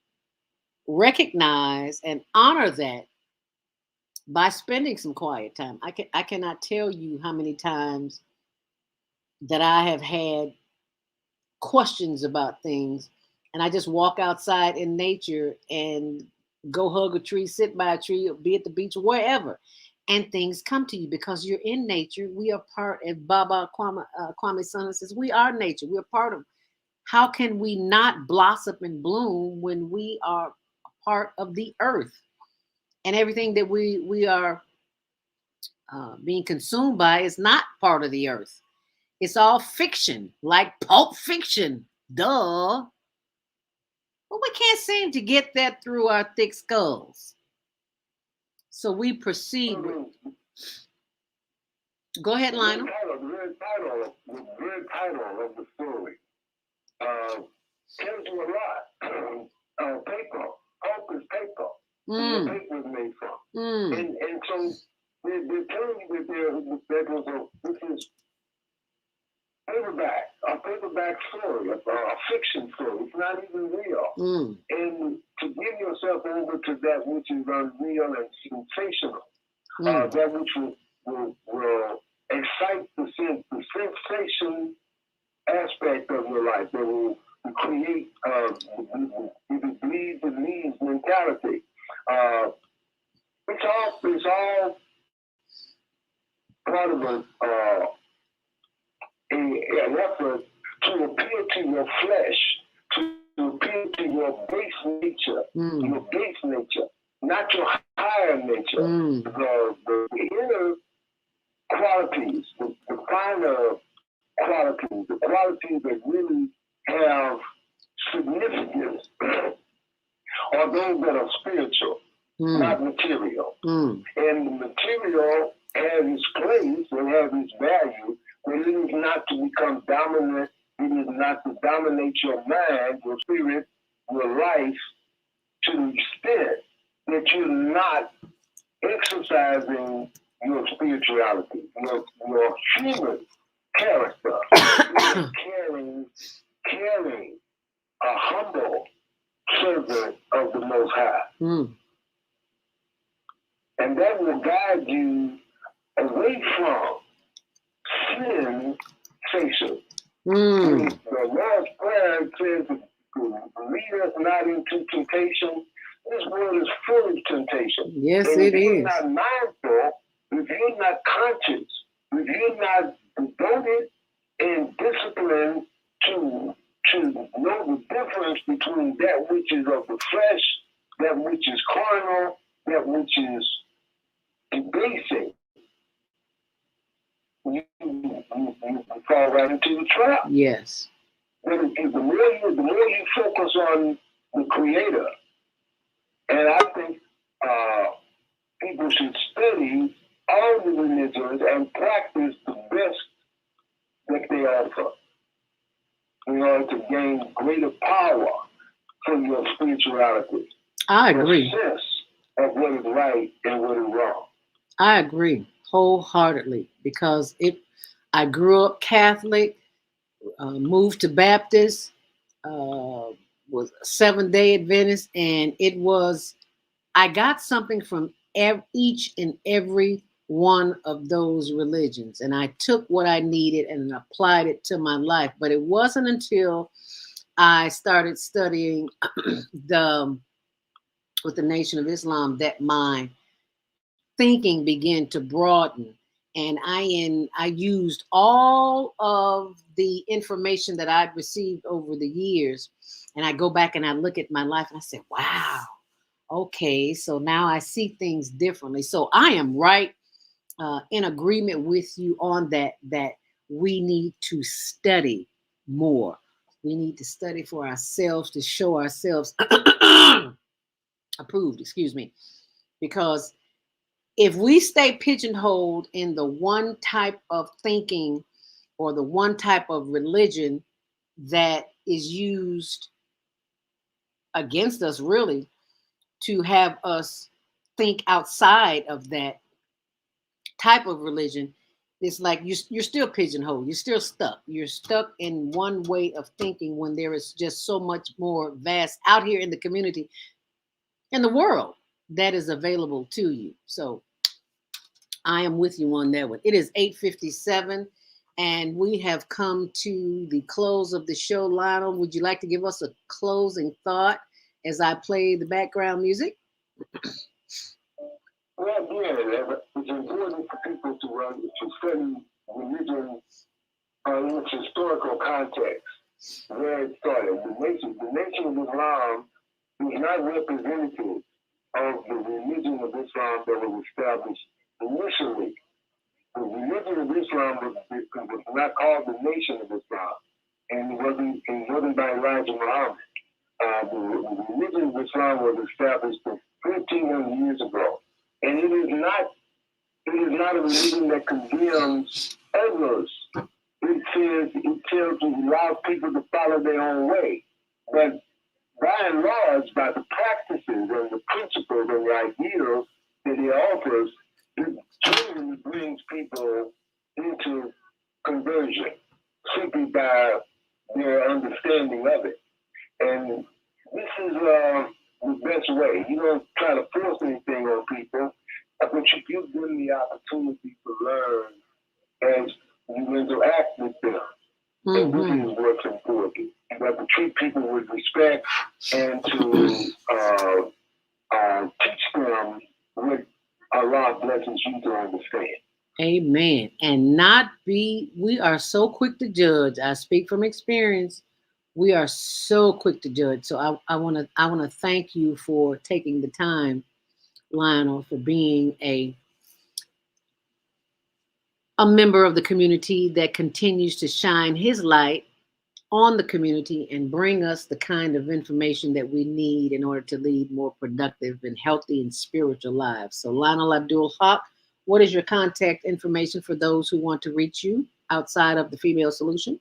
recognize and honor that by spending some quiet time. I cannot tell you how many times that I have had questions about things, and I just walk outside in nature and go hug a tree, sit by a tree, or be at the beach, wherever, and things come to you because you're in nature. We are part, as Baba Kwame Sana says, we are nature. We're part of. How can we not blossom and bloom when we are part of the earth? And everything that we are being consumed by is not part of the earth. It's all fiction, like Pulp Fiction. Duh. But we can't seem to get that through our thick skulls. So we proceed with... Go ahead, Lionel. The very title of the story tells you a lot. Paper. Hope is paper. Where paper is made from. And so they're telling you that this is a paperback story, a fiction story. It's not even real. And to give yourself over to that which is unreal and sensational, that which will excite the sensation aspect of your life, that will create the bleeds and leaves mentality. It's all part of an effort to appeal to your flesh, to appeal to your base nature, not your higher nature. The inner qualities, the finer qualities, the qualities that really have significance are those that are spiritual, not material. And the material has its place and has its value, but it is not to become dominant. It is not to dominate your mind, your spirit, your life, to the extent that you're not exercising your spirituality, your human character, caring, a humble servant of the Most High. And that will guide you away from sensation. The Lord's Prayer says, lead us not into temptation. This world is full of temptation. Yes, and it if is. you're not mindful, if you're not conscious, if you're not devoted and disciplined to know the difference between that which is of the flesh that which is carnal, that which is debasing, you fall right into the trap. Yes. The more you focus on the Creator, and I think people should study all the religions and practice the best that they offer in order to gain greater power for your spirituality. I agree. A sense of what is right and what is wrong. I agree wholeheartedly because I grew up Catholic, moved to Baptist, was a Seventh-day Adventist, and I got something from each and every one of those religions, and I took what I needed and applied it to my life. But it wasn't until I started studying with the Nation of Islam that my thinking began to broaden, and I used all of the information that I'd received over the years, and I go back and I look at my life and I say, wow, okay, so now I see things differently. So I am right in agreement with you on that we need to study more. We need to study for ourselves to show ourselves approved, excuse me, because if we stay pigeonholed in the one type of thinking or the one type of religion that is used against us, really, to have us think outside of that type of religion, it's like you're still pigeonholed. You're still stuck. You're stuck in one way of thinking when there is just so much more vast out here in the community, in the world, that is available to you. So I am with you on that one. It is 8:57, and we have come to the close of the show. Lionel, would you like to give us a closing thought as I play the background music? Well, yeah, it's important for people to study religion in its historical context, where it started. The Nation of Islam is not representative of the religion of Islam that was established initially. The religion of Islam was not called the Nation of Islam, and it wasn't by Elijah Muhammad. The religion of Islam was established 1,500 years ago, and it is not a religion that condemns others. It tells you allows people to follow their own way, but by and large, by the practices and the principles and the ideals that it offers, it truly brings people into conversion simply by their understanding of it. And this is the best way. You don't try to force anything on people, but you give them the opportunity to learn as you interact with them. And this is what's important. You have to treat people with respect and to teach them what Allah blesses you to understand. Amen. And we are so quick to judge. I speak from experience. We are so quick to judge. So I want to thank you for taking the time, Lionel, for being a member of the community that continues to shine his light on the community and bring us the kind of information that we need in order to lead more productive and healthy and spiritual lives. So Lionel Abdul Haqq, what is your contact information for those who want to reach you outside of the Female Solution?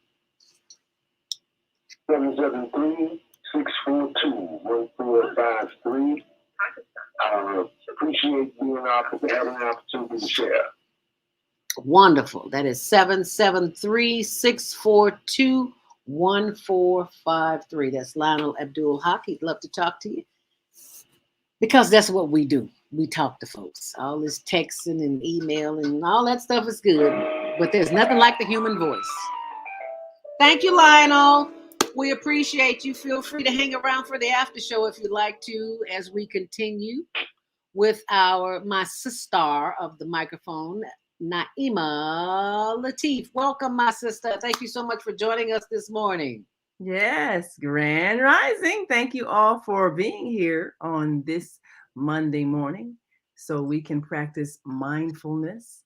773-642-1453. Appreciate having an opportunity to share. Wonderful. That is 773-642-1453. That's Lionel Abdul Haqq. He'd love to talk to you because that's what we do. We talk to folks. All this texting and email and all that stuff is good, but there's nothing like the human voice. Thank you, Lionel. We appreciate you. Feel free to hang around for the after show if you'd like to, as we continue with my sister of the microphone, Naima Latif. Welcome, my sister. Thank you so much for joining us this morning. Yes, Grand Rising. Thank you all for being here on this Monday morning so we can practice mindfulness.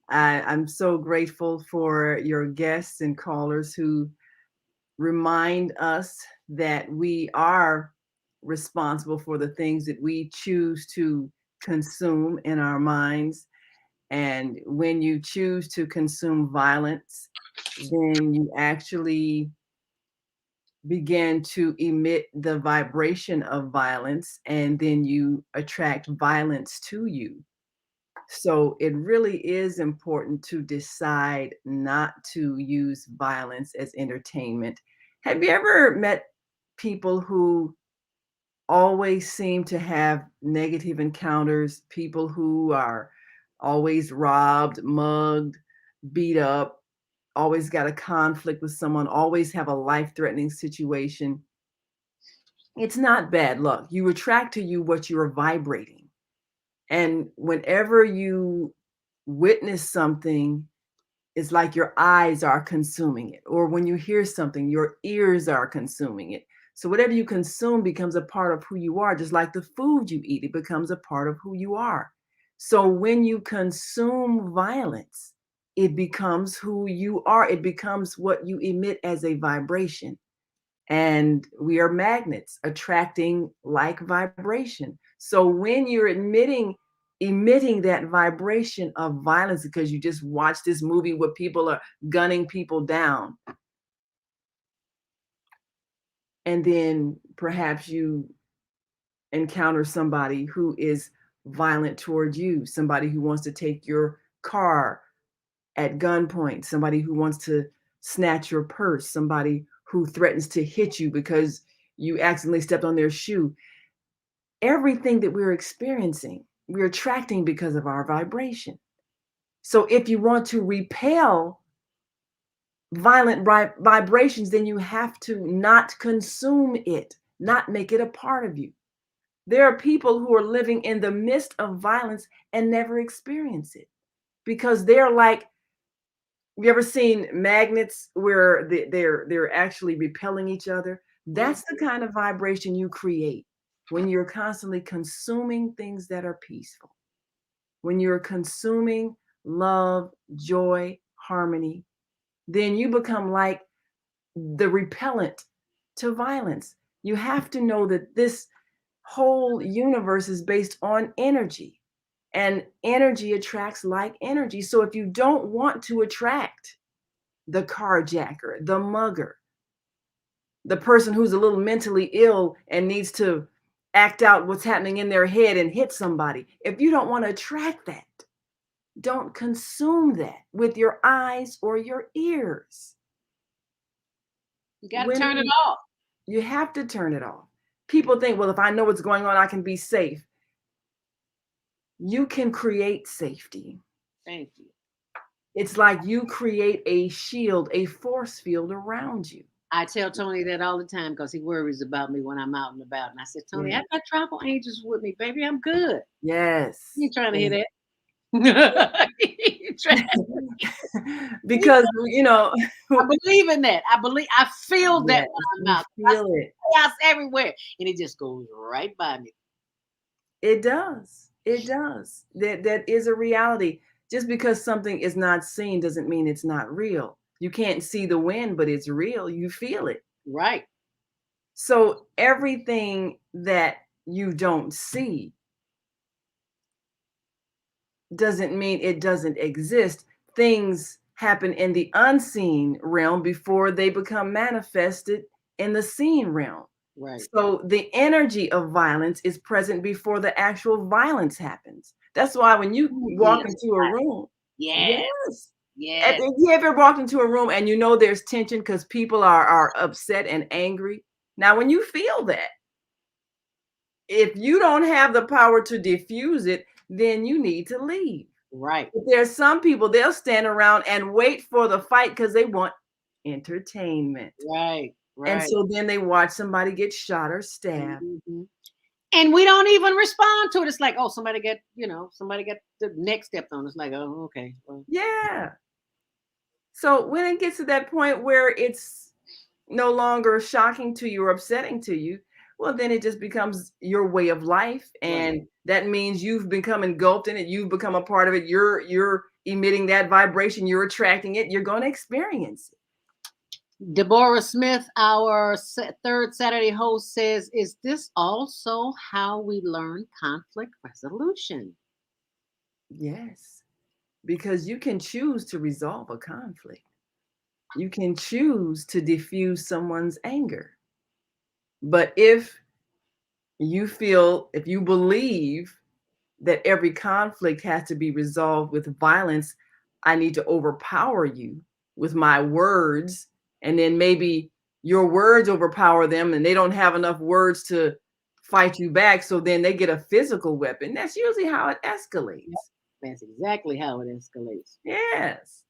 I'm so grateful for your guests and callers who remind us that we are responsible for the things that we choose to consume in our minds. And when you choose to consume violence, then you actually begin to emit the vibration of violence, and then you attract violence to you. So it really is important to decide not to use violence as entertainment. Have you ever met people who always seem to have negative encounters, people who are always robbed, mugged, beat up, always got a conflict with someone, always have a life-threatening situation? It's not bad luck. You attract to you what you're vibrating. And whenever you witness something, it's like your eyes are consuming it. Or when you hear something, your ears are consuming it. So whatever you consume becomes a part of who you are, just like the food you eat, it becomes a part of who you are. So when you consume violence, it becomes who you are. It becomes what you emit as a vibration. And we are magnets attracting like vibration. So when you're emitting that vibration of violence because you just watched this movie where people are gunning people down, and then perhaps you encounter somebody who is violent towards you, somebody who wants to take your car at gunpoint, somebody who wants to snatch your purse, somebody who threatens to hit you because you accidentally stepped on their shoe. Everything that we're experiencing, we're attracting because of our vibration. So if you want to repel violent vibrations, then you have to not consume it, not make it a part of you. There are people who are living in the midst of violence and never experience it because they're like, you ever seen magnets where they're actually repelling each other? That's the kind of vibration you create when you're constantly consuming things that are peaceful. When you're consuming love, joy, harmony, then you become like the repellent to violence. You have to know that this whole universe is based on energy, and energy attracts like energy. So if you don't want to attract the carjacker, the mugger, the person who's a little mentally ill and needs to act out what's happening in their head and hit somebody, if you don't want to attract that, don't consume that with your eyes or your ears. You got to turn it off. You have to turn it off. People think, well, if I know what's going on, I can be safe. You can create safety. Thank you. It's like you create a shield, a force field around you. I tell Tony that all the time because he worries about me when I'm out and about. And I said, Tony, I got travel angels with me, baby. I'm good. Yes. You ain't trying to hear that. Because I believe in that. I feel that when I'm out. Feel it. Chaos everywhere. And it just goes right by me. It does. It does. That is a reality. Just because something is not seen doesn't mean it's not real. You can't see the wind, but it's real. You feel it. Right. So everything that you don't see doesn't mean it doesn't exist. Things happen in the unseen realm before they become manifested in the seen realm. Right. So the energy of violence is present before the actual violence happens. That's why when you walk into a room, yes. Have you ever walked into a room and there's tension because people are upset and angry? Now, when you feel that, if you don't have the power to diffuse it, then you need to leave. Right. But there's some people, they'll stand around and wait for the fight because they want entertainment. Right. And so then they watch somebody get shot or stabbed. Mm-hmm. And we don't even respond to it. It's like, oh, somebody got the neck stepped on. It's like, oh, okay. Well. Yeah. So when it gets to that point where it's no longer shocking to you or upsetting to you, well, then it just becomes your way of life. And that means you've become engulfed in it. You've become a part of it. You're emitting that vibration. You're attracting it. You're going to experience it. Deborah Smith, our third Saturday host, says, is this also how we learn conflict resolution? Yes, because you can choose to resolve a conflict. You can choose to diffuse someone's anger. But if you believe that every conflict has to be resolved with violence, I need to overpower you with my words, and then maybe your words overpower them and they don't have enough words to fight you back, so then they get a physical weapon. That's usually how it escalates. That's exactly how it escalates. Yes.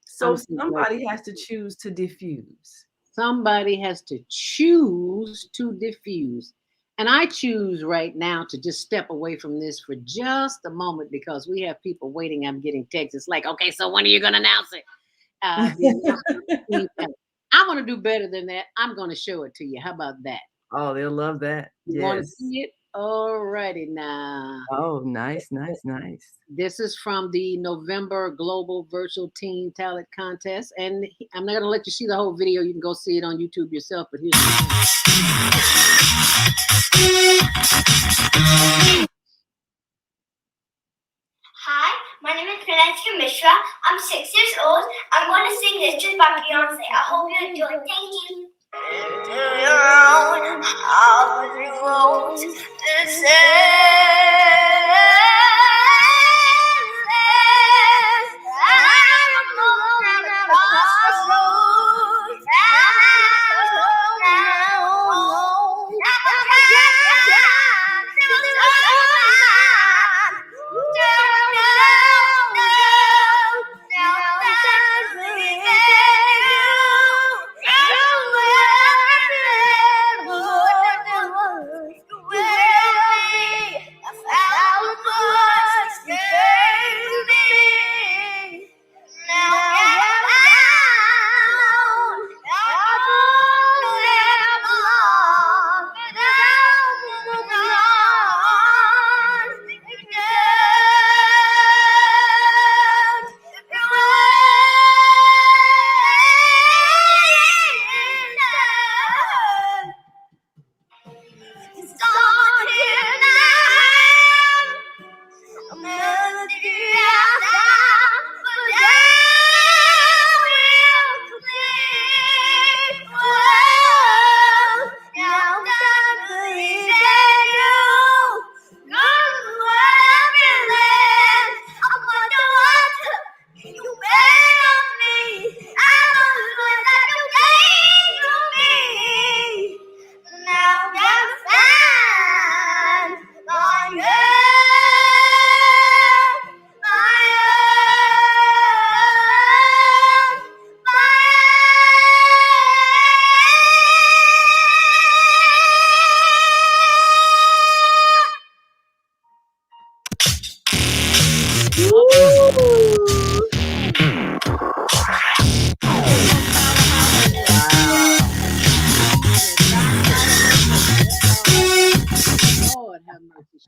So somebody has to choose to diffuse. Somebody has to choose to diffuse. And I choose right now to just step away from this for just a moment because we have people waiting. I'm getting texts. It's like, okay, so when are you going to announce it? I'm going to do better than that. I'm going to show it to you. How about that? Oh, they'll love that. You want to see it? Alrighty now. Oh, nice, nice, nice. This is from the November Global Virtual Teen Talent Contest. And I'm not going to let you see the whole video. You can go see it on YouTube yourself. But here's Hi, my name is Pranayati Mishra. I'm 6 years old. I'm going to sing this just by Beyonce. I hope you enjoy. Thank you. How you want to say I'm alone at a crossroads.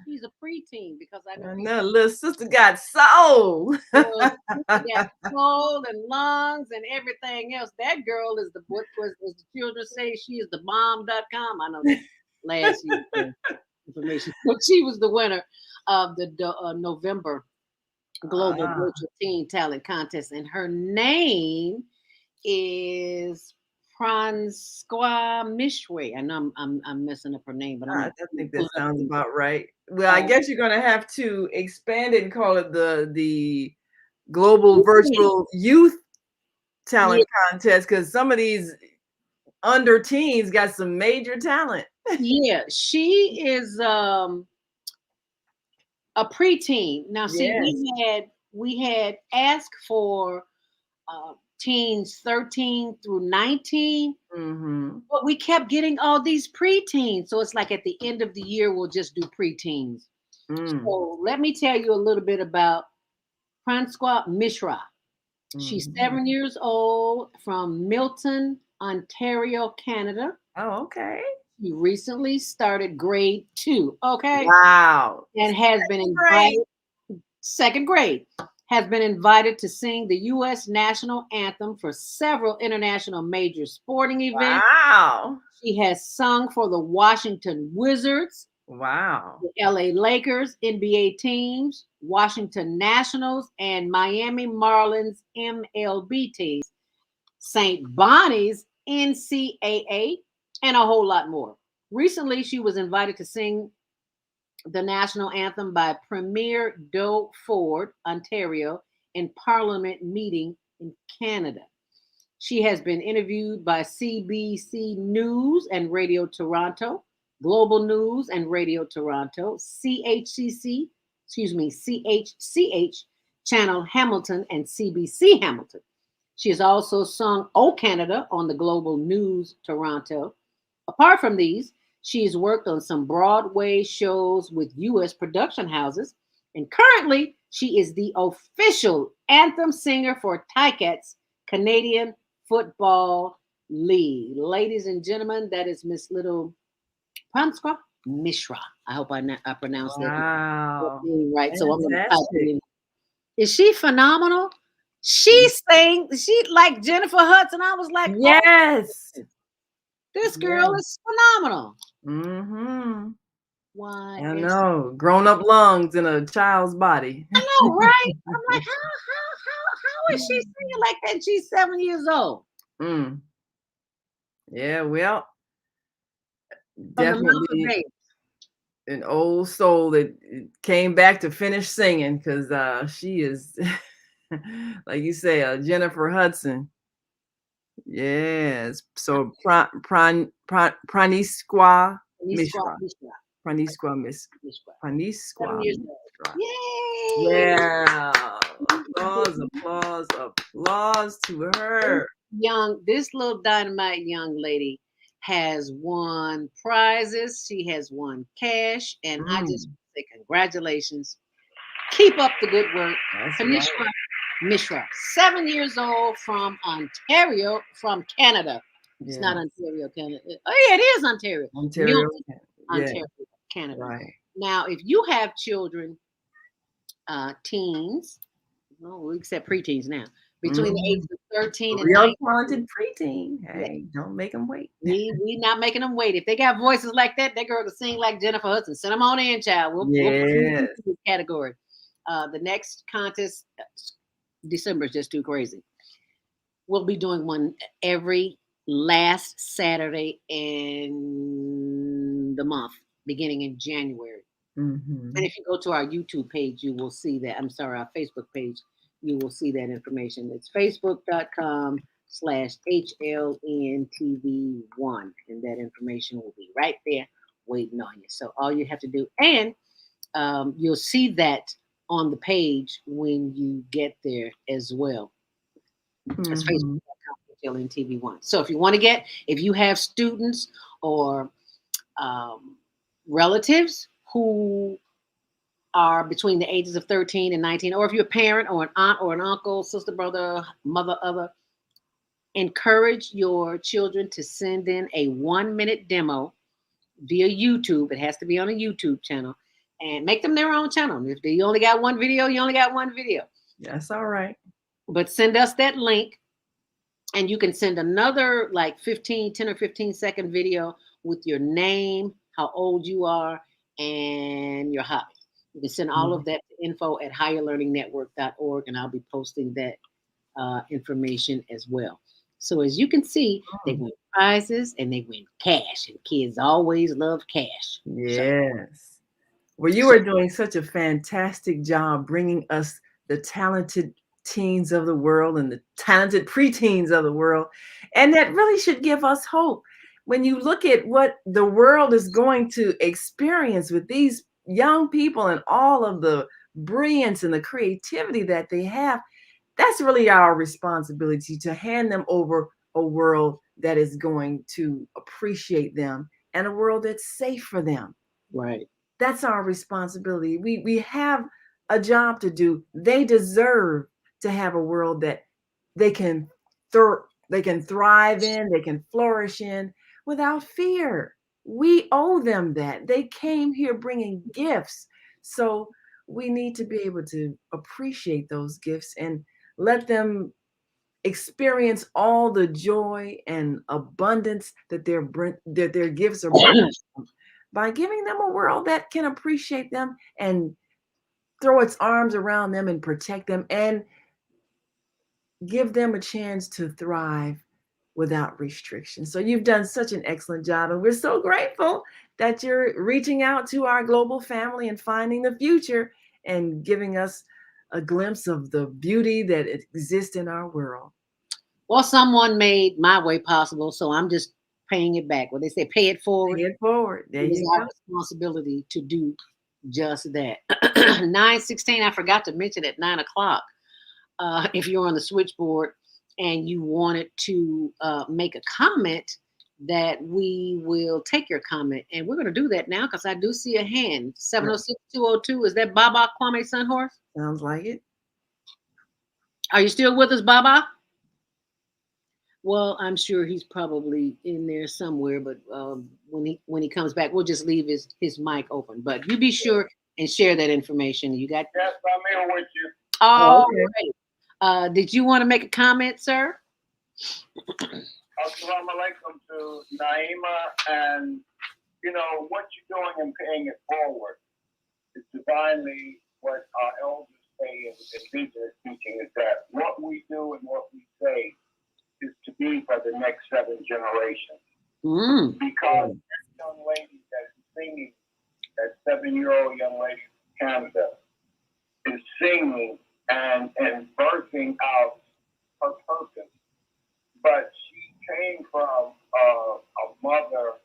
She's a preteen because I know little sister got soul. Got soul and lungs and everything else. That girl is the what was the children say she is the bomb.com. I know that last year information, but she was the winner of the November Global Virtual Teen Talent Contest, and her name is Francois Mishwe. I know I'm messing up her name, but I think that sounds about right. Well, I guess you're going to have to expand it and call it the Global Virtual Youth Talent Contest, because some of these under teens got some major talent. Yeah, she is a preteen. Now, see, we had asked for teens 13 through 19, but we kept getting all these preteens. So it's like at the end of the year, we'll just do preteens. So let me tell you a little bit about Francois Mishra. She's 7 years old, from Milton, Ontario, Canada. Oh, okay. She recently started grade 2. Okay. Wow. And has been invited, second grade, has been invited to sing the U.S. national anthem for several international major sporting events. Wow. She has sung for the Washington Wizards, Wow. the LA Lakers, NBA teams, Washington Nationals, and Miami Marlins MLB teams, St. Bonnie's NCAA, and a whole lot more. Recently, she was invited to sing the national anthem by Premier Doe Ford, Ontario, in Parliament meeting in Canada. She has been interviewed by CBC News and Radio Toronto, Global News and Radio Toronto, CHCH Channel Hamilton, and CBC Hamilton. She has also sung O Canada on the Global News Toronto. Apart from these, she has worked on some Broadway shows with U.S. production houses, and currently she is the official anthem singer for Ticats Canadian Football League. Ladies and gentlemen, that is Miss Little Pranska Mishra. I hope I pronounced that right. So I'm going to type it in. Is she phenomenal? She sang, she like Jennifer Hudson. I was like, yes. Oh, this girl is phenomenal. Mm-hmm. Why? I know. Grown-up lungs in a child's body. I know, right? I'm like, how is she singing like that? She's 7 years old. Mm. Yeah, well, definitely an old soul that came back to finish singing, because she is, like you say, Jennifer Hudson. Yes. So Pranisqua Mishra. Pranisqua Mishra. Yay! Yeah. Applause to her. This little dynamite young lady has won prizes. She has won cash, and I just say congratulations. Keep up the good work. Pranisqua Mishra, 7 years old, from Ontario, from Canada. It's not Ontario, Canada. Oh, yeah, it is Ontario. Ontario, Canada. Right. Now, if you have children, teens, well, except preteens now, between the ages of 13 and 19. Talented preteen. Hey, don't make them wait. We not making them wait. If they got voices like that girl can sing like Jennifer Hudson. Send them on in, child. We'll put them in this category. The next contest, December is just too crazy. We'll be doing one every last Saturday in the month, beginning in January. Mm-hmm. And if you go to our YouTube page, you will see that. I'm sorry, our Facebook page, you will see that information. It's facebook.com/HLNTV1. And that information will be right there waiting on you. So all you have to do, and you'll see that on the page when you get there as well. It's facebook.com/HLNTV1. So if you want to if you have students or relatives who are between the ages of 13 and 19, or if you're a parent or an aunt or an uncle, sister, brother, mother, other, encourage your children to send in a 1-minute demo via YouTube. It has to be on a YouTube channel, and make them their own channel. If you only got one video, you only got one video. That's all right. But send us that link, and you can send another like 10 or 15 second video with your name, how old you are, and your hobby. You can send all of that to info@higherlearningnetwork.org, and I'll be posting that information as well. So as you can see, they win prizes and they win cash, and kids always love cash. Yes. Well, you are doing such a fantastic job bringing us the talented teens of the world and the talented preteens of the world. And that really should give us hope. When you look at what the world is going to experience with these young people and all of the brilliance and the creativity that they have, that's really our responsibility, to hand them over a world that is going to appreciate them and a world that's safe for them. Right. That's our responsibility. We have a job to do. They deserve to have a world that they can thrive in, they can flourish in without fear. We owe them that. They came here bringing gifts. So we need to be able to appreciate those gifts and let them experience all the joy and abundance that their gifts are bringing by giving them a world that can appreciate them and throw its arms around them and protect them and give them a chance to thrive without restriction. So you've done such an excellent job, and we're so grateful that you're reaching out to our global family and finding the future and giving us a glimpse of the beauty that exists in our world. Well, someone made my way possible, so I'm just paying it back. Well, they say pay it forward. Pay it forward. There It is you our go. responsibility to do just that. 9:16, I forgot to mention at 9 o'clock. If you're on the switchboard and you wanted to make a comment, that we will take your comment. And we're going to do that now because I do see a hand. 706-202. Is that Baba Kwame Sunhorse? Sounds like it. Are you still with us, Baba? Well, I'm sure he's probably in there somewhere, but when he comes back, we'll just leave his mic open. But you be sure and share that information. You got? Yes, I'm here with you. Oh, Okay. great. Did you want to make a comment, sir? Assalamu alaikum to Naima, and what you're doing and paying it forward is divinely what our elders say in indigenous teaching is that what we do and what we say is to be for the next 7 generations. Because this young lady that is singing, that 7-year-old young lady from Canada, is singing and birthing out her purpose. But she came from a mother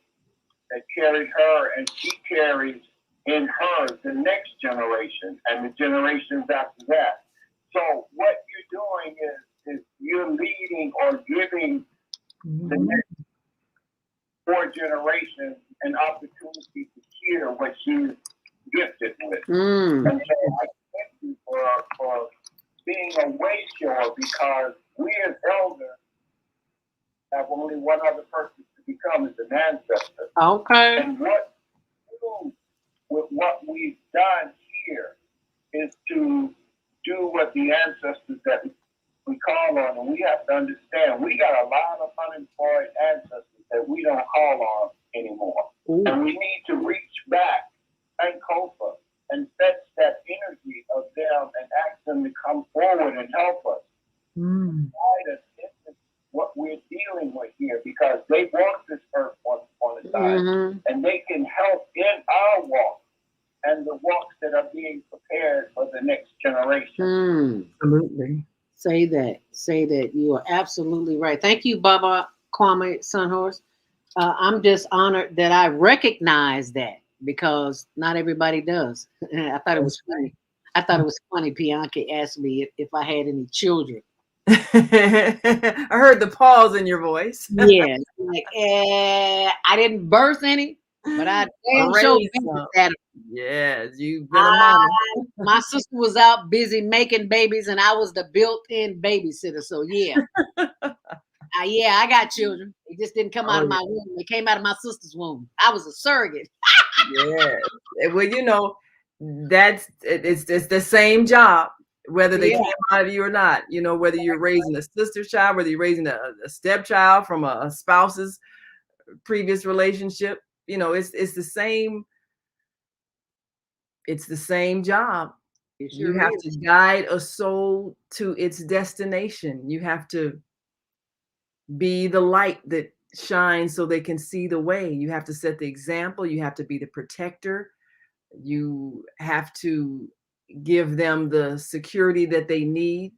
that carried her, and she carries in her the next generation and the generations after that. So what you're doing is you're leading or giving the next 4 generations an opportunity to hear what she's gifted with. And so I thank you for being a way shower, because we as elders have only one other person to become as an ancestor. Okay. And what we do with what we've done here is to do what the ancestors that we call on, and we have to understand we got a lot of unemployed ancestors that we don't call on anymore. Ooh. And we need to reach back and Kofa and fetch that energy of them and ask them to come forward and help us. Guide us into what we're dealing with here, because they walk this earth once upon a time, and they can help in our walk and the walks that are being prepared for the next generation. Absolutely. Say that. You are absolutely right. Thank you, Baba Kwame Sunhorse. I'm just honored that I recognize that, because not everybody does. I thought it was funny. I thought it was funny. Bianca asked me if I had any children. I heard the pause in your voice. Yeah, like I didn't birth any, but I damn sure Raised some. that. Yes, you've been a mama. My sister was out busy making babies, and I was the built-in babysitter. So yeah, I got children. They just didn't come out of my womb. They came out of my sister's womb. I was a surrogate. Yeah. Well, it's the same job, whether they came out of you or not. Whether you're raising a sister child, whether you're raising a stepchild from a spouse's previous relationship. It's the same. It's the same job. You have to guide a soul to its destination. You have to be the light that shines so they can see the way. You have to set the example. You have to be the protector. You have to give them the security that they need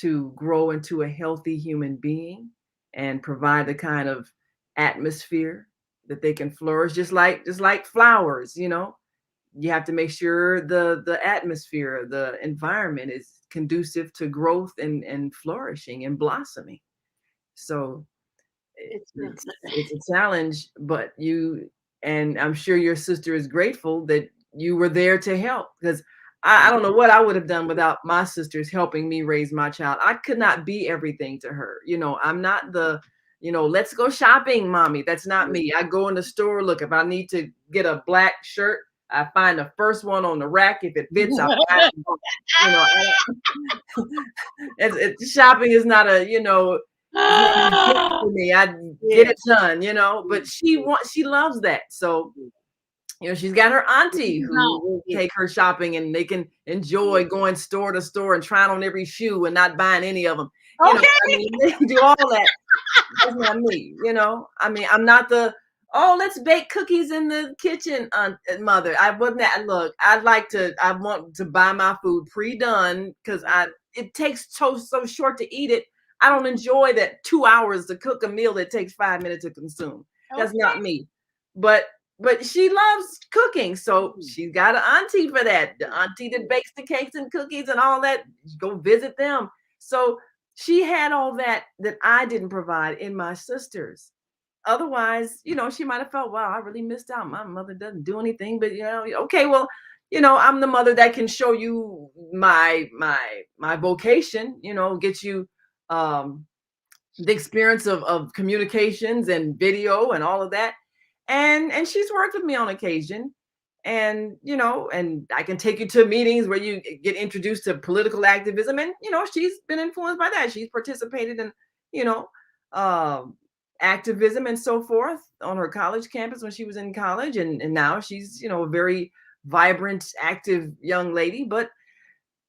to grow into a healthy human being and provide the kind of atmosphere that they can flourish, just like flowers. You have to make sure the atmosphere, the environment is conducive to growth and flourishing and blossoming. So it's a challenge, but and I'm sure your sister is grateful that you were there to help, because I don't know what I would have done without my sisters helping me raise my child. I could not be everything to her. I'm not the, let's go shopping, mommy. That's not me. I go in the store. Look, if I need to get a black shirt, I find the first one on the rack. If it fits, I buy it. Shopping is not a, for me. I get it done, but she loves that. So, she's got her auntie who will take her shopping, and they can enjoy going store to store and trying on every shoe and not buying any of them. They do all that. That's not me, I'm not the, let's bake cookies in the kitchen, mother. I wouldn't. Look, I want to buy my food pre-done because it takes so short to eat it. I don't enjoy that 2 hours to cook a meal that takes 5 minutes to consume. That's not me. But she loves cooking, so she's got an auntie for that. The auntie that bakes the cakes and cookies and all that. Go visit them. So she had all that I didn't provide in my sisters. Otherwise, she might have felt, wow, I really missed out. My mother doesn't do anything, but okay, well, I'm the mother that can show you my vocation, get you the experience of communications and video and all of that. And she's worked with me on occasion. And and I can take you to meetings where you get introduced to political activism, and she's been influenced by that. She's participated in activism and so forth on her college campus when she was in college, and now she's a very vibrant, active young lady. But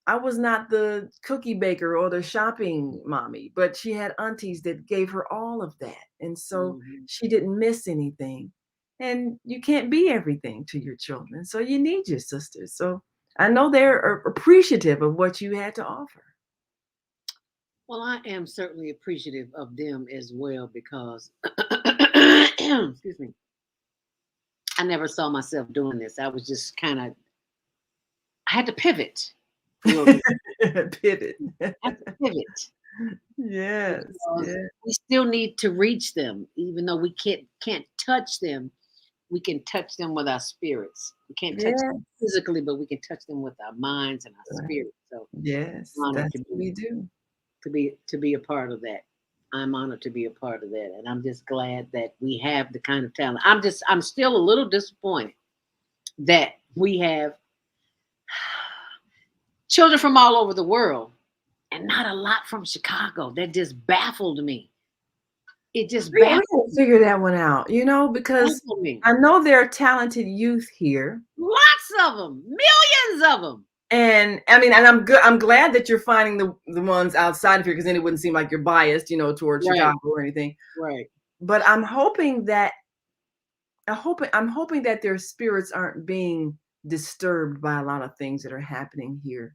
I was not the cookie baker or the shopping mommy, but she had aunties that gave her all of that, and so she didn't miss anything. And you can't be everything to your children. So you need your sisters. So I know they're appreciative of what you had to offer. Well, I am certainly appreciative of them as well because, excuse me, I never saw myself doing this. I was just I had to pivot. Pivot. I had to pivot. Yes. We still need to reach them, even though we can't touch them. We can touch them with our spirits. We can't touch them physically, but we can touch them with our minds and our spirits. So yes, that's what we do. To be a part of that. I'm honored to be a part of that. And I'm just glad that we have the kind of talent. I'm still a little disappointed that we have children from all over the world and not a lot from Chicago. That just baffled me. It just baffled me. Figure that one out, because I know there are talented youth here. Lots of them, millions of them. And I'm good. I'm glad that you're finding the ones outside of here, because then it wouldn't seem like you're biased, towards Chicago or anything. Right. But I'm hoping that their spirits aren't being disturbed by a lot of things that are happening here.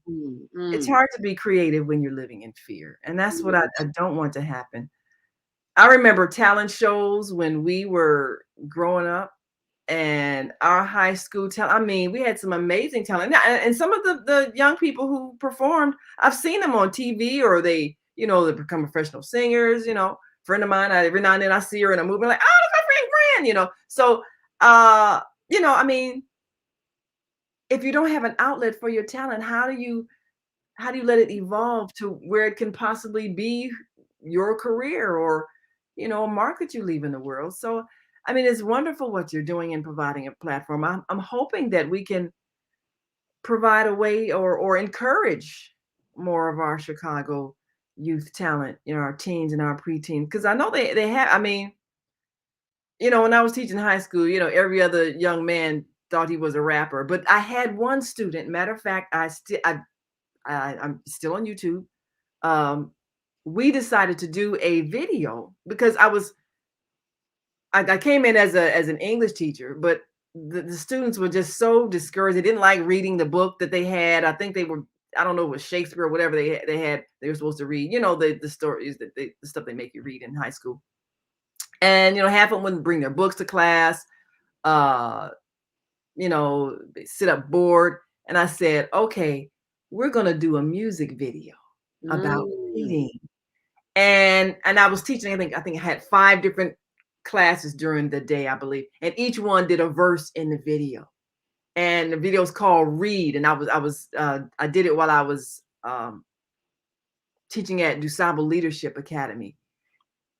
It's hard to be creative when you're living in fear, and that's what I don't want to happen. I remember talent shows when we were growing up, and our high school talent. We had some amazing talent, and some of the young people who performed, I've seen them on TV, or they become professional singers. Friend of mine, every now and then I see her in a movie, like, oh, look, my friend. So if you don't have an outlet for your talent, how do you let it evolve to where it can possibly be your career, or a mark that you leave in the world? So it's wonderful what you're doing in providing a platform. I'm hoping that we can provide a way or encourage more of our Chicago youth talent, our teens and our preteens, because I know they have. When I was teaching high school, every other young man thought he was a rapper, but I had one student. Matter of fact, I'm still on YouTube. We decided to do a video because I came in as an English teacher, but the students were just so discouraged. They didn't like reading the book that they had. I think they were, I don't know, it was Shakespeare or whatever they were supposed to read. The stories the stuff they make you read in high school. And half of them wouldn't bring their books to class. They sit up bored. And I said, okay, we're gonna do a music video about reading. And I was teaching, I think I had 5 different classes during the day, I believe, and each one did a verse in the video. and the video is called Read. And I did it while I was teaching at DuSable Leadership Academy.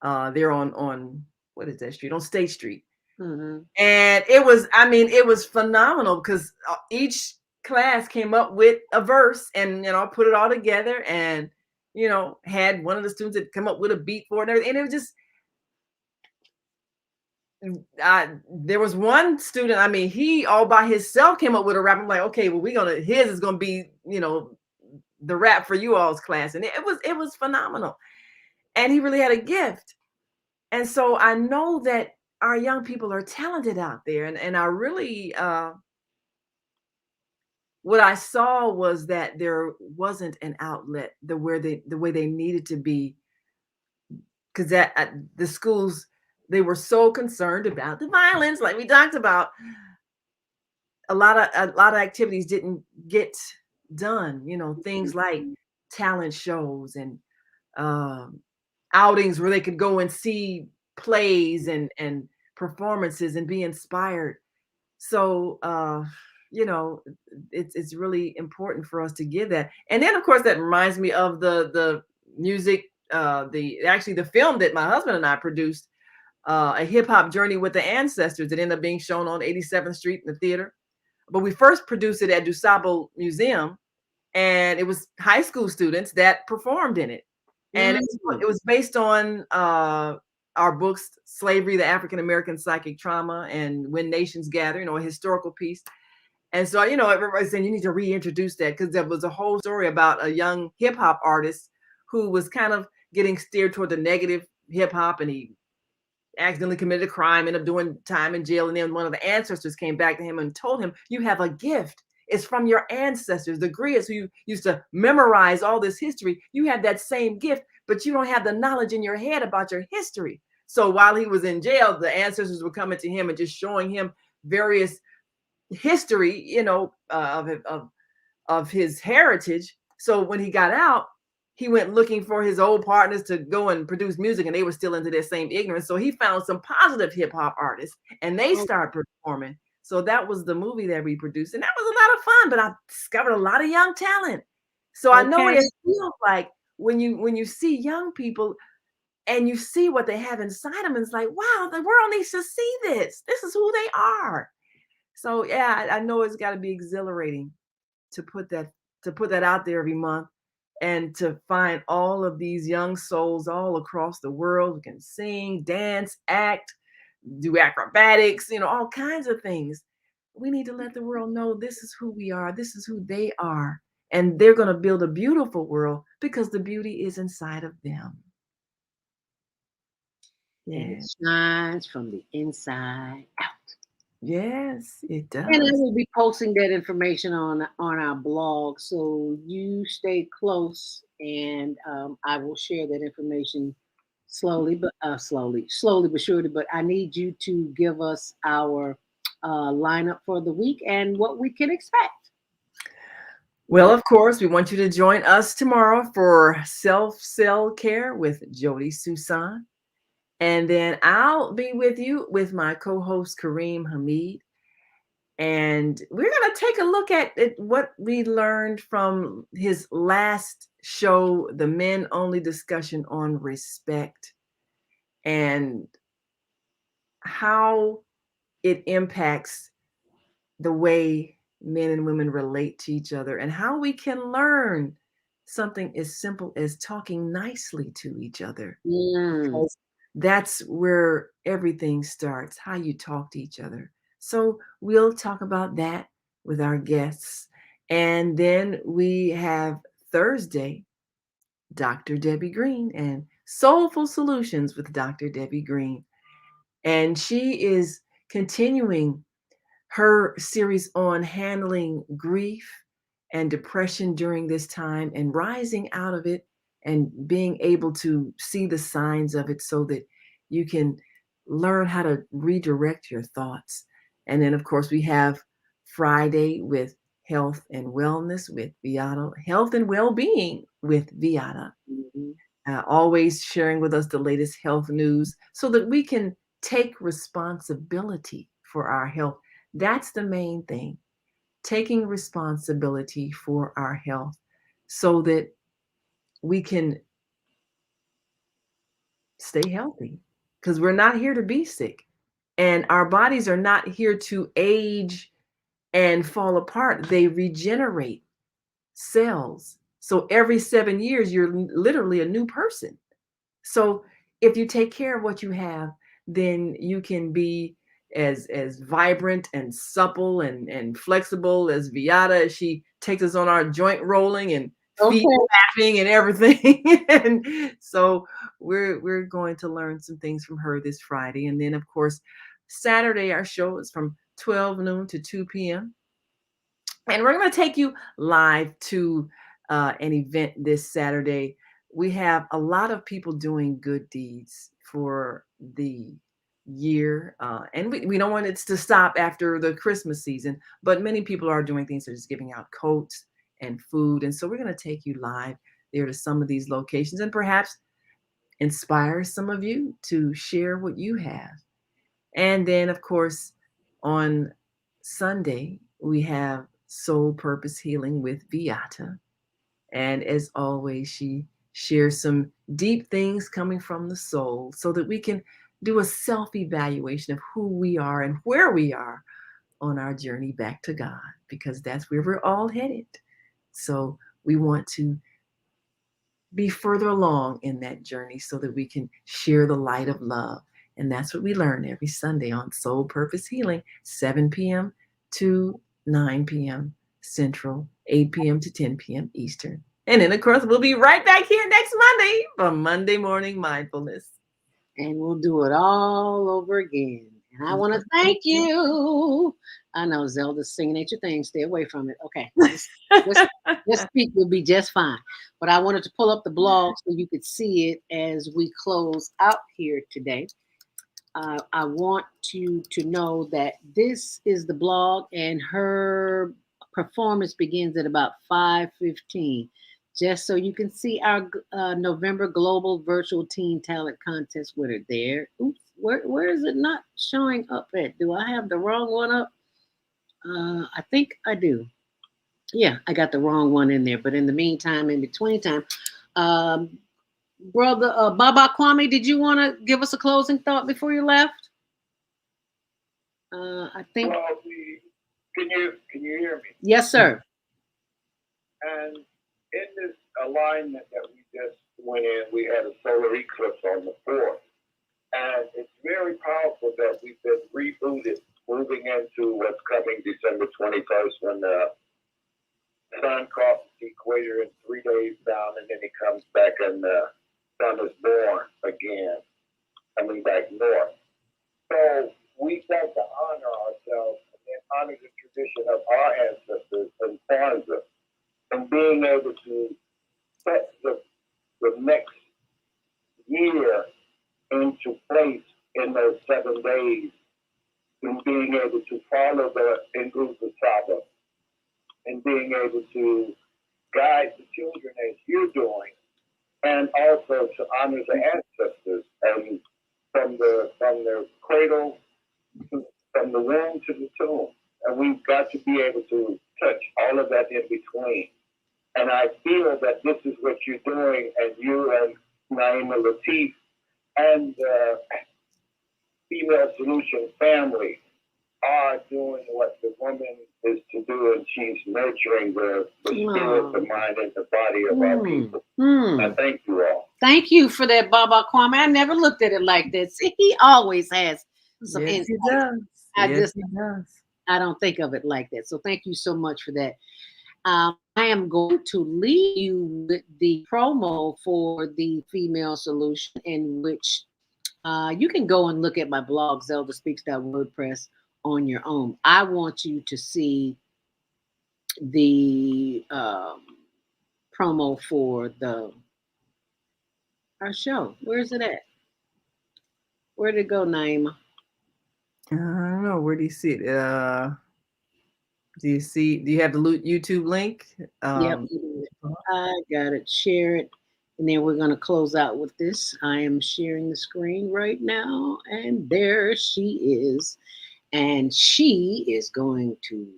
They're on what is that street? On State Street. Mm-hmm. And it was phenomenal because each class came up with a verse and, put it all together and, had one of the students that come up with a beat for it and everything. And it was just, there was one student, he all by himself came up with a rap. I'm like, okay, well, his is going to be, the rap for you all's class. And it was phenomenal. And he really had a gift. And so I know that our young people are talented out there. And I really, what I saw was that there wasn't an outlet the way they needed to be. Because the schools, they were so concerned about the violence, like we talked about. A lot of activities didn't get done. Things like talent shows and outings where they could go and see plays and performances and be inspired. So it's really important for us to give that. And then of course that reminds me of the music, the film that my husband and I produced, a hip-hop journey with the ancestors, that ended up being shown on 87th Street in the theater. But we first produced it at DuSable Museum, and it was high school students that performed in it. And it was based on our books, Slavery, the African American Psychic Trauma, and When Nations Gather, a historical piece. And so, everybody's saying you need to reintroduce that, because there was a whole story about a young hip hop artist who was kind of getting steered toward the negative hip hop, and he accidentally committed a crime, ended up doing time in jail. And then one of the ancestors came back to him and told him, you have a gift. It's from your ancestors, the griots who used to memorize all this history. You have that same gift, but you don't have the knowledge in your head about your history. So while he was in jail, the ancestors were coming to him and just showing him various history, of his heritage. So when he got out, he went looking for his old partners to go and produce music, and they were still into their same ignorance. So he found some positive hip hop artists, and they started performing. So that was the movie that we produced, and that was a lot of fun. But I discovered a lot of young talent. So I know what it feels like when you see young people and you see what they have inside them, and it's like, wow, the world needs to see this. This is who they are. So yeah, I know it's got to be exhilarating to put that out there every month, and to find all of these young souls all across the world who can sing, dance, act, do acrobatics, all kinds of things. We need to let the world know this is who we are. This is who they are. And they're going to build a beautiful world because the beauty is inside of them. Yeah. It shines from the inside out. Yes, it does. And I will be posting that information on our blog, so you stay close, and I will share that information slowly but surely. But I need you to give us our lineup for the week and what we can expect. Well, of course, we want you to join us tomorrow for Self-Cell Care with Jody Susan. And then I'll be with you with my co-host, Kareem Hamid. And we're going to take a look at what we learned from his last show, the Men Only discussion on respect, and how it impacts the way men and women relate to each other, and how we can learn something as simple as talking nicely to each other. Because that's where everything starts, how you talk to each other. So we'll talk about that with our guests. And then we have Thursday, Dr. Debbie Green and Soulful Solutions with Dr. Debbie Green. And she is continuing her series on handling grief and depression during this time and rising out of it and being able to see the signs of it so that you can learn how to redirect your thoughts. And then, of course, we have Friday with Health and Wellness with Viata, Health and Well-Being with Viata. Always sharing with us the latest health news so that we can take responsibility for our health. That's the main thing. taking responsibility for our health so that we can stay healthy, because we're not here to be sick, and our bodies are not here to age and fall apart. They regenerate cells. So every 7 years, you're literally a new person. So if you take care of what you have, then you can be as vibrant and supple and flexible as Viata, as she takes us on our joint rolling and feet tapping and everything. And so we're going to learn some things from her this Friday. And then, of course, Saturday, our show is from 12 noon to 2 p.m. And we're going to take you live to an event this Saturday. We have a lot of people doing good deeds for the year. And we don't want it to stop after the Christmas season, but many people are doing things such as giving out coats and food. And so we're going to take you live there to some of these locations and perhaps inspire some of you to share what you have. And then, of course, on Sunday, we have Soul Purpose Healing with Viata. And as always, she shares some deep things coming from the soul so that we can do a self-evaluation of who we are and where we are on our journey back to God, because that's where we're all headed. So we want to be further along in that journey so that we can share the light of love. And that's what we learn every Sunday on Soul Purpose Healing, 7 p.m. to 9 p.m. Central, 8 p.m. to 10 p.m. Eastern. And then, of course, we'll be right back here next Monday for Monday Morning Mindfulness. And we'll do it all over again. And I want to thank you. I know Zelda's singing at your thing. Stay away from it. Okay. This speak will be just fine. But I wanted to pull up the blog so you could see it as we close out here today. I want you to know that this is the blog, and her performance begins at about 5:15. Just so you can see our November Global Virtual Teen Talent Contest winner there. Oops, where is it not showing up at? Do I have the wrong one up? I think I do. Yeah, I got the wrong one in there. But in the meantime, in between time, Brother Baba Kwame, did you want to give us a closing thought before you left? I think. Well, can you hear me? Yes, sir. And in this alignment that we just went in, we had a solar eclipse on the 4th. And it's very powerful that we've been rebooted, moving into what's coming December 21st, when the sun crosses the equator in 3 days down, and then it comes back and the sun is born again, coming back north. So we've got to honor ourselves and honor the tradition of our ancestors and Kwanzaa, and being able to set the next year into place in those 7 days, and being able to follow the Nguza Sabbath, and being able to guide the children as you're doing, and also to honor the ancestors, and from the cradle, from the womb to the tomb. And we've got to be able to touch all of that in between. And I feel that this is what you're doing, and you and Naima Latif and the Female Solution family are doing what the woman is to do, and she's nurturing the spirit, the mind, and the body of our people. I thank you all. Thank you for that, Baba Kwame. I never looked at it like that. See, he always has some Yes, he insight. does. I don't think of it like that. So thank you so much for that. I am going to leave you with the promo for the Female Solution, in which you can go and look at my blog, ZeldaSpeaks.wordpress, on your own. I want you to see the promo for our show. Where is it at? Where did it go, Naima? I don't know. Where do you see it? Do you have the YouTube link? Yep. I got it. Share it. And then we're going to close out with this. I am sharing the screen right now. And there she is. And she is going to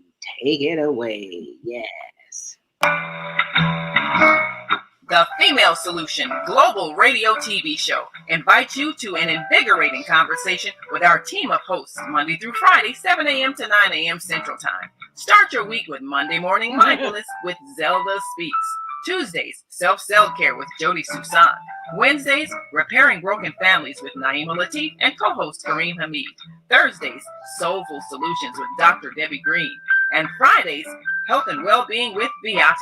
Take it away. Yes. The Female Solution Global Radio TV Show invites you to an invigorating conversation with our team of hosts Monday through Friday, 7 a.m. to 9 a.m. Central Time. Start your week with Monday Morning Mindfulness with ZeldaSpeaks. Tuesdays, Self-Care with Jody Susan. Wednesdays, Repairing Broken Families with Naima Latif and co-host Kareem Hamid. Thursdays, Soulful Solutions with Dr. Debbie Green. And Fridays, Health and Wellbeing with Beata.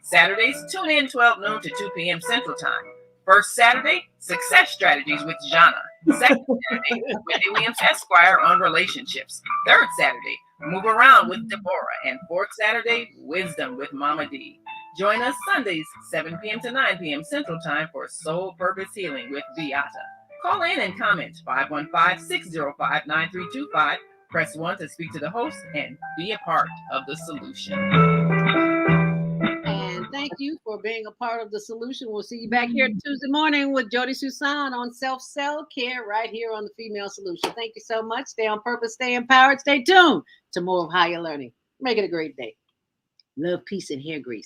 Saturdays, tune in 12 noon to 2 p.m. Central Time. First Saturday, Success Strategies with Jana. Second Saturday, Wendy Williams Esquire on relationships. Third Saturday, Move Around with Deborah. And fourth Saturday, Wisdom with Mama D. Join us Sundays, 7 p.m. to 9 p.m. Central Time for Soul Purpose Healing with Beata. Call in and comment 515-605-9325. Press 1 to speak to the host and be a part of the solution. And thank you for being a part of the solution. We'll see you back here Tuesday morning with Jody Susan on self-care right here on the Female Solution. Thank you so much. Stay on purpose, stay empowered, stay tuned to more of higher learning. Make it a great day. Love, peace, and hair grease.